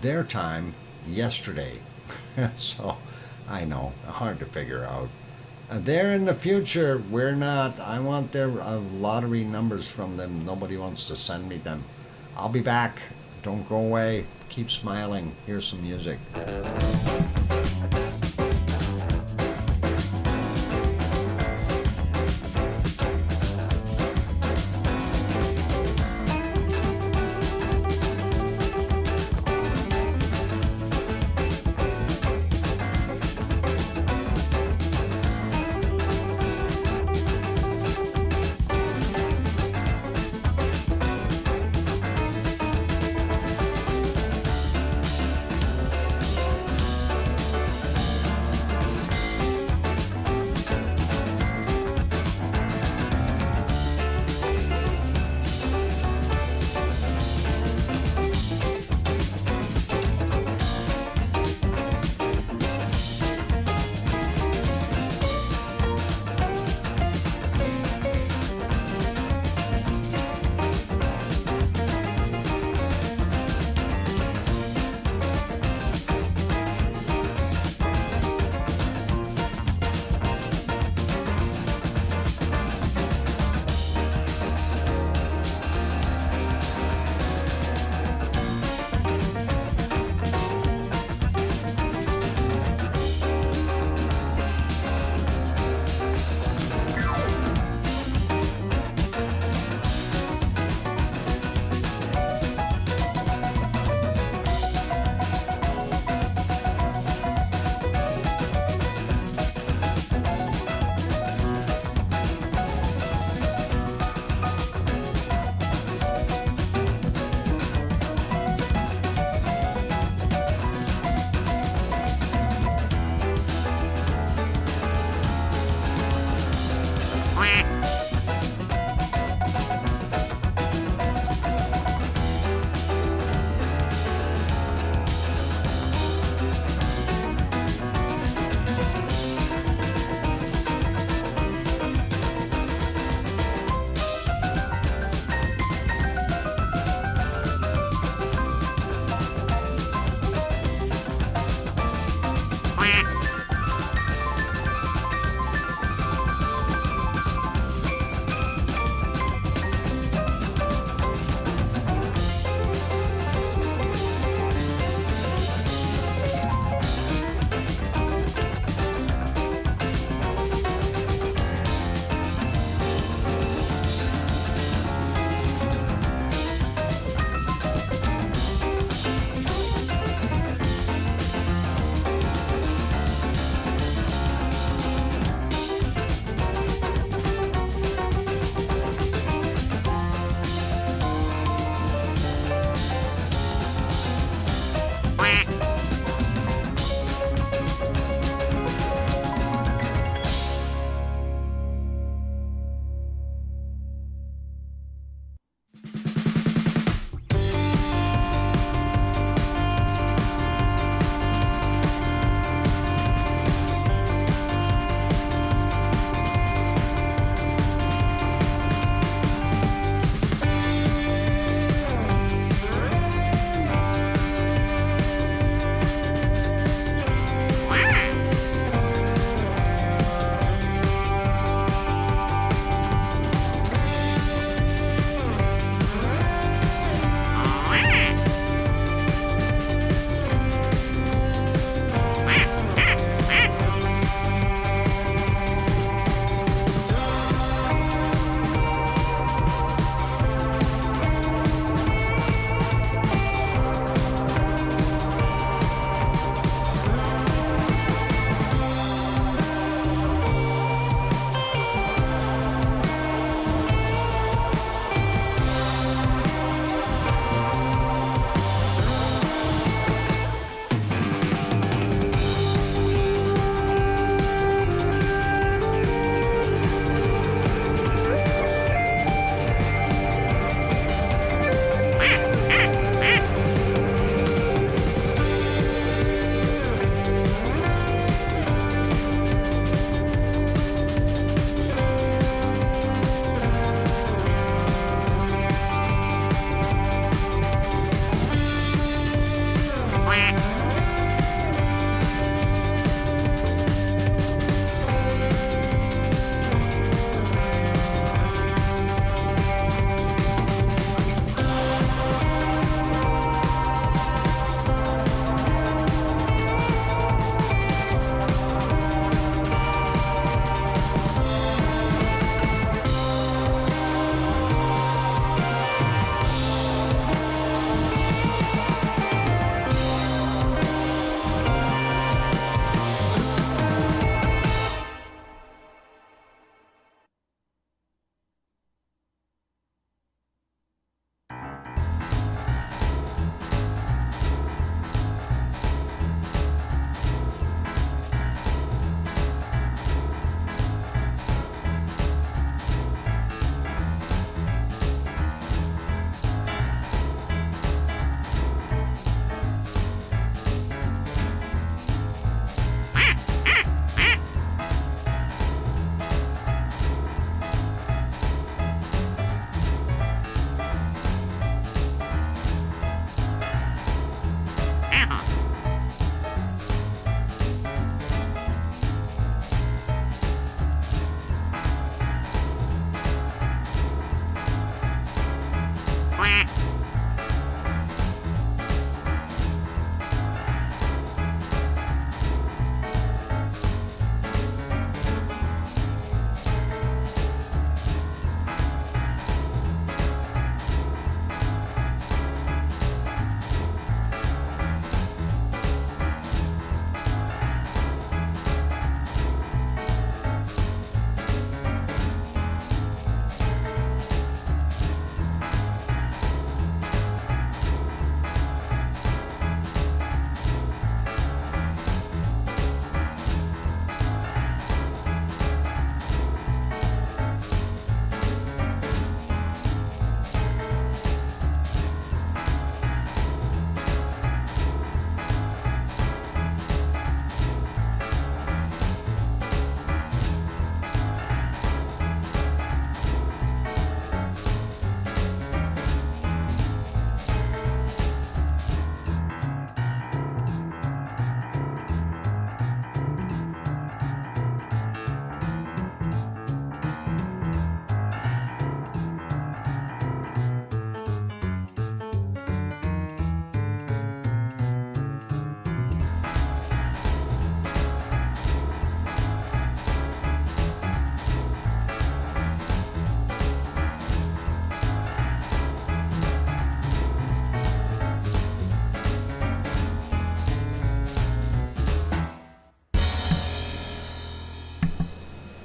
their time yesterday. So I know, hard to figure out. They're in the future. We're not. I want their lottery numbers from them. Nobody wants to send me them. I'll be back. Don't go away. Keep smiling. Here's some music.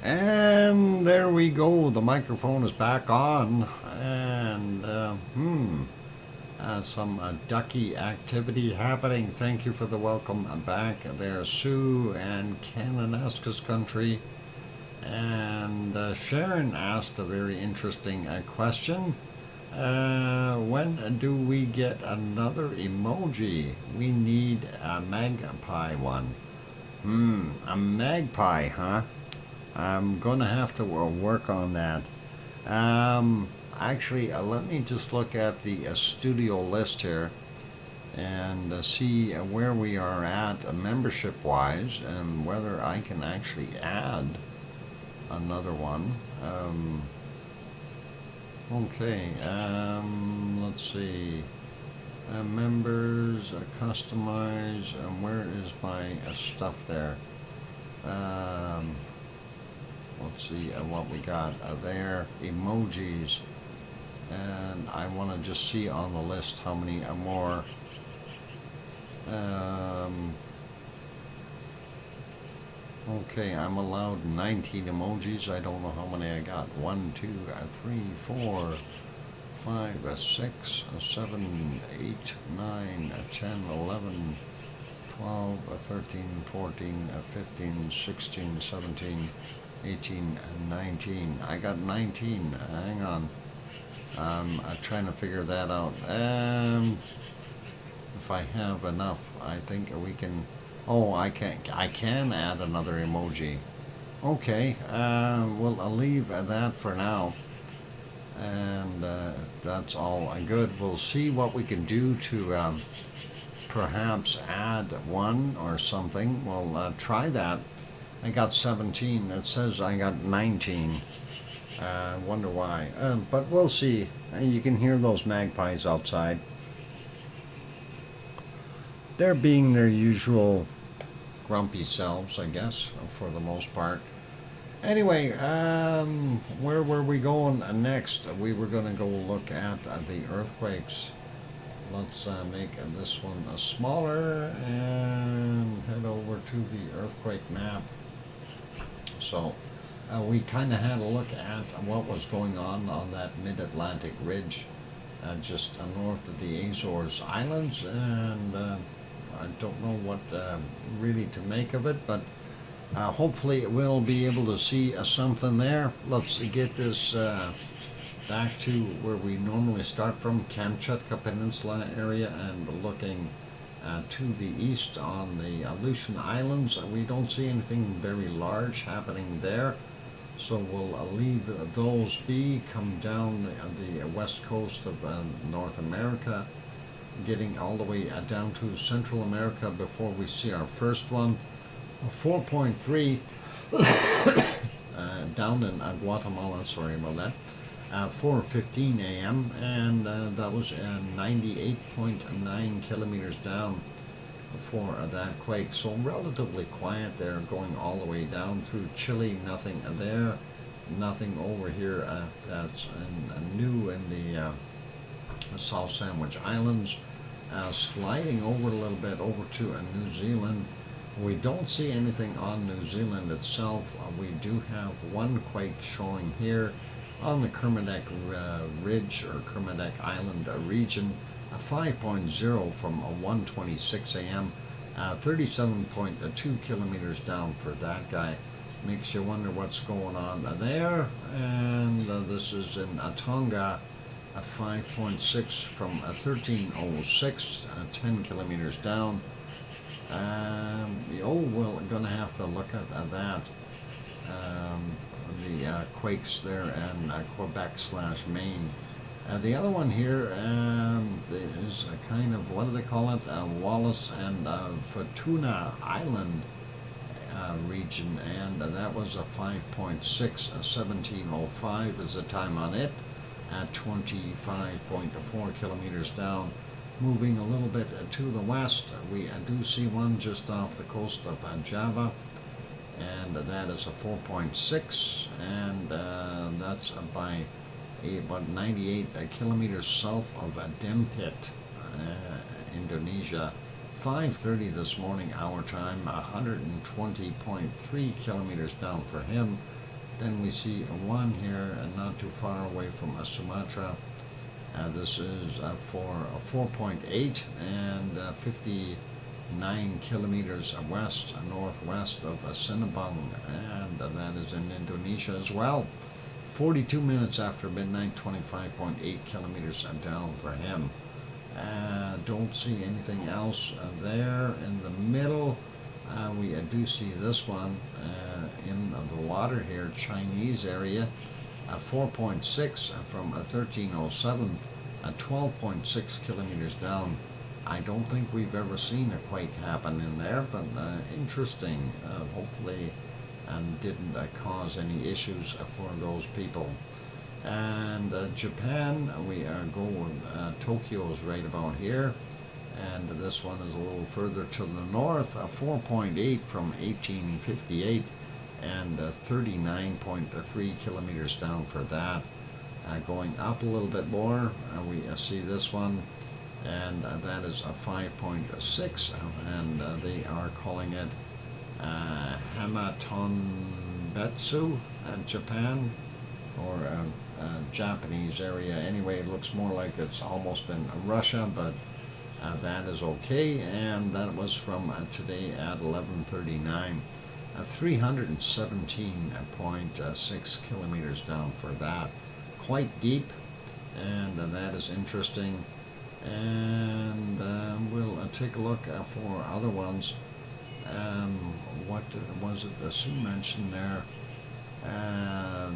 And there we go. The microphone is back on. And, some ducky activity happening. Thank you for the welcome back there, Sue and Cananaska's country. And Sharon asked a very interesting question. When do we get another emoji? We need a magpie one. A magpie, huh? I'm gonna have to work on that. Actually, let me just look at the studio list here and see where we are at membership-wise and whether I can actually add another one. Okay, let's see. Members, customize, and where is my stuff there? Let's see what we got there. Emojis. And I want to just see on the list how many more. Okay, I'm allowed 19 emojis. I don't know how many I got. 1, 2, 3, 4, 5, 6, 7, 8, 9, 10, 11, 12, 13, 14, 15, 16, 17, 18, 19. I got 19. Hang on. I'm trying to figure that out. If I have enough, I think we can. Oh, I can add another emoji. Okay, well, I'll leave that for now. And that's all good. We'll see what we can do to perhaps add one or something. We'll try that. I got 17. It says I got 19. I wonder why. But we'll see. You can hear those magpies outside. They're being their usual grumpy selves, I guess, for the most part. Anyway, where were we going next? We were going to go look at the earthquakes. Let's make this one smaller and head over to the earthquake map. So we kind of had a look at what was going on that mid-Atlantic ridge just north of the Azores Islands, and I don't know what really to make of it, but hopefully we'll be able to see something there. Let's get this back to where we normally start from, Kamchatka Peninsula area, and looking to the east on the Aleutian Islands. We don't see anything very large happening there, so we'll leave those be, come down the west coast of North America, getting all the way down to Central America before we see our first one. 4.3 down in Guatemala, sorry about that, 4:15 a.m. and that was 98.9 kilometers down for that quake. So relatively quiet there, going all the way down through Chile. Nothing there, nothing over here that's new in the South Sandwich Islands. Sliding over a little bit over to New Zealand. We don't see anything on New Zealand itself. We do have one quake showing here on the Kermadec Ridge or Kermadec Island region, 5.0 from 1:26 a.m., 37.2 kilometers down for that guy. Makes you wonder what's going on there. And this is in Tonga, 5.6 from 1306, 10 kilometers down. We're going to have to look at that. The quakes there in Quebec/Maine. The other one here is a kind of, what do they call it? Wallis and Futuna Island region, and that was a 5.6, 1705 is the time on it, at 25.4 kilometers down. Moving a little bit to the west, we do see one just off the coast of Java, and that is a 4.6, and that's by about 98 kilometers south of Dempit, Indonesia. 5:30 this morning, our time, 120.3 kilometers down for him. Then we see one here not too far away from Sumatra. This is for 4.8 and 59 kilometers northwest of Sinabung, and that is in Indonesia as well. 42 minutes after midnight, 25.8 kilometers down for him. Don't see anything else there in the middle. We do see this one in the water here, Chinese area, 4.6 from 1307, 12.6 kilometers down. I don't think we've ever seen a quake happen in there, but interesting. Hopefully didn't cause any issues for those people. And Japan, we are going, Tokyo's right about here, and this one is a little further to the north, 4.8 from 1858, and 39.3 kilometers down for that. Going up a little bit more, we see this one, and that is a 5.6, and they are calling it Hamatonbetsu, Japan, or Japanese area. Anyway, it looks more like it's almost in Russia, but that is okay. And that was from today at 11:39, 317.6 kilometers down for that. Quite deep, and that is interesting. And we'll take a look for other ones. What was it that Sue mentioned there?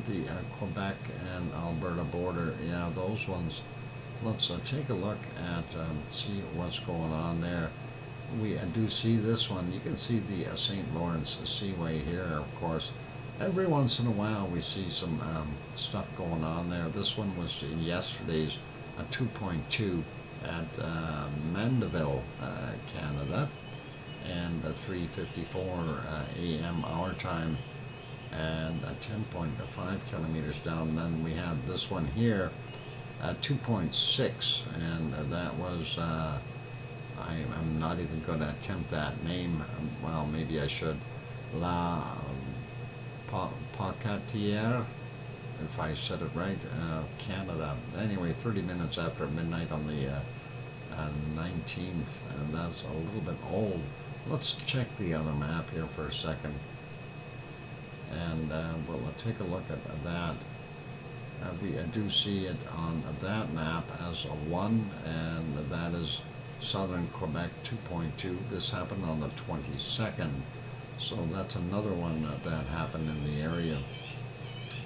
The Quebec and Alberta border, yeah, those ones. Let's take a look at see what's going on there. We do see this one. You can see the St. Lawrence Seaway here, of course. Every once in a while we see some stuff going on there. This one was yesterday's 2.2 at Mandeville, Canada, and 3:54 a.m. our time, and 10.5 kilometers down. Then we have this one here, 2.6, and that was, I'm not even going to attempt that name. Well, maybe I should. La Pocatière, if I said it right, Canada. Anyway, 30 minutes after midnight on the 19th, and that's a little bit old. Let's check the other map here for a second, and we'll take a look at that. We do see it on that map as a 1, and that is southern Quebec 2.2. This happened on the 22nd, so that's another one that happened in the area.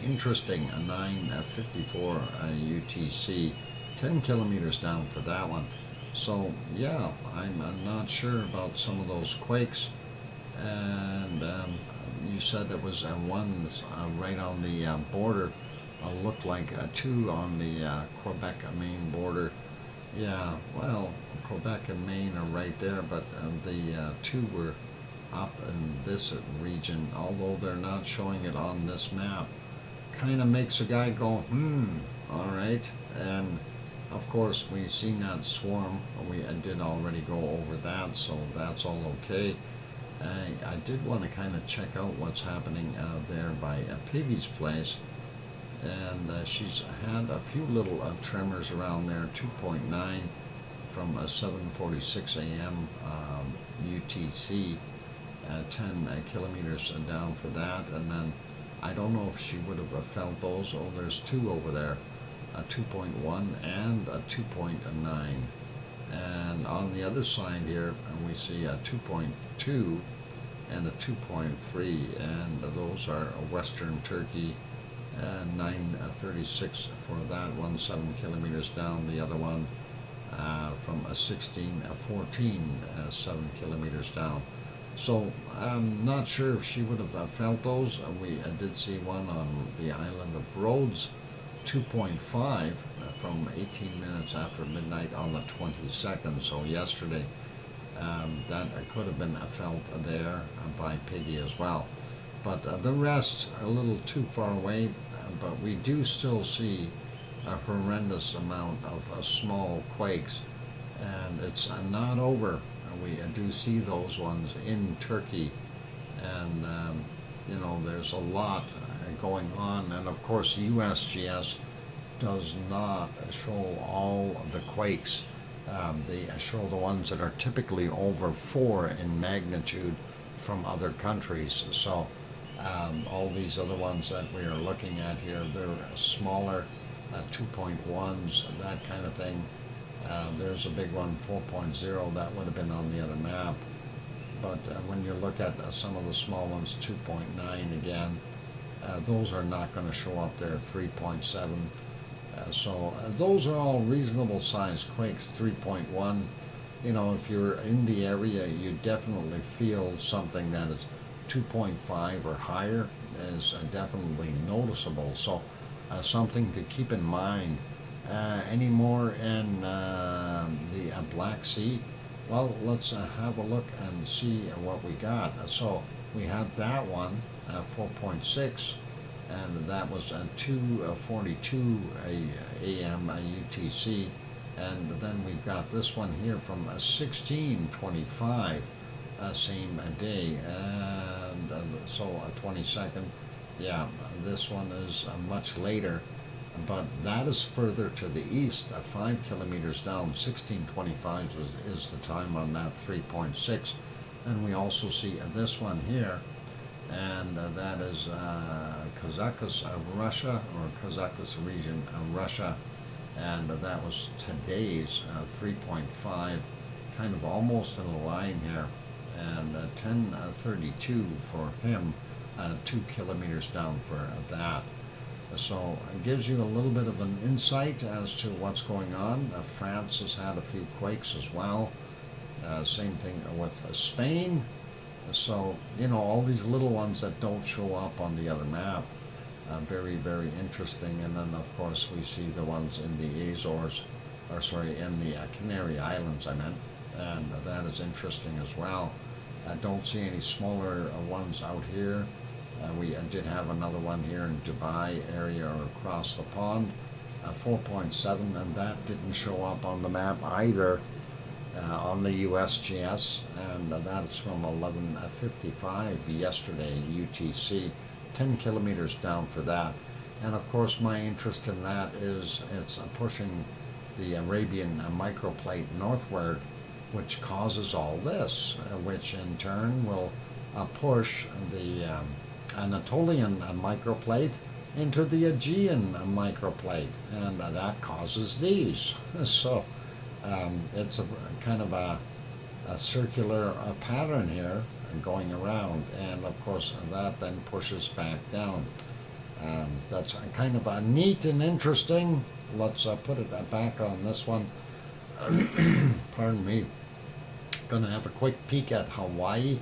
Interesting, a 9:54 UTC, 10 kilometers down for that one. So yeah, I'm not sure about some of those quakes. And you said it was one right on the border. Looked like 2 on the Quebec Maine border. Yeah, well, Quebec and Maine are right there, but the 2 were up in this region, although they're not showing it on this map. Kind of makes a guy go, all right. And of course, we've seen that swarm. We did already go over that, so that's all okay. I did want to kind of check out what's happening there by Piggy's place. And she's had a few little tremors around there, 2.9 from 7:46 a.m. UTC, 10 kilometers down for that. And then I don't know if she would have felt those. Oh, there's 2 over there, a 2.1 and a 2.9. And on the other side here, we see a 2.2 and a 2.3, and those are Western Turkey. 9:36 for that one, 7 kilometers down. The other one from 16:14, 7 kilometers down. So I'm not sure if she would have felt those. We did see one on the island of Rhodes, 2.5 from 18 minutes after midnight on the 22nd. So yesterday, that could have been felt there by Piggy as well. But the rest a little too far away, but we do still see a horrendous amount of small quakes, and it's not over. We do see those ones in Turkey, and you know, there's a lot going on. And of course, USGS does not show all of the quakes. They show the ones that are typically over 4 in magnitude from other countries. So all these other ones that we are looking at here, they're smaller, 2.1s, that kind of thing. There's a big one, 4.0, that would have been on the other map. But when you look at some of the small ones, 2.9 again, those are not going to show up there, 3.7. So those are all reasonable sized quakes. 3.1, you know, if you're in the area, you definitely feel something that is 2.5 or higher is definitely noticeable. So something to keep in mind. Any more in the Black Sea? Well, let's have a look and see what we got. So we had that one, 4.6, and that was 2:42 a.m. UTC. And then we've got this one here from 16:25, same day, and so 22nd. Yeah, this one is much later, but that is further to the east, 5 kilometers down. 16:25 is the time on that 3.6. And we also see this one here, and that is Kazakhstan, Russia, or Kazakhstan region, Russia, and that was today's 3.5, kind of almost in a line here, and 10:32 for him, 2 kilometers down for that. So it gives you a little bit of an insight as to what's going on. France has had a few quakes as well. Same thing with Spain. So, you know, all these little ones that don't show up on the other map. Very, very interesting. And then, of course, we see the ones in the Azores, or sorry, in the Canary Islands, I meant. And that is interesting as well. I don't see any smaller ones out here. We did have another one here in Dubai area or across the pond, 4.7, and that didn't show up on the map either on the USGS, and that's from 11:55 yesterday UTC, 10 kilometers down for that. And of course my interest in that is it's pushing the Arabian microplate northward, which causes all this, which in turn will push the Anatolian microplate into the Aegean microplate, and that causes these. So it's a kind of a circular pattern here going around, and of course that then pushes back down. That's kind of a neat and interesting. Let's put it back on this one. Pardon me. Gonna have a quick peek at Hawaii.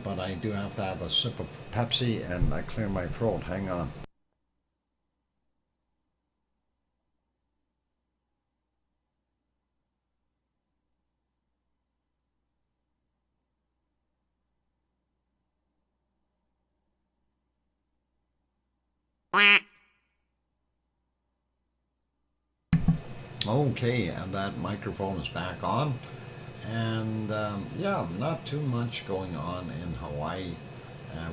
But I do have to have a sip of Pepsi and clear my throat. Hang on. Okay, and that microphone is back on. And yeah, not too much going on in Hawaii.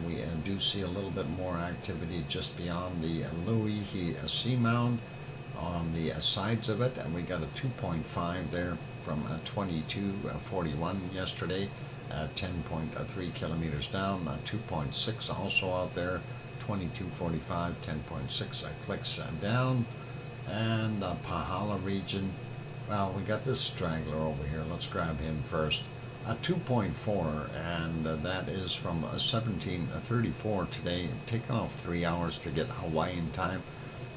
We do see a little bit more activity just beyond the Loihi Seamound on the sides of it, and we got a 2.5 there from 22:41 yesterday, 10.3 kilometers down, 2.6 also out there, 22:45, 10.6 clicks down, and the Pahala region. Well, we got this straggler over here. Let's grab him first. A 2.4, and that is from 17:34 today. Taking off 3 hours to get Hawaiian time.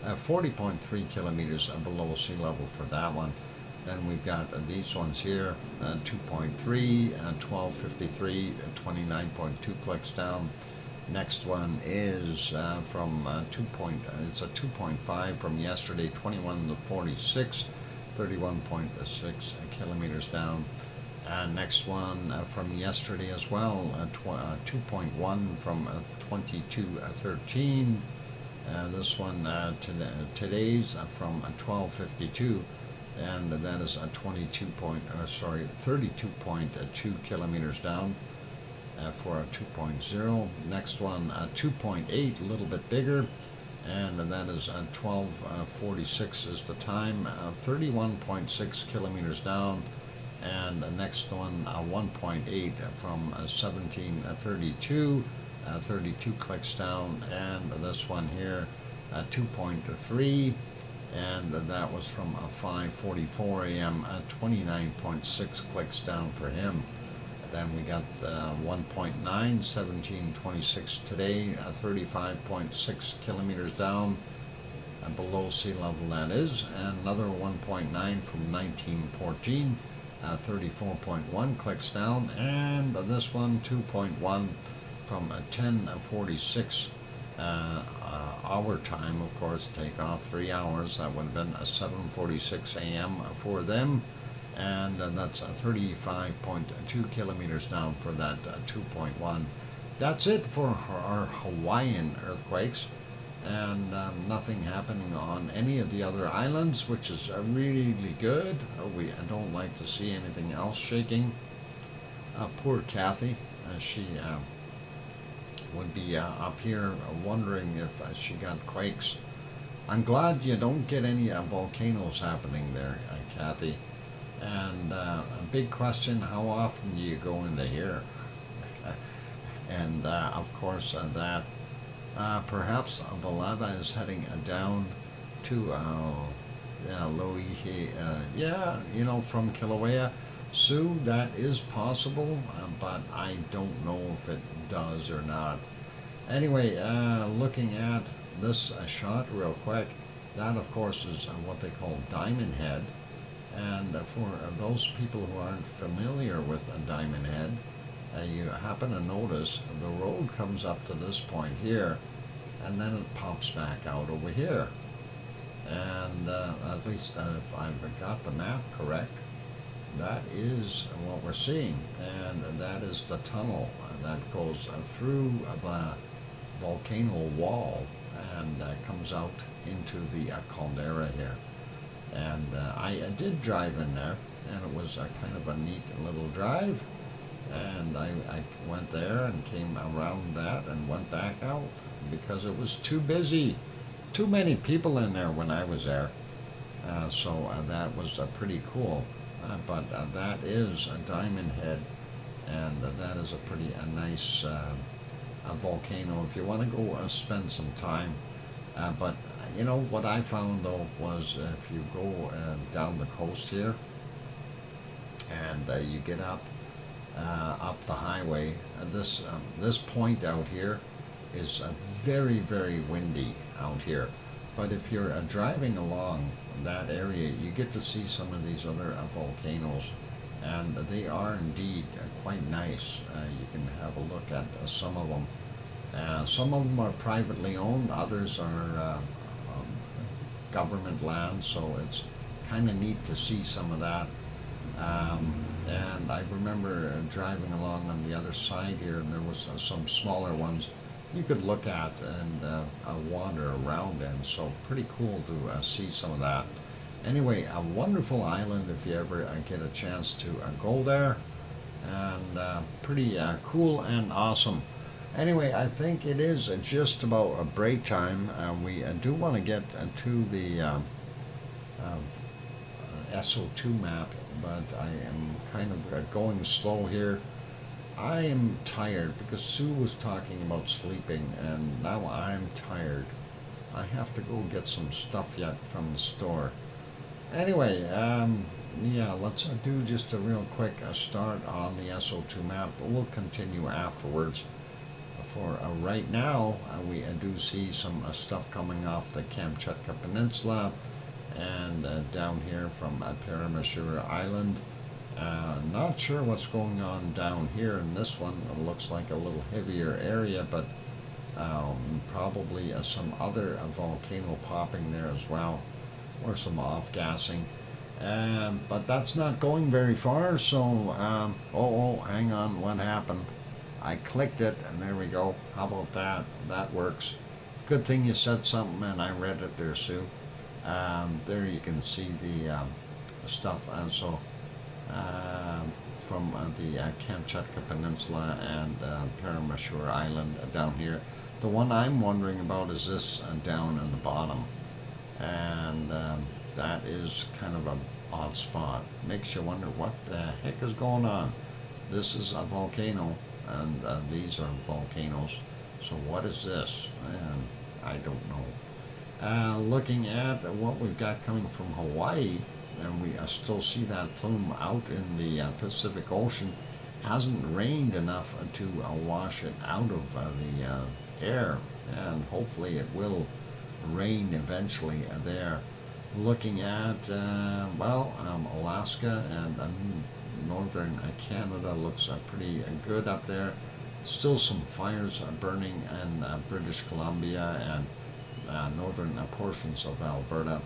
40.3 kilometers below sea level for that one. Then we've got these ones here, 2.3, 12:53, 29.2 clicks down. Next one is from it's a 2.5 from yesterday, 21:46. 31.6 kilometers down. Next one from yesterday as well, 2.1 from 22:13. This one today's from 12:52, and that is a 32.2 kilometers down. for a 2.0. Next one, 2.8, a little bit bigger, and that is 12:46 is the time, 31.6 kilometers down. And the next one, 1.8 from 1732, 32 clicks down, and this one here, 2.3, and that was from 5:44 a.m., 29.6 clicks down for him. Then we got 1.9, 1726 today, 35.6 kilometers down, below sea level that is, and another 1.9 from 1914, 34.1 clicks down, and this one 2.1 from 10:46 our time, of course, take off 3 hours. That would have been 7:46 a.m. for them, and that's 35.2 kilometers down for that 2.1. That's it for our Hawaiian earthquakes, and nothing happening on any of the other islands, which is really good. We don't like to see anything else shaking. Poor Kathy, she would be up here wondering if she got quakes. I'm glad you don't get any volcanoes happening there, Kathy. And a big question, how often do you go into here? And of course that perhaps the lava is heading down to Loihi, from Kilauea. Sue, that is possible, but I don't know if it does or not. Anyway, looking at this shot real quick, that of course is what they call Diamond Head. And for those people who aren't familiar with a Diamond Head, you happen to notice the road comes up to this point here, and then it pops back out over here. And at least if I've got the map correct, that is what we're seeing, and that is the tunnel that goes through the volcano wall and comes out into the caldera here. And I did drive in there, and it was kind of a neat little drive, and I went there and came around that and went back out because it was too busy, too many people in there when I was there. So that was pretty cool. But that is a Diamond Head, and that is a pretty nice volcano if you want to go spend some time. But you know what I found though was if you go down the coast here and you get up the highway, this point out here is very windy out here. But if you're driving along that area, you get to see some of these other volcanoes, and they are indeed quite nice. You can have a look at some of them. Some of them are privately owned, others are government land, so it's kind of neat to see some of that. And I remember driving along on the other side here, and there was some smaller ones you could look at and wander around in, so pretty cool to see some of that. Anyway, a wonderful island if you ever get a chance to go there, and pretty cool and awesome. Anyway, I think it is just about a break time. We do want to get to the SO2 map, but I am kind of going slow here. I am tired because Sue was talking about sleeping, and now I'm tired. I have to go get some stuff yet from the store. Anyway, yeah, let's do just a real quick start on the SO2 map. We'll continue afterwards. For right now, we do see some stuff coming off the Kamchatka Peninsula and down here from Paramushura Island. Not sure what's going on down here in this one. It looks like a little heavier area, but probably some other volcano popping there as well, or some off-gassing. But that's not going very far, so, hang on, what happened? I clicked it, and there we go. How about that? That works. Good thing you said something, and I read it there, Sue. There you can see the stuff, and so from the Kamchatka Peninsula and Parameshwar Island down here. The one I'm wondering about is this down in the bottom, and that is kind of an odd spot. Makes you wonder what the heck is going on. This is a volcano, and these are volcanoes. So what is this? I don't know. Looking at what we've got coming from Hawaii, and we still see that plume out in the Pacific Ocean. Hasn't rained enough to wash it out of the air, and hopefully it will rain eventually there. Looking at Alaska and northern Canada looks pretty good up there. Still some fires burning in British Columbia and northern portions of Alberta.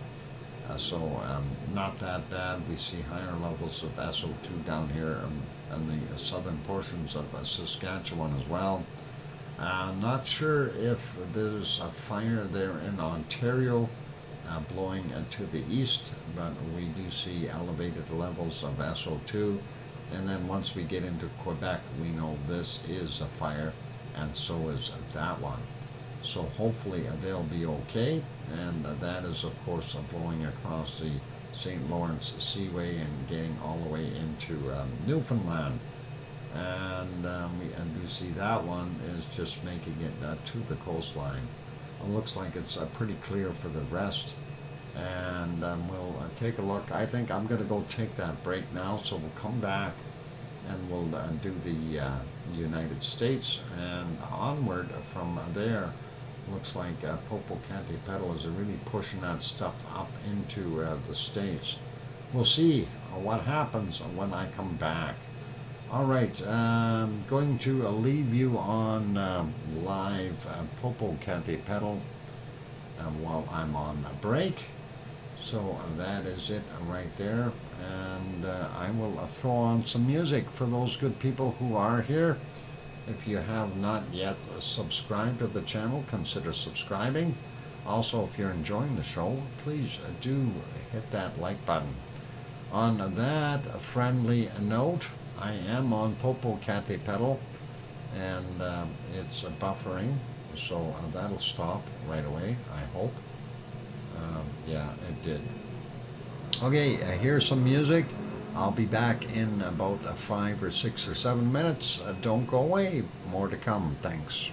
So not that bad. We see higher levels of SO2 down here in the southern portions of Saskatchewan as well. I'm not sure if there's a fire there in Ontario blowing to the east, but we do see elevated levels of SO2. And then once we get into Quebec, we know this is a fire, and so is that one. So hopefully they'll be okay, and that is of course blowing across the St. Lawrence Seaway and getting all the way into Newfoundland. And we do see that one is just making it to the coastline. It looks like it's pretty clear for the rest, and we'll take a look. I think I'm going to go take that break now, so we'll come back and we'll do the United States, and onward from there. Looks like Popocatépetl is really pushing that stuff up into the States. We'll see what happens when I come back. All right, going to leave you on live Popocatépetl while I'm on a break. So that is it right there, and I will throw on some music for those good people who are here. If you have not yet subscribed to the channel, consider subscribing. Also, if you're enjoying the show, please do hit that like button. On that friendly note, I am on Popocatépetl, and it's buffering, so that'll stop right away, I hope. Yeah, it did. Okay, here's some music. I'll be back in about 5 or 6 or 7 minutes. Don't go away. More to come. Thanks.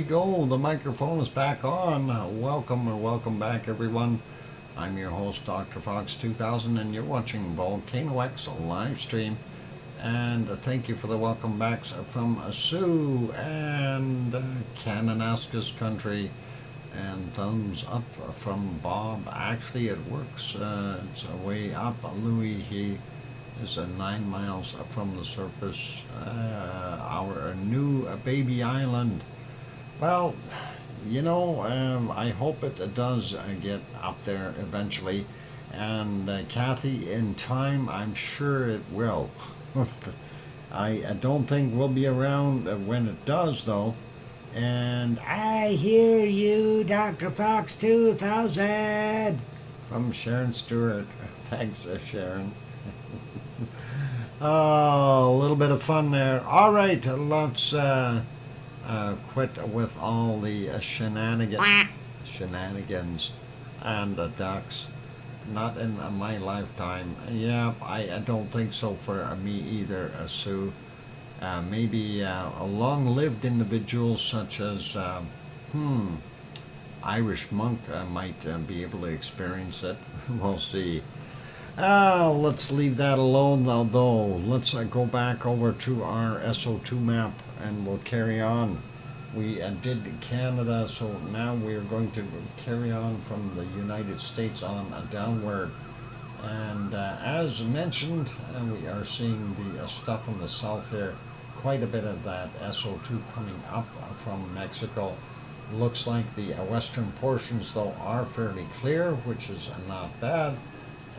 go. The microphone is back on. Welcome back, everyone. I'm your host, DrFox2000, and you're watching VolcanoX live stream. And thank you for the welcome backs from Sue and Kananaskis country. And thumbs up from Bob. Actually, it works. It's way up. Louis, he is 9 miles from the surface. Our new baby island. Well, you know, I hope it does get up there eventually. And Kathy, in time, I'm sure it will. I don't think we'll be around when it does, though. And I hear you, Dr. Fox 2000, from Sharon Stewart. Thanks, Sharon. Oh, a little bit of fun there. All right, let's quit with all the shenanigans and the ducks. Not in my lifetime. Yeah, I don't think so for me either, Sue. Maybe a long-lived individual such as, Irish monk might be able to experience it. We'll see. Let's leave that alone, though. Let's go back over to our SO2 map, and we'll carry on. We did Canada, so now we're going to carry on from the United States on downward. And as mentioned, we are seeing the stuff in the south here. Quite a bit of that SO2 coming up from Mexico. Looks like the western portions, though, are fairly clear, which is not bad.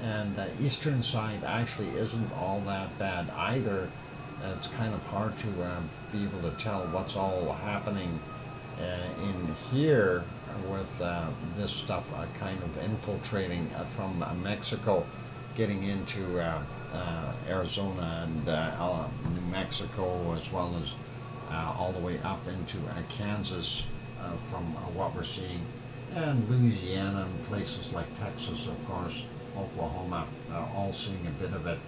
And the eastern side actually isn't all that bad either. It's kind of hard to be able to tell what's all happening in here with this stuff kind of infiltrating from Mexico, getting into Arizona and New Mexico, as well as all the way up into Kansas from what we're seeing, and Louisiana and places like Texas, of course, Oklahoma, all seeing a bit of it.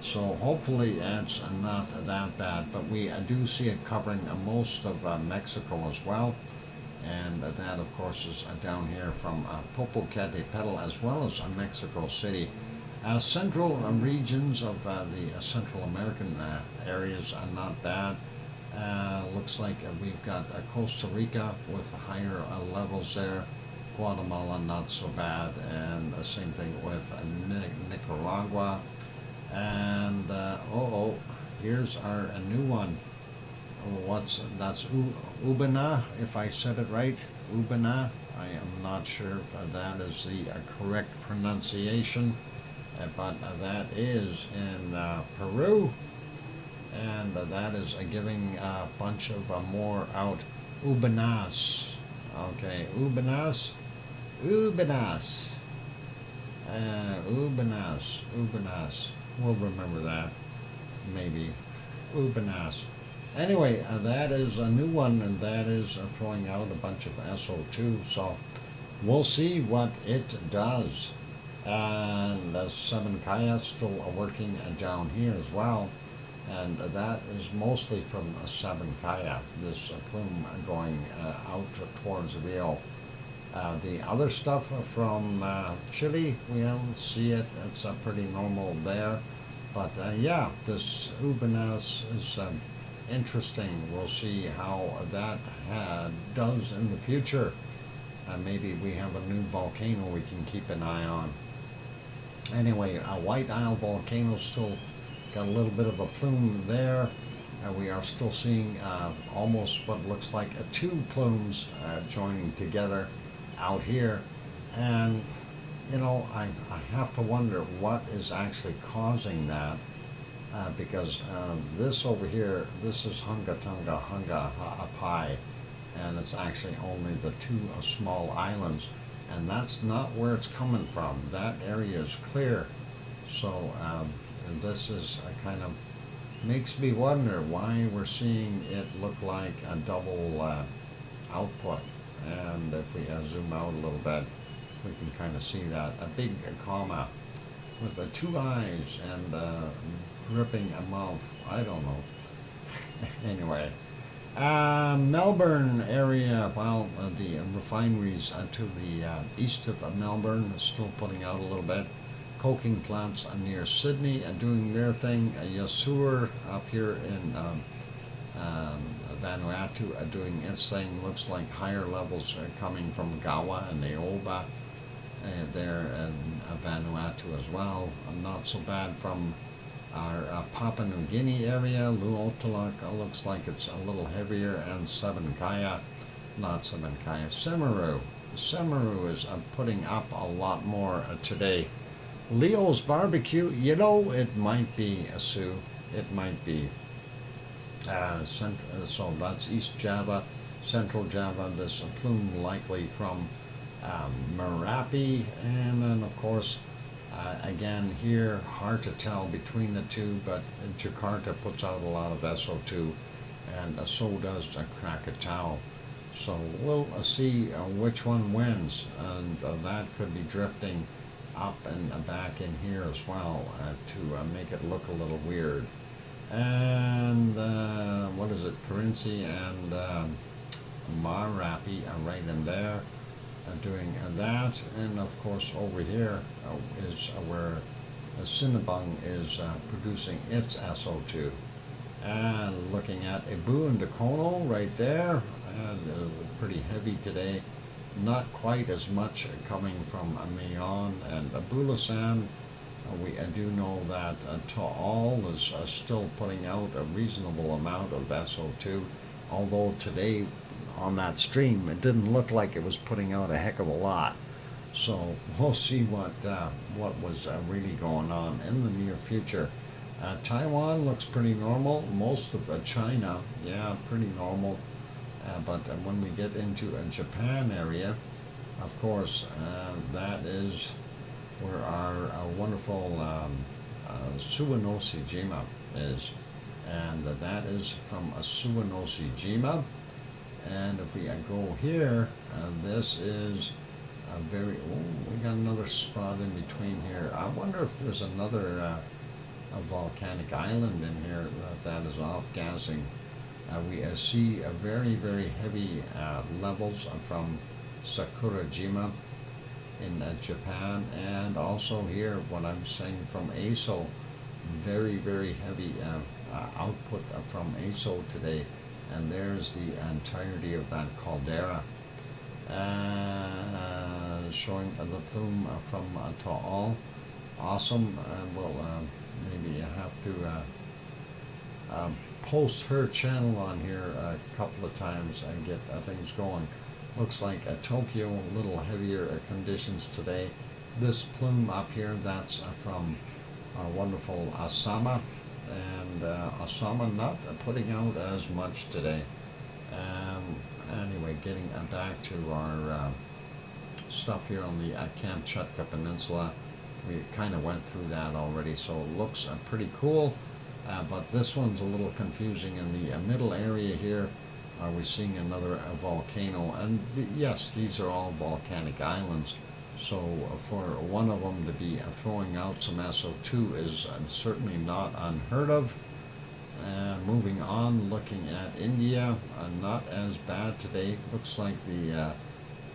So hopefully it's not that bad, but we do see it covering most of Mexico as well. And that, of course, is down here from Popocatépetl as well as Mexico City. Central regions of the Central American areas are not bad. Looks like we've got Costa Rica with higher levels there. Guatemala not so bad, and the same thing with Nicaragua. And here's our new one. That's Ubana, if I said it right. Ubana. I am not sure if that is the correct pronunciation, but that is in Peru, and that is giving a bunch of more out. Ubanas. Okay, Ubanas. Ubanas. We'll remember that, maybe. Ubanas. Anyway, that is a new one, and that is throwing out a bunch of SO2, so we'll see what it does. And 7 Kaya still working down here as well, and that is mostly from 7 Kaya, this plume going out towards Rio. The other stuff from Chile, we don't see it. It's pretty normal there. But yeah, this Ubanas is interesting. We'll see how that does in the future. Maybe we have a new volcano we can keep an eye on. Anyway, White Isle volcano still got a little bit of a plume there. We are still seeing almost what looks like 2 plumes joining together out here, and you know, I have to wonder what is actually causing that, because this over here, this is Hunga Pai, and it's actually only the 2 small islands, and that's not where it's coming from. That area is clear, so this is kind of makes me wonder why we're seeing it look like a double output. And if we zoom out a little bit, we can kind of see that. A big comma with 2 eyes and dripping a mouth. I don't know. Anyway, Melbourne area, well, the refineries to the east of Melbourne are still putting out a little bit. Coking plants near Sydney are doing their thing. Yasur up here in Vanuatu are doing its thing. Looks like higher levels are coming from Gawa and Naoba there in Vanuatu as well. Not so bad from our Papua New Guinea area. Luotalak looks like it's a little heavier, and Sabankaya, not Sabankaya, Semaru. Semaru is putting up a lot more today. Leo's Barbecue, you know, it might be a Sioux, it might be. So that's East Java, Central Java, this plume likely from Merapi, and then of course again here, hard to tell between the two, but Jakarta puts out a lot of SO2, and so does Krakatau. So we'll see which one wins, and that could be drifting up and back in here as well to make it look a little weird. And what is it, Carinci and Marapi are right in there doing that, and of course over here is where Sinabung is producing its SO2. And looking at Ibu and Dakono right there, pretty heavy today. Not quite as much coming from Mayon and Bulasan. We do know that Taal is still putting out a reasonable amount of SO2, although today on that stream it didn't look like it was putting out a heck of a lot. So we'll see what was really going on in the near future. Taiwan looks pretty normal. Most of China, yeah, pretty normal. But when we get into a Japan area, of course, that is where our wonderful Suwanoshi-jima is. And that is from a Suwanoshi-jima. And if we go here, this is a very, we got another spot in between here. I wonder if there's another a volcanic island in here that is off-gassing. We see a very, very heavy levels from Sakurajima in Japan, and also here what I'm saying from ASO, very, very heavy output from ASO today, and there's the entirety of that caldera showing the plume from Taal. Awesome. Well, maybe you have to post her channel on here a couple of times and get things going. Looks like Tokyo, a little heavier conditions today. This plume up here, that's from our wonderful Asama, and Asama not putting out as much today. Anyway, getting back to our stuff here on the Kamchatka Peninsula. We kind of went through that already, so it looks pretty cool. But this one's a little confusing. In the middle area here, we're seeing another volcano, and yes, these are all volcanic islands. So for one of them to be throwing out some SO2 is certainly not unheard of. Moving on, looking at India, not as bad today. Looks like the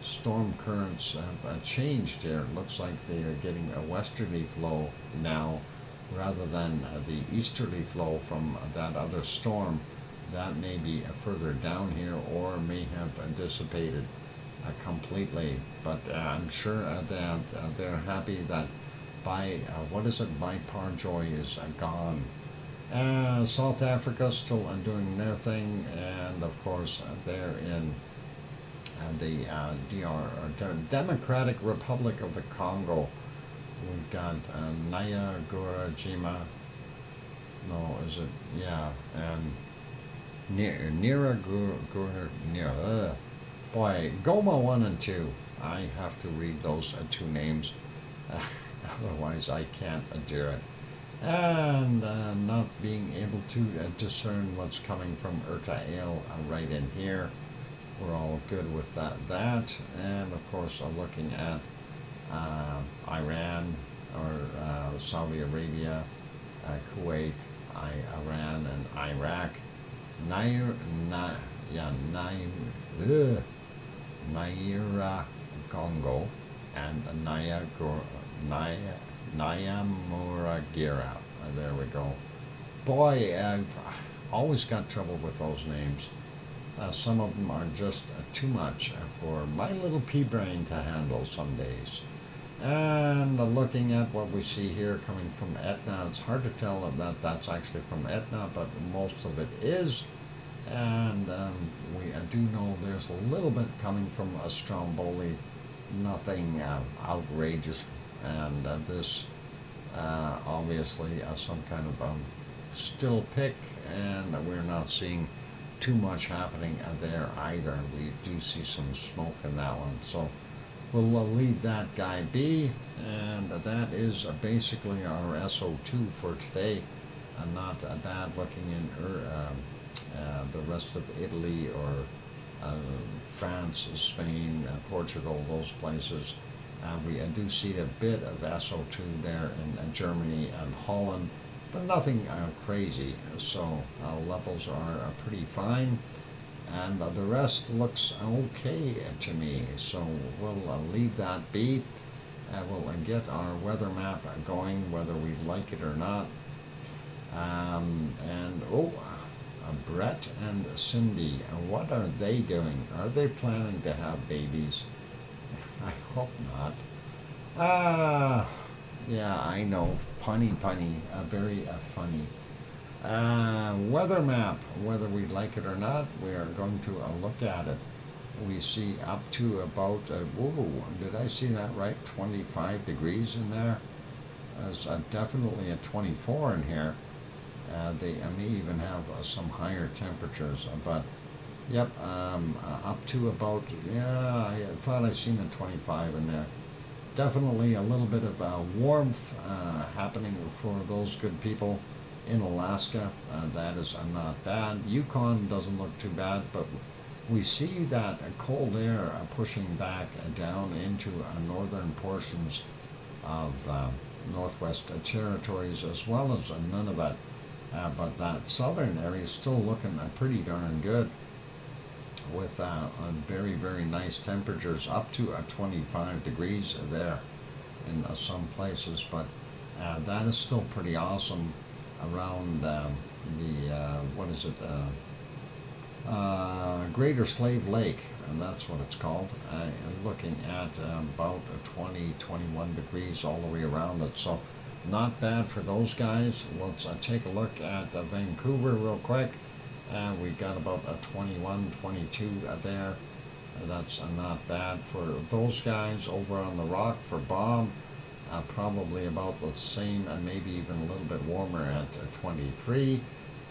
storm currents have changed here. Looks like they are getting a westerly flow now rather than the easterly flow from that other storm. That may be further down here or may have dissipated completely, but I'm sure that they're happy that by Parjoy is gone. South Africa still doing their thing, and of course they're in the Democratic Republic of the Congo. We've got Nyagurajima, no, is it? Yeah, and boy, Goma 1 and 2. I have to read those two names, otherwise I can't do it. And not being able to discern what's coming from Urta Ale right in here. We're all good with that. And of course, looking at Iran or Saudi Arabia, Kuwait, Iran, and Iraq. yeah, Naira Congo and Nyamuragira. There we go. Boy, I've always got trouble with those names. Some of them are just too much for my little pea brain to handle some days. And looking at what we see here coming from Etna, it's hard to tell that that's actually from Etna, but most of it is. And we do know there's a little bit coming from Stromboli, nothing outrageous. And this obviously some kind of still pick, and we're not seeing too much happening there either. We do see some smoke in that one. So we'll leave that guy be, and that is basically our SO2 for today. Not bad looking in the rest of Italy or France, Spain, Portugal, those places. We do see a bit of SO2 there in Germany and Holland, but nothing crazy. So levels are pretty fine. And the rest looks okay to me, so we'll leave that be. We'll get our weather map going, whether we like it or not. Brett and Cindy, what are they doing? Are they planning to have babies? I hope not. Yeah, I know, punny, very funny. Weather map, whether we like it or not, we are going to look at it. We see up to about, did I see that right? 25 degrees in there. There's definitely a 24 in here. They may even have some higher temperatures, but yep, up to about, yeah, I thought I seen a 25 in there. Definitely a little bit of warmth happening for those good people in Alaska. That is not bad. Yukon doesn't look too bad, but we see that cold air pushing back down into northern portions of Northwest Territories, as well as Nunavut. But that southern area is still looking pretty darn good, with very, very nice temperatures up to 25 degrees there in some places. But that is still pretty awesome around Greater Slave Lake, and that's what it's called. Looking at about 20, 21 degrees all the way around it. So not bad for those guys. Let's take a look at Vancouver real quick. We got about a 21, 22 there. That's not bad for those guys. Over on the rock for Bob, probably about the same, and maybe even a little bit warmer at 23.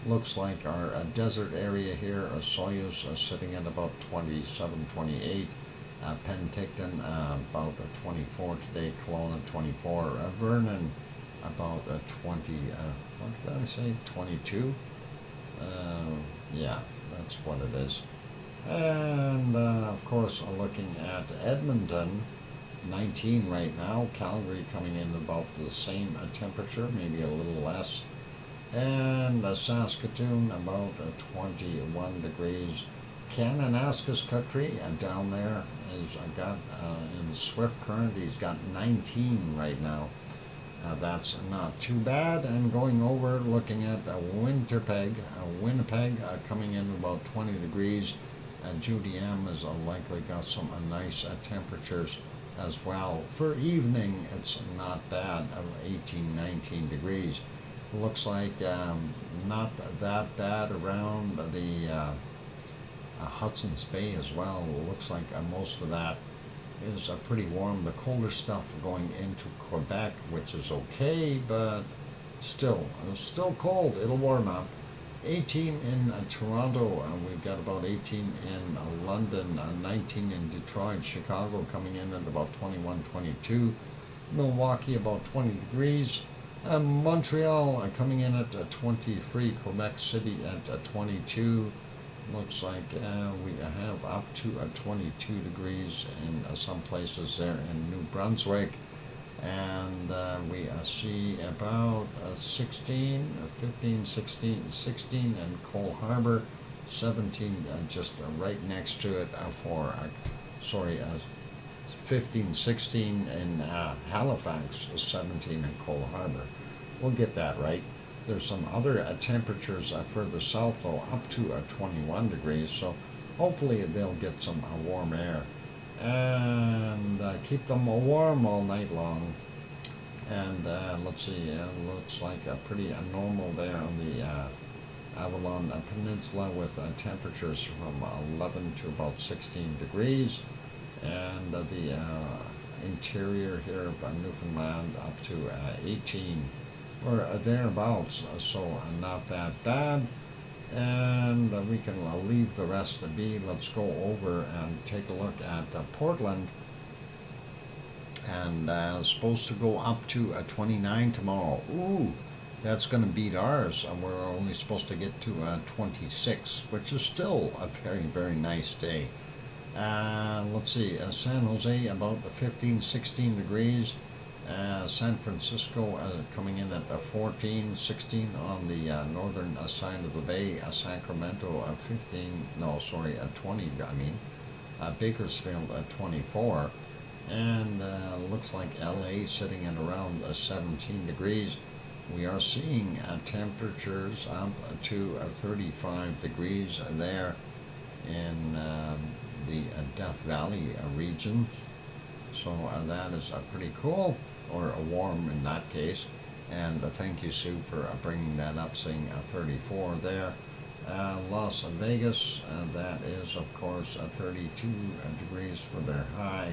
Looks like our desert area here, Soyuz sitting at about 27, 28. Penticton about 24 today. Kelowna 24. Vernon about 20. What did I say? 22. Yeah, that's what it is. And of course, looking at Edmonton, 19 right now. Calgary coming in about the same temperature, maybe a little less. And Saskatoon about 21 degrees. Kananaskis down there is got in Swift Current. He's got 19 right now. That's not too bad. And going over, looking at Winnipeg coming in about 20 degrees. Judy M has likely got some nice temperatures as well. For evening, it's not bad, 18, 19 degrees. Looks like not that bad around the Hudson's Bay as well. Looks like most of that is pretty warm. The colder stuff going into Quebec, which is okay, but still cold. It'll warm up. 18 in Toronto, we've got about 18 in London, 19 in Detroit, Chicago coming in at about 21, 22, Milwaukee about 20 degrees, Montreal coming in at 23, Quebec City at 22. Looks like we have up to 22 degrees in some places there in New Brunswick. And we see about 16, 15, 16 in Cole Harbour, 17 just right next to it for, 15, 16 in Halifax, 17 in Cole Harbor. We'll get that right. There's some other temperatures further south, though, up to 21 degrees, so hopefully they'll get some warm air. And keep them warm all night long. And let's see, looks like pretty normal there on the Avalon Peninsula with temperatures from 11 to about 16 degrees. And the interior here of Newfoundland up to 18 or thereabouts, so not that bad. And we can leave the rest to be. Let's go over and take a look at Portland. And supposed to go up to 29 tomorrow. Ooh, that's going to beat ours. We're only supposed to get to 26, which is still a very, very nice day. Let's see, San Jose about 15, 16 degrees. San Francisco coming in at 14, 16 on the northern side of the bay. Sacramento 20, I mean. Bakersfield 24. And looks like LA sitting at around 17 degrees. We are seeing temperatures up to 35 degrees there in the Death Valley region. So that is pretty cool, or warm in that case. And thank you, Sue, for bringing that up, saying 34 there. Las Vegas, that is, of course, 32 degrees for their high.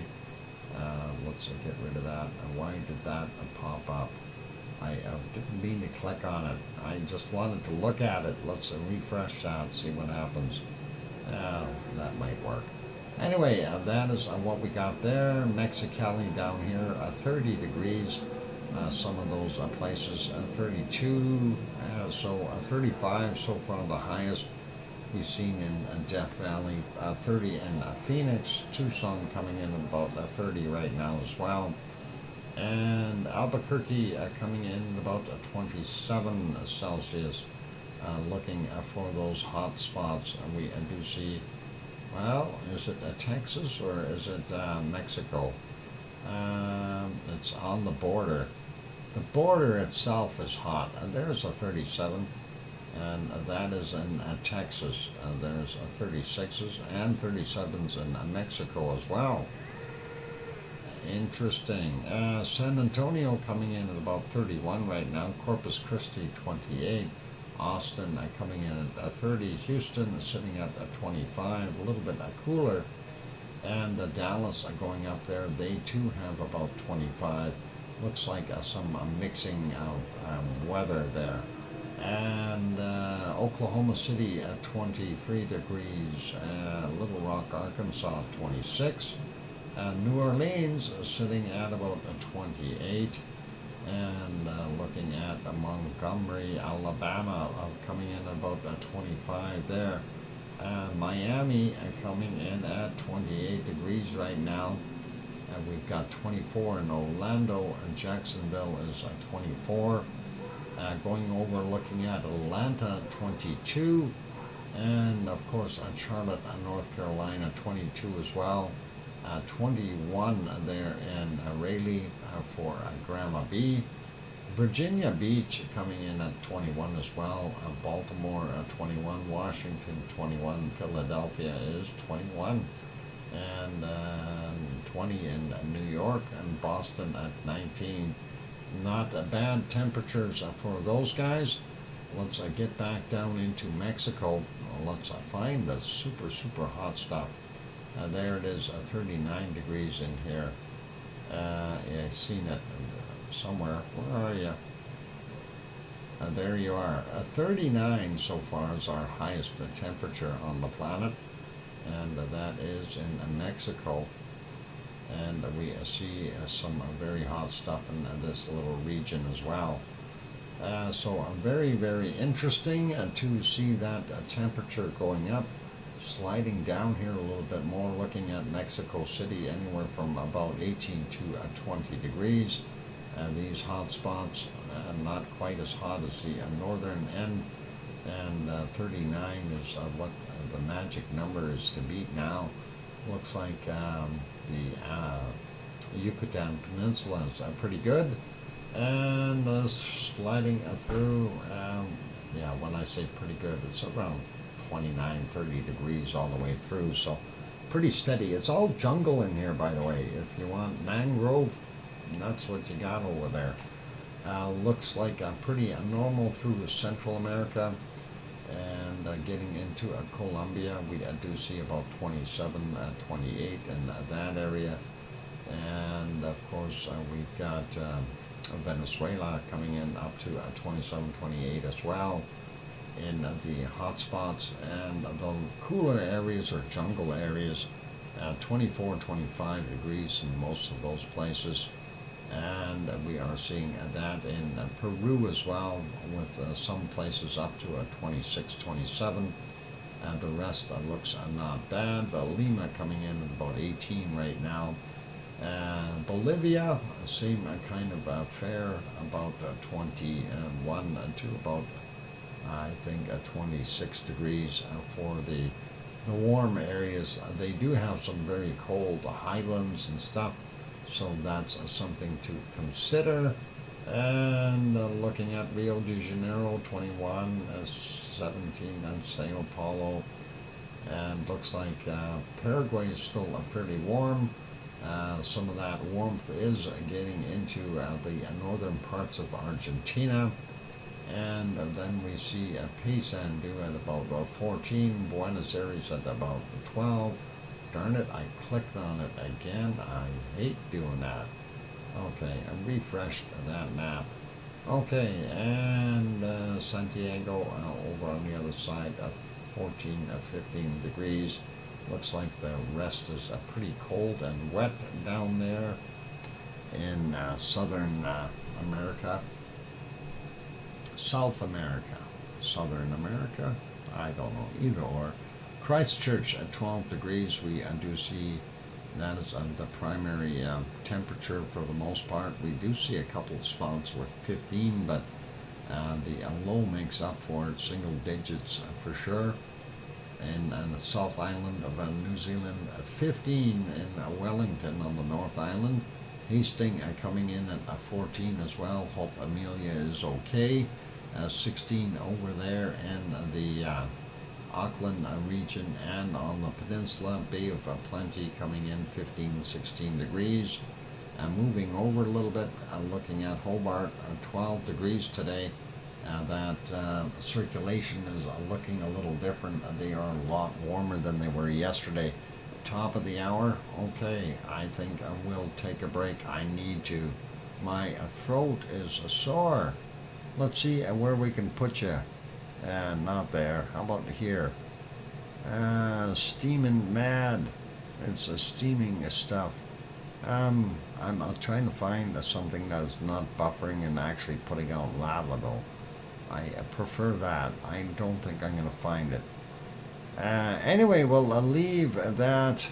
Let's get rid of that. Why did that pop up? I didn't mean to click on it. I just wanted to look at it. Let's refresh that, see what happens. That might work. Anyway, that is what we got there. Mexicali down here, 30 degrees. Some of those places, 32. So 35 so far, the highest we've seen in Death Valley. 30 in Phoenix. Tucson coming in about 30 right now as well. And Albuquerque coming in about 27 Celsius. Looking for those hot spots. We do see, well, is it Texas or is it Mexico? It's on the border. The border itself is hot. There's a 37, and that is in Texas. There's 36s and 37s in Mexico as well. Interesting. San Antonio coming in at about 31 right now. Corpus Christi 28. Austin coming in at 30. Houston sitting at 25, a little bit cooler. And Dallas going up there. They too have about 25. Looks like some mixing weather there. And Oklahoma City at 23 degrees. Little Rock, Arkansas 26. New Orleans sitting at about 28. And looking at Montgomery, Alabama, coming in about 25 there. Miami coming in at 28 degrees right now. And we've got 24 in Orlando, and Jacksonville is 24. Going over, looking at Atlanta, 22. And of course, Charlotte, North Carolina, 22 as well. 21 there in Raleigh for Grandma B. Virginia Beach coming in at 21 as well. Baltimore 21, Washington 21, Philadelphia is 21, and 20 in New York, and Boston at 19. Not bad temperatures for those guys. Let's get back down into Mexico. Let's find the super, super hot stuff. There it is, 39 degrees in here. I've seen it somewhere. Where are you? There you are. 39 so far is our highest temperature on the planet, and that is in Mexico. And we see some very hot stuff in this little region as well. So very, very interesting to see that temperature going up. Sliding down here a little bit more, looking at Mexico City, anywhere from about 18 to 20 degrees. These hot spots, not quite as hot as the northern end. And 39 is what the magic number is to beat now. Looks like the Yucatan Peninsula is pretty good. And sliding through, yeah, when I say pretty good, it's around 29, 30 degrees all the way through. So pretty steady. It's all jungle in here, by the way. If you want mangrove, that's what you got over there. Looks like pretty normal through Central America. And getting into Colombia, we do see about 27, 28 in that area. And of course, we've got Venezuela coming in up to 27, 28 as well in the hot spots. And the cooler areas or jungle areas, 24, 25 degrees in most of those places. And we are seeing that in Peru as well, with some places up to 26, 27. The rest looks not bad. Lima coming in at about 18 right now. Bolivia, same kind of fare, about 21 to about, I think, 26 degrees for the warm areas. They do have some very cold highlands and stuff. So that's something to consider. And looking at Rio de Janeiro, 21, 17 at Sao Paulo. And looks like Paraguay is still fairly warm. Some of that warmth is getting into the northern parts of Argentina. And then we see Paysandu at about 14, Buenos Aires at about 12. Darn it, I clicked on it again. I hate doing that. Okay, I refreshed that map. Okay, and Santiago over on the other side, 14, 15 degrees. Looks like the rest is pretty cold and wet down there in Southern America. South America. Southern America? I don't know, either or. Christchurch at 12 degrees, we do see that is the primary temperature for the most part. We do see a couple of spots with 15, but the low makes up for it, single digits for sure. And the South Island of New Zealand, 15 in Wellington on the North Island. Hastings coming in at 14 as well. Hope Amelia is okay. 16 over there in the Auckland region, and on the peninsula, Bay of Plenty coming in 15, 16 degrees. Moving over a little bit, looking at Hobart, 12 degrees today. That circulation is looking a little different. They are a lot warmer than they were yesterday. Top of the hour, okay, I think I will take a break. I need to. My throat is sore. Let's see where we can put you. Not there. How about here? Steaming mad. It's steaming stuff. I'm trying to find something that is not buffering and actually putting out lava, though. I prefer that. I don't think I'm going to find it. Anyway, we'll leave that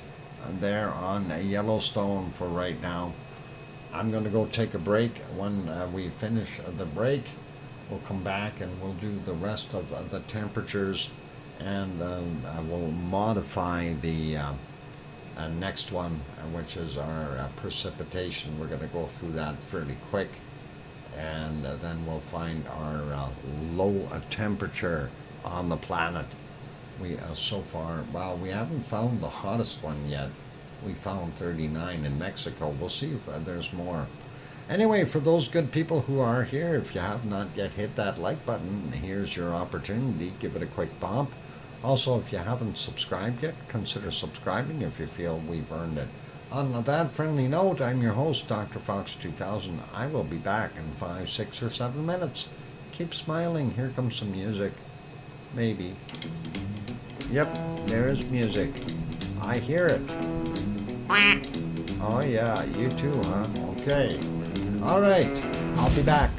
there on Yellowstone for right now. I'm going to go take a break. When we finish the break, we'll come back and we'll do the rest of the temperatures, and I will modify the next one, which is our precipitation. We're going to go through that fairly quick, and then we'll find our low temperature on the planet. We so far, well, we haven't found the hottest one yet. We found 39 in Mexico. We'll see if there's more. Anyway, for those good people who are here, if you have not yet hit that like button, here's your opportunity. Give it a quick bump. Also, if you haven't subscribed yet, consider subscribing if you feel we've earned it. On that friendly note, I'm your host, DrFox2000. I will be back in 5, 6, or 7 minutes. Keep smiling. Here comes some music. Maybe. Yep, there is music. I hear it. Oh yeah, you too, huh? Okay. All right, I'll be back.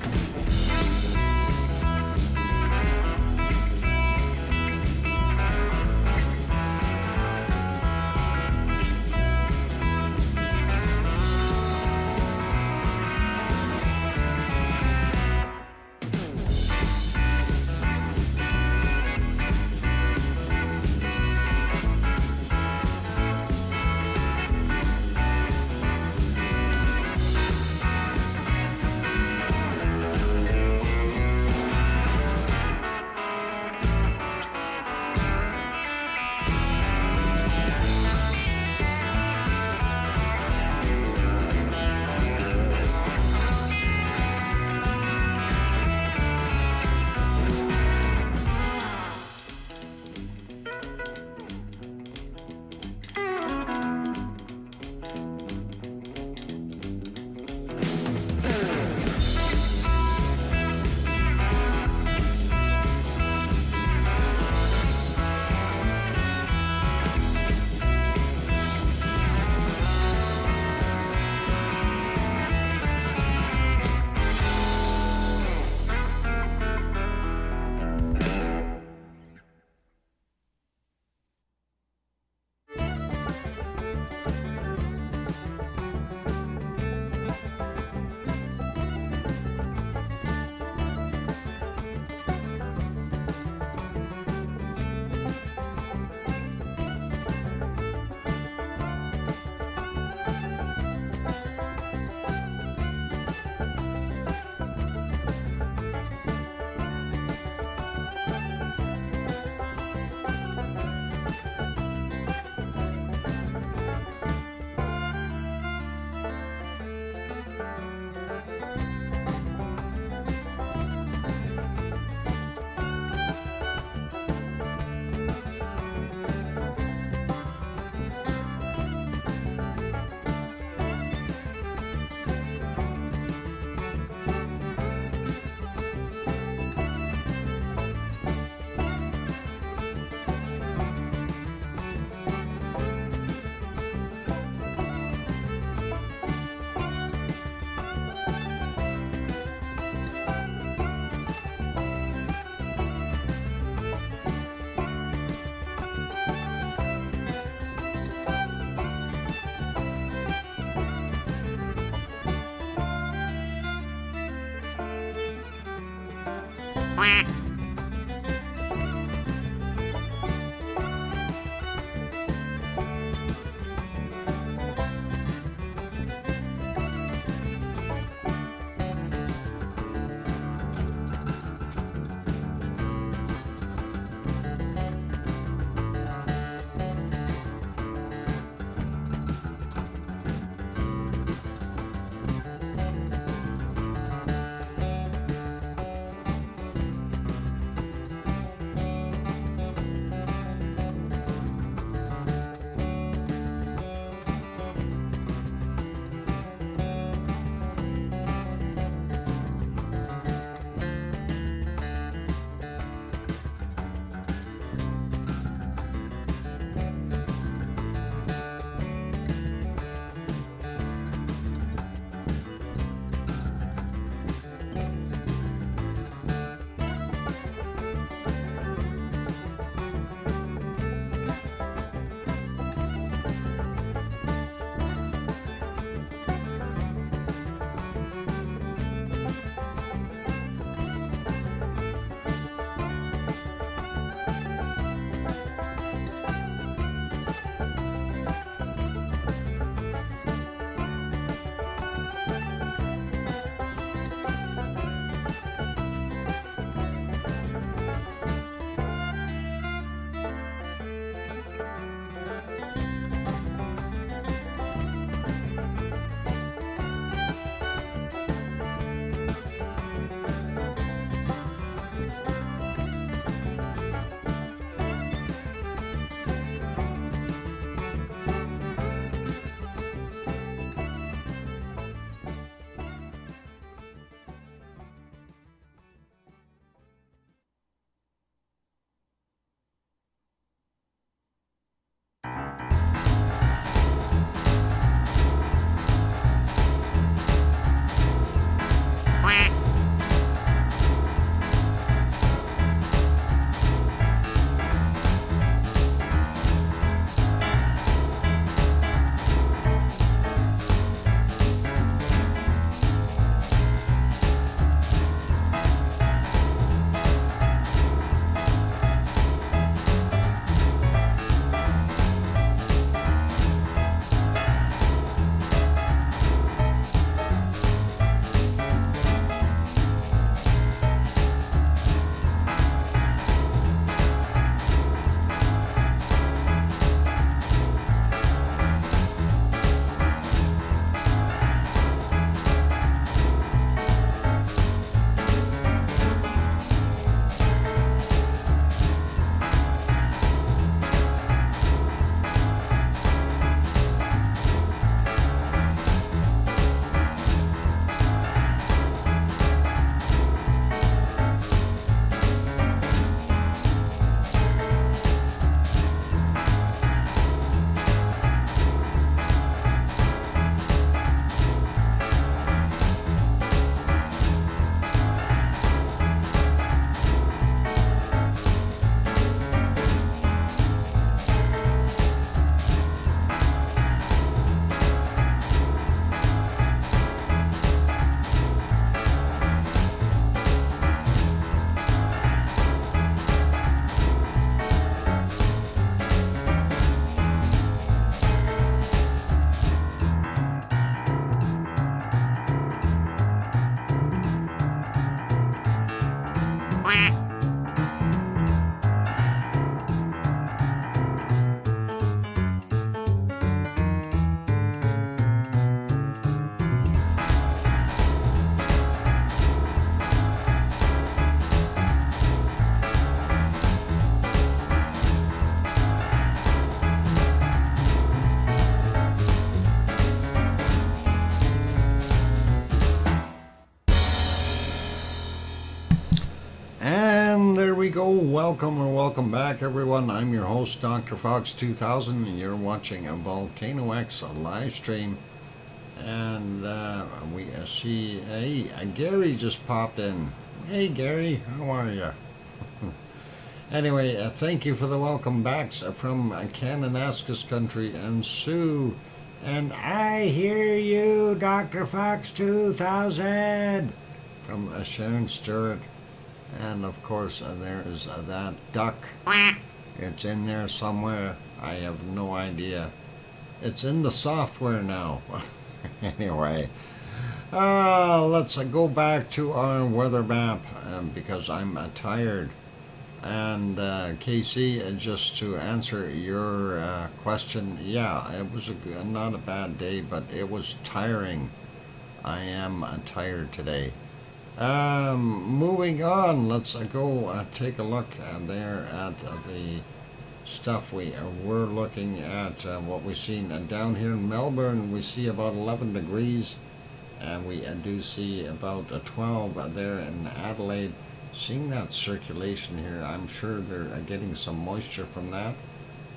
we go. Welcome or welcome back, everyone. I'm your host, DrFox2000, and you're watching a VolcanoX live stream. And we see, hey, Gary just popped in. Hey, Gary, how are you? Anyway, thank you for the welcome backs from Cananaskis country and Sue. And I hear you, Dr. Fox 2000, from Sharon Stewart. And of course, there is that duck. It's in there somewhere. I have no idea. It's in the software now. Anyway, let's go back to our weather map because I'm tired. And Casey, just to answer your question, yeah, it was not a bad day, but it was tiring. I am tired today. Moving on, let's go take a look there at the stuff we were looking at. What we've seen down here in Melbourne, we see about 11 degrees, and we do see about 12 there in Adelaide. Seeing that circulation here, I'm sure they're getting some moisture from that.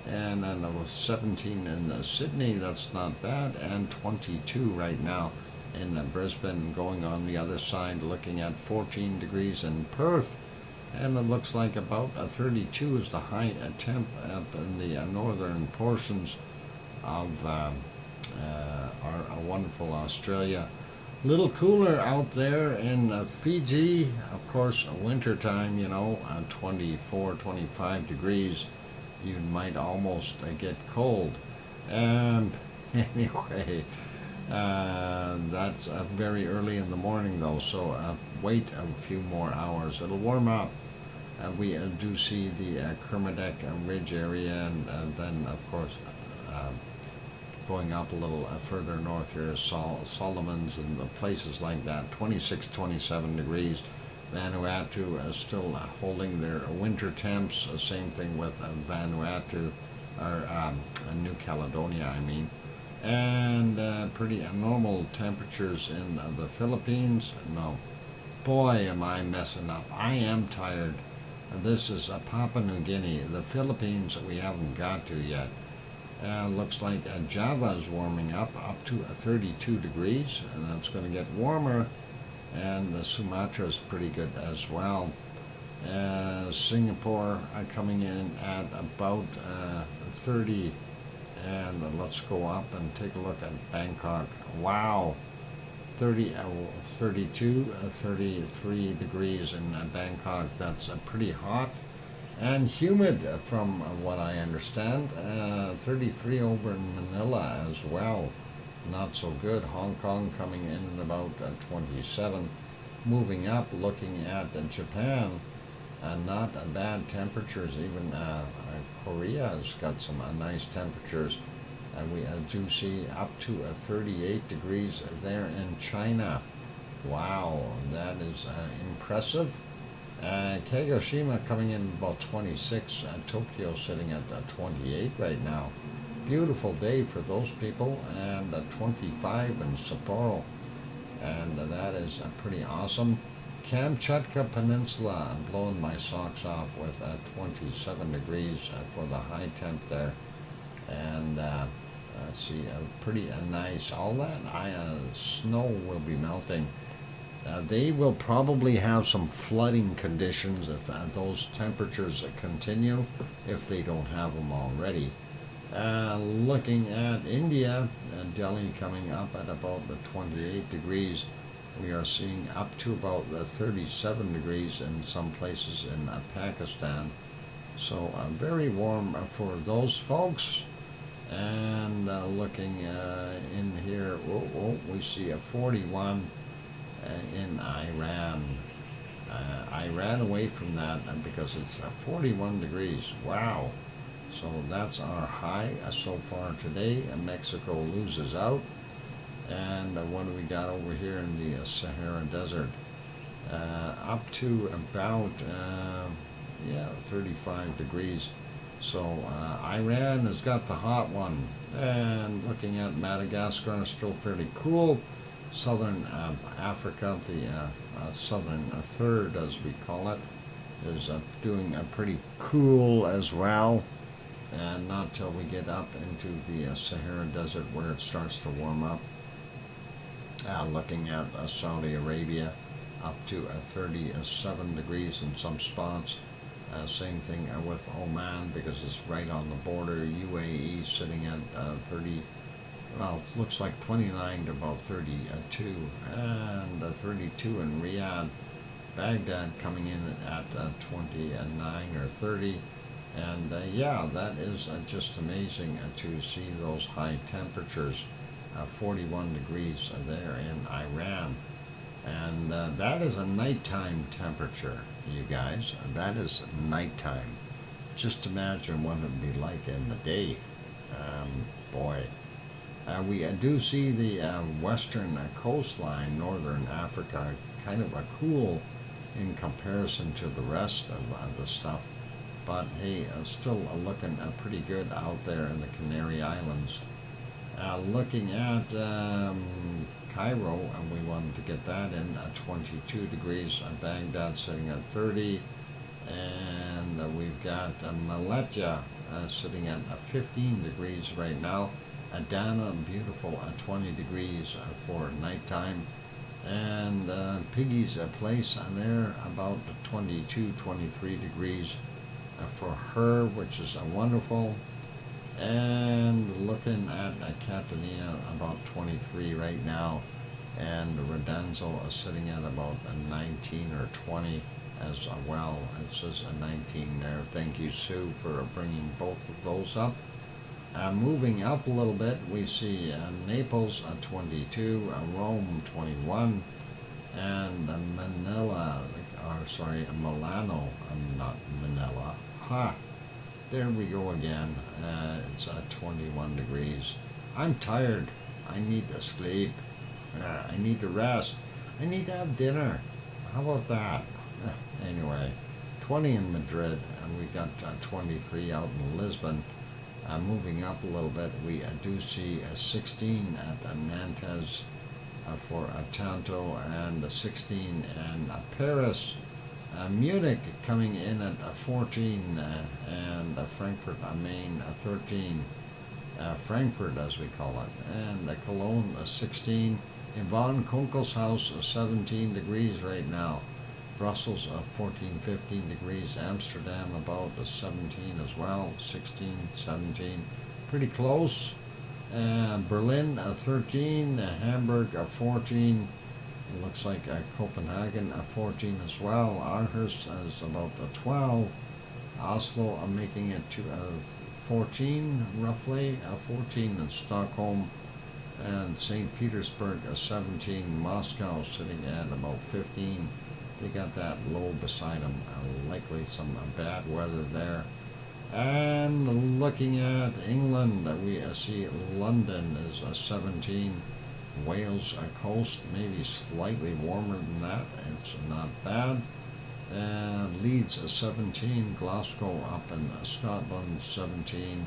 And then 17 in Sydney, that's not bad, and 22 right now in Brisbane. Going on the other side, looking at 14 degrees in Perth, and it looks like about 32 is the high temp up in the northern portions of our wonderful Australia. Little cooler out there in Fiji, of course, winter time, 24, 25 degrees. You might almost get cold. Anyway, that's very early in the morning though, so wait a few more hours. It'll warm up. We do see the Kermadec Ridge area, and then of course going up a little further north here, Solomons and places like that, 26, 27 degrees. Vanuatu still holding their winter temps. Same thing with Vanuatu, or New Caledonia, I mean. And pretty normal temperatures in the Philippines. No, boy, am I messing up. I am tired. This is Papua New Guinea. The Philippines we haven't got to yet. Looks like Java is warming up to 32 degrees, and that's going to get warmer. And the Sumatra is pretty good as well. Singapore coming in at about 30. And let's go up and take a look at Bangkok. Wow, 32, 33 degrees in Bangkok. That's pretty hot and humid from what I understand. 33 over in Manila as well. Not so good. Hong Kong coming in at about 27. Moving up, looking at Japan. Not bad temperatures. Even Korea has got some nice temperatures. And we do see up to 38 degrees there in China. Wow, that is impressive. Kagoshima coming in about 26. Tokyo sitting at 28 right now. Beautiful day for those people. And 25 in Sapporo. And that is pretty awesome. Kamchatka Peninsula, I'm blowing my socks off with 27 degrees for the high temp there. And let's see, pretty nice. All that snow will be melting. They will probably have some flooding conditions if those temperatures continue, if they don't have them already. Looking at India, Delhi coming up at about 28 degrees. We are seeing up to about 37 degrees in some places in Pakistan. So very warm for those folks. And looking in here, we see a 41 in Iran. I ran away from that because it's 41 degrees. Wow. So that's our high so far today. Mexico loses out. And what do we got over here in the Sahara Desert? Up to about 35 degrees. So Iran has got the hot one. And looking at Madagascar, still fairly cool. Southern Africa, the southern third as we call it, is doing pretty cool as well. And not till we get up into the Sahara Desert where it starts to warm up. Looking at Saudi Arabia, up to 37 degrees in some spots. Same thing with Oman because it's right on the border. UAE sitting at 30, well, it looks like 29 to about 32, and 32 in Riyadh. Baghdad coming in at 29 or 30. And yeah, that is just amazing to see those high temperatures, 41 degrees there in Iran. And that is a nighttime temperature, you guys. That is nighttime. Just imagine what it would be like in the day. Boy. We do see the western coastline, northern Africa, kind of a cool in comparison to the rest of the stuff. But hey, still looking pretty good out there in the Canary Islands. Looking at Cairo, and we wanted to get that in 22 degrees. Baghdad sitting at 30. And we've got Maletta sitting at 15 degrees right now. Adana, beautiful, 20 degrees for nighttime. And Piggy's place there, about 22, 23 degrees for her, which is wonderful. And looking at Catania, about 23 right now. And Rodanzo is sitting at about 19 or 20 as well. It says 19 there. Thank you, Sue, for bringing both of those up. Moving up a little bit, we see Naples 22, Rome 21, and Manila, Milano, not Manila. Ha! There we go again. It's 21 degrees. I'm tired. I need to sleep. I need to rest. I need to have dinner. How about that? Anyway, 20 in Madrid, and we got 23 out in Lisbon. Moving up a little bit, we do see 16 at Nantes for Tanto, and 16 in Paris. Munich coming in at 14, and Frankfurt am Main 13. Frankfurt, as we call it, and Cologne 16. In Von Kunkel's house 17 degrees right now. Brussels 14, 15 degrees. Amsterdam about 17 as well, 16, 17. Pretty close. Berlin 13, Hamburg 14. It looks like Copenhagen 14 as well. Aarhus is about 12. Oslo making it to 14 roughly. 14 in Stockholm. And St. Petersburg 17. Moscow sitting at about 15. They got that low beside them, likely some bad weather there. And looking at England, we see London is 17. Wales coast, maybe slightly warmer than that. It's not bad. And Leeds 17. Glasgow up in Scotland 17.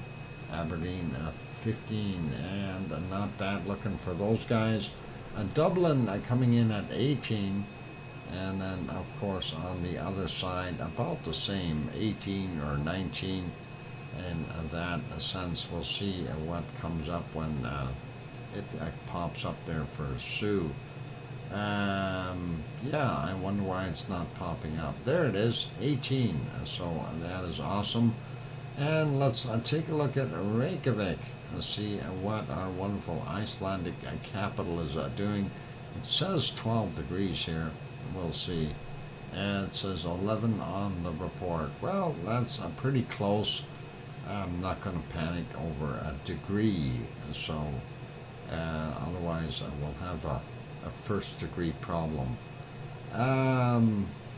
Aberdeen 15. And not bad looking for those guys. Dublin coming in at 18. And then, of course, on the other side, about the same, 18 or 19. In that sense, we'll see what comes up when it pops up there for Sue. Yeah, I wonder why it's not popping up. There it is, 18. So that is awesome. And let's take a look at Reykjavik and see what our wonderful Icelandic capital is doing. It says 12 degrees here. We'll see. And it says 11 on the report. Well, that's pretty close. I'm not going to panic over a degree. So otherwise we'll have a first degree problem.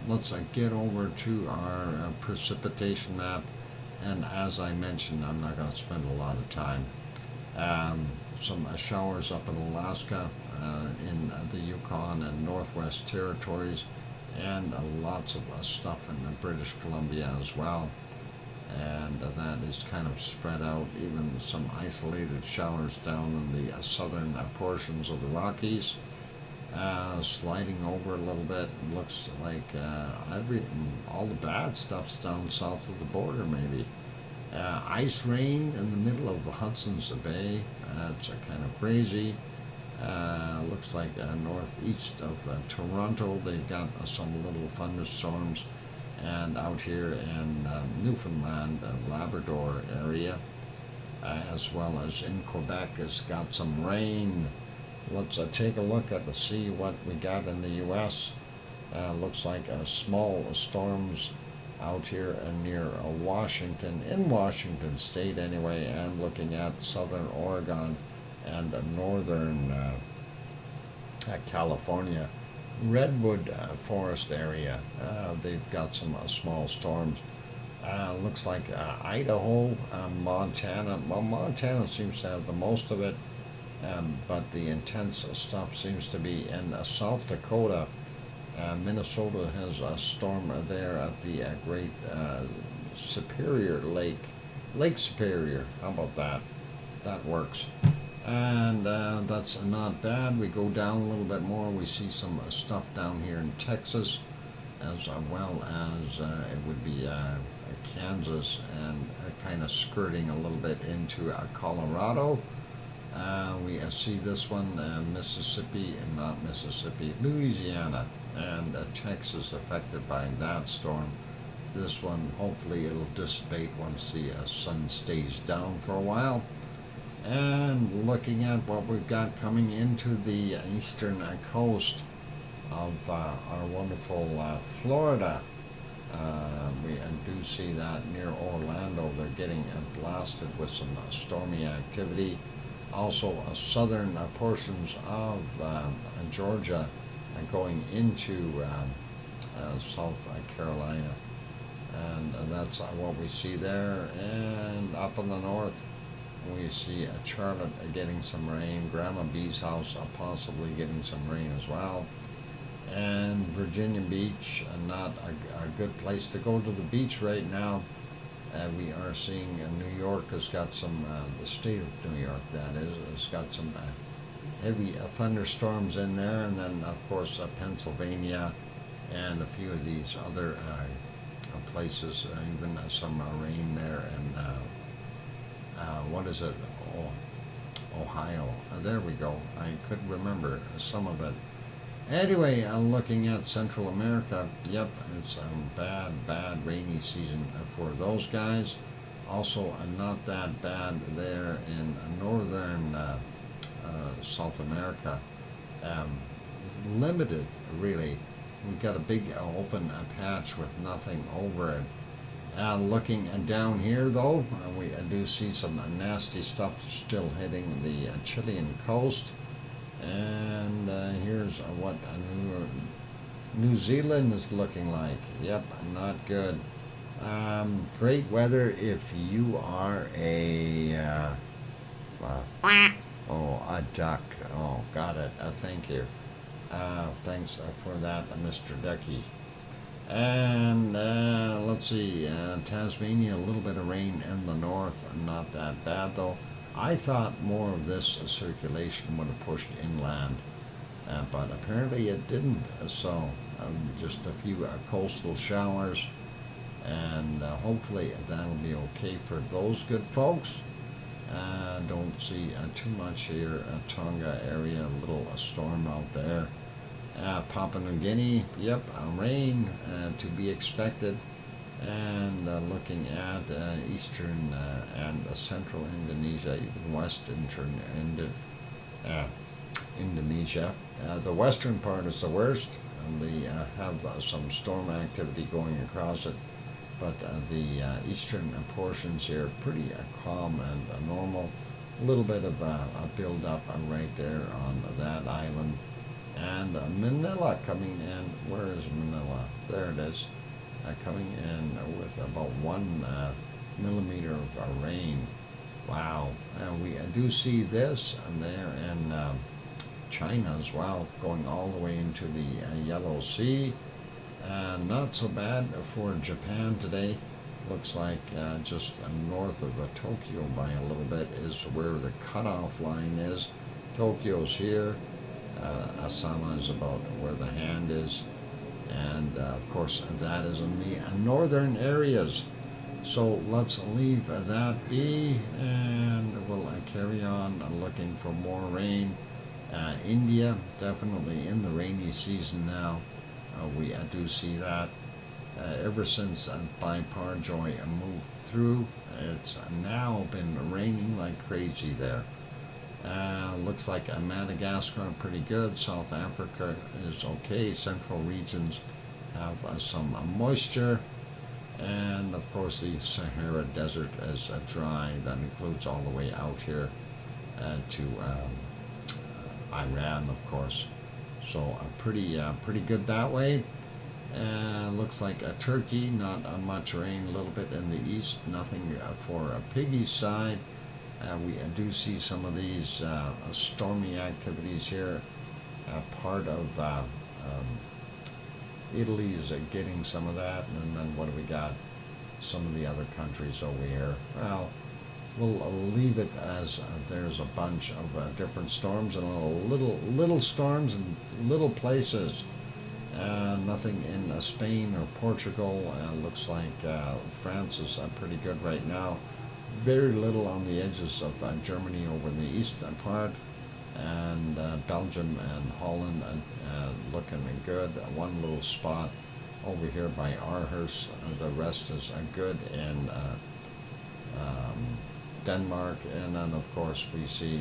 Let's get over to our precipitation map. And as I mentioned, I'm not going to spend a lot of time. Some showers up in Alaska, in the Yukon and Northwest Territories, and lots of stuff in British Columbia as well. And that is kind of spread out, even some isolated showers down in the southern portions of the Rockies. Sliding over a little bit, looks like all the bad stuff's down south of the border maybe. Ice rain in the middle of the Hudson's Bay. It's kind of crazy. Looks like northeast of Toronto, they've got some little thunderstorms. And out here in Newfoundland and Labrador area, as well as in Quebec, has got some rain. Let's take a look at to see what we got in the U.S. Looks like small storms out here near Washington, in Washington State anyway, and looking at southern Oregon and northern California. Redwood forest area, they've got some small storms. Looks like Idaho, Montana. Well, Montana seems to have the most of it, but the intense stuff seems to be in South Dakota. Minnesota has a storm there at the Great Superior Lake, Lake Superior. How about that? That works. And that's not bad. We go down a little bit more. We see some stuff down here in Texas, as well as it would be Kansas, and kind of skirting a little bit into Colorado. We see this one, Mississippi, and not Mississippi, Louisiana, and Texas affected by that storm. This one, hopefully it'll dissipate once the sun stays down for a while. And looking at what we've got coming into the eastern coast of our wonderful Florida. We do see that near Orlando, they're getting blasted with some stormy activity. Also, southern portions of Georgia going into South Carolina. And that's what we see there. And up in the north, we see Charlotte getting some rain, Grandma B's house possibly getting some rain as well. And Virginia Beach, not a good place to go to the beach right now. We are seeing New York has got some, the state of New York that is, has got some heavy thunderstorms in there. And then of course Pennsylvania and a few of these other places, even some rain there. And what is it? Ohio. There we go. I could remember some of it. Anyway, looking at Central America, yep, it's a bad rainy season for those guys. Also, not that bad there in northern South America. Limited, really. We've got a big open patch with nothing over it. Looking down here, though, we do see some nasty stuff still hitting the Chilean coast. And here's what New Zealand is looking like. Yep, not good. Great weather if you are a a duck. Oh, got it. Thank you. Thanks for that, Mr. Ducky. And let's see, Tasmania, a little bit of rain in the north, not that bad though. I thought more of this circulation would have pushed inland, but apparently it didn't. So just a few coastal showers, and hopefully that'll be okay for those good folks. Don't see too much here. Tonga area, a little storm out there. Papua New Guinea, yep, rain to be expected. And looking at eastern and central Indonesia, even western Indonesia. The western part is the worst, and they have some storm activity going across it. But the eastern portions here pretty calm and normal. A little bit of a build-up right there on that island. And Manila coming in. Where is Manila? There it is. Coming in with about 1 millimeter of rain. Wow. We do see this and there in China as well, going all the way into the Yellow Sea. Not so bad for Japan today. Looks like just north of Tokyo by a little bit is where the cutoff line is. Tokyo's here. Asama is about where the hand is. And of course that is in the northern areas. So let's leave that be, and we'll carry on looking for more rain. India, definitely in the rainy season now. We do see that. Ever since Biparjoy moved through, it's now been raining like crazy there. Looks like Madagascar pretty good. South Africa is okay. Central regions have some moisture. And of course the Sahara Desert is dry. That includes all the way out here to Iran, of course. So pretty good that way. Looks like Turkey, not much rain, a little bit in the east, nothing for Piggy's side. We do see some of these stormy activities here. Part of Italy is getting some of that, and then what do we got? Some of the other countries over here. Well, we'll leave it as there's a bunch of different storms and little storms in little places. Nothing in Spain or Portugal. Looks like France is pretty good right now. Very little on the edges of Germany over in the eastern part, and Belgium and Holland looking good. One little spot over here by Aarhus. The rest is good in Denmark, and then of course we see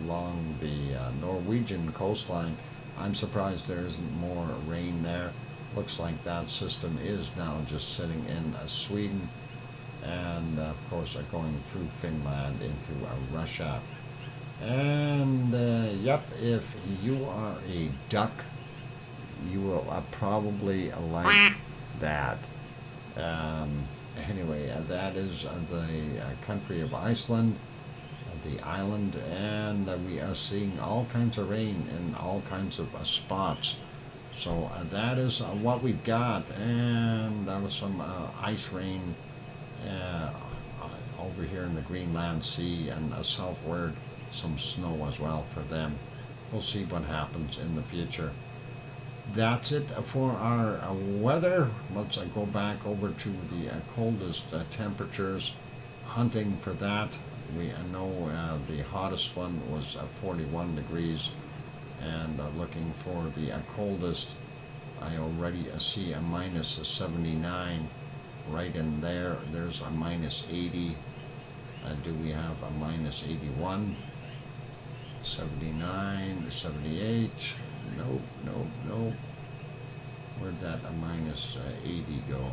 along the Norwegian coastline. I'm surprised there isn't more rain there. Looks like that system is now just sitting in Sweden, and of course going through Finland into Russia. And yep, if you are a duck, you will probably like that. Anyway, that is the country of Iceland, the island, and we are seeing all kinds of rain in all kinds of spots. So that is what we've got, and that was some ice rain over here in the Greenland Sea, and southward some snow as well for them. We'll see what happens in the future. That's it for our weather. Let's go back over to the coldest temperatures, hunting for that. We know the hottest one was 41 degrees, and looking for the coldest, I already see a minus 79 right in there. There's a minus 80. Do we have a minus 81? 79, 78. Nope. Where'd that a minus 80 go?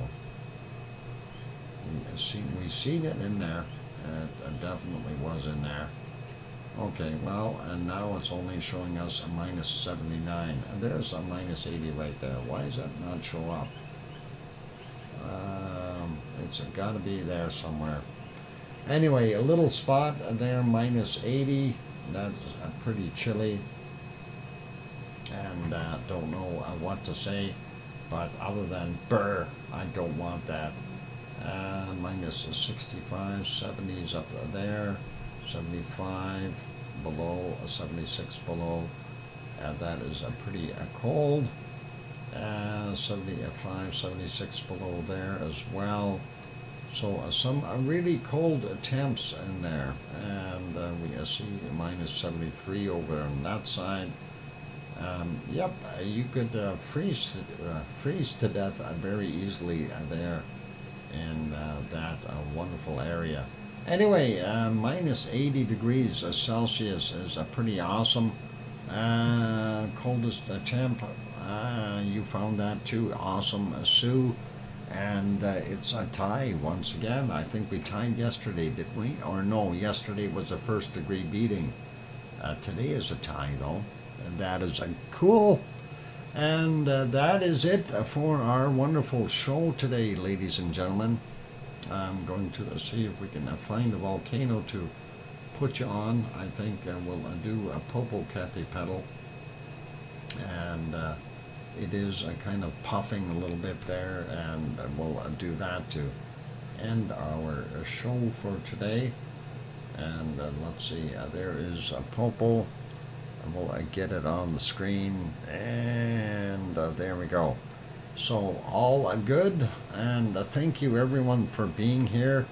We've seen it in there. It definitely was in there. Okay, well, and now it's only showing us a minus 79. And there's a minus 80 right there. Why does that not show up? It's got to be there somewhere. Anyway, a little spot there, minus 80. That's pretty chilly. And don't know what to say, but other than brr, I don't want that. Minus 65, 70s up there, 75 below, 76 below. That is pretty cold. 75, 76 below there as well. So some really cold temps in there, and we see minus 73 over on that side. Yep, you could freeze to death very easily there in that wonderful area. Anyway, minus 80 degrees Celsius is pretty awesome. Coldest temp, you found that too. Awesome, Sue. And it's a tie once again. I think we tied yesterday, didn't we? Or no, yesterday was the first degree beating. Today is a tie though. And that is cool. And that is it for our wonderful show today, ladies and gentlemen. I'm going to see if we can find a volcano to put you on. I think we'll do a Popocatépetl. And it is kind of puffing a little bit there, and we'll do that to end our show for today. And let's see, there is a Popo. We'll get it on the screen, and there we go. So all good, and thank you everyone for being here.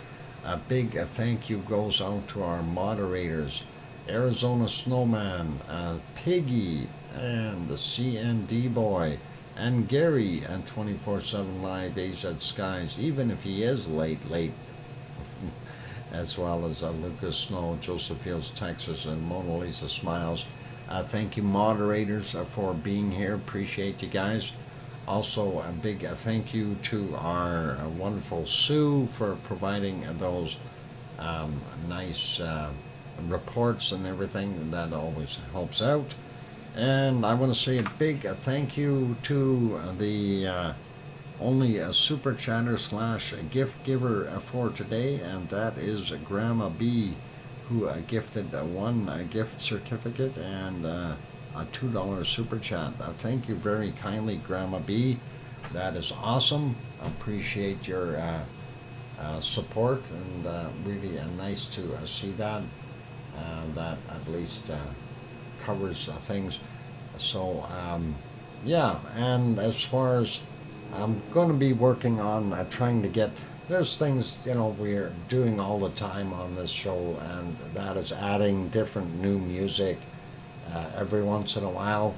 A big thank you goes out to our moderators, Arizona Snowman, Piggy, and the CND Boy, and Gary, and 24/7 Live AZ Skies, even if he is late. as well as Lucas Snow, Joseph Fields, Texas, and Mona Lisa Smiles. Thank you, moderators, for being here. Appreciate you guys. Also, a big thank you to our wonderful Sue for providing those nice reports and everything. That always helps out. And I want to say a big thank you to the only a super chatter / gift giver for today, and that is Grandma B, who gifted one gift certificate and a $2 super chat. Thank you very kindly, Grandma B. That is awesome. Appreciate your support, and really nice to see that. That at least covers things. So yeah, and as far as I'm going to be working on trying to get, there's things, we're doing all the time on this show, and that is adding different new music every once in a while,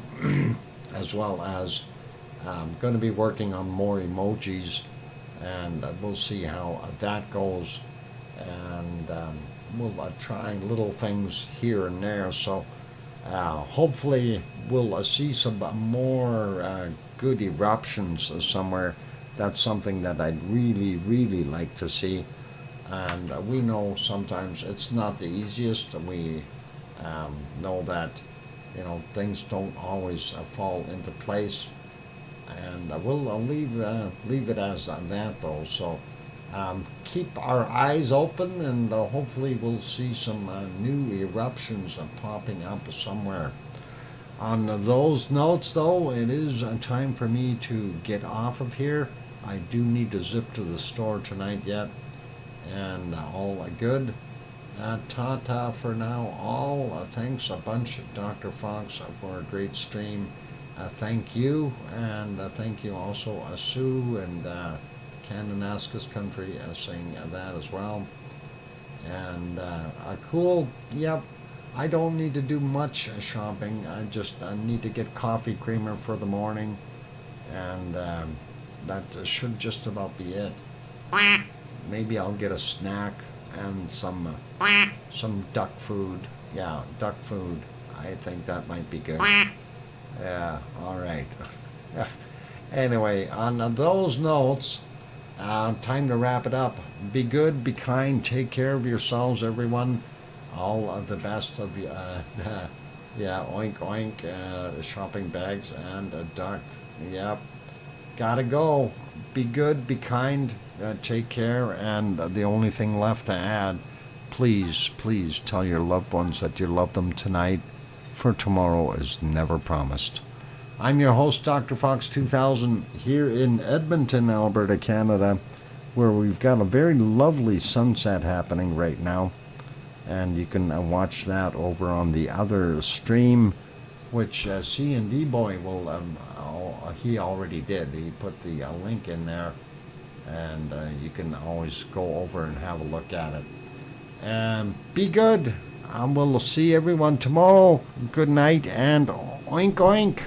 as well as I'm going to be working on more emojis, and we'll see how that goes, and we'll try little things here and there, so hopefully we'll see some more good eruptions somewhere. That's something that I'd really, really like to see. And we know sometimes it's not the easiest. We know that, things don't always fall into place. And we'll leave it as that, though. So keep our eyes open, and hopefully we'll see some new eruptions popping up somewhere. On those notes, though, it is time for me to get off of here. I do need to zip to the store tonight yet, and all good. Ta-ta for now, all. Thanks a bunch, Dr. Fox, for a great stream. Thank you, and thank you also, Sue and Kananaskis Country saying that as well. And cool, yep. I don't need to do much shopping. I just need to get coffee creamer for the morning, and that should just about be it. Maybe I'll get a snack and some duck food. Yeah, duck food. I think that might be good. Yeah, all right. Anyway, on those notes, time to wrap it up. Be good, be kind, take care of yourselves, everyone. All of the best of you. Yeah, oink oink, shopping bags and a duck. Yep. Gotta go. Be good, be kind, take care, and the only thing left to add, please tell your loved ones that you love them tonight, for tomorrow is never promised. I'm your host, Dr. Fox2000, here in Edmonton, Alberta, Canada, where we've got a very lovely sunset happening right now. And you can watch that over on the other stream, which C&D Boy will, he already did. He put the link in there, and you can always go over and have a look at it. And be good. We'll see everyone tomorrow. Good night, and oink oink.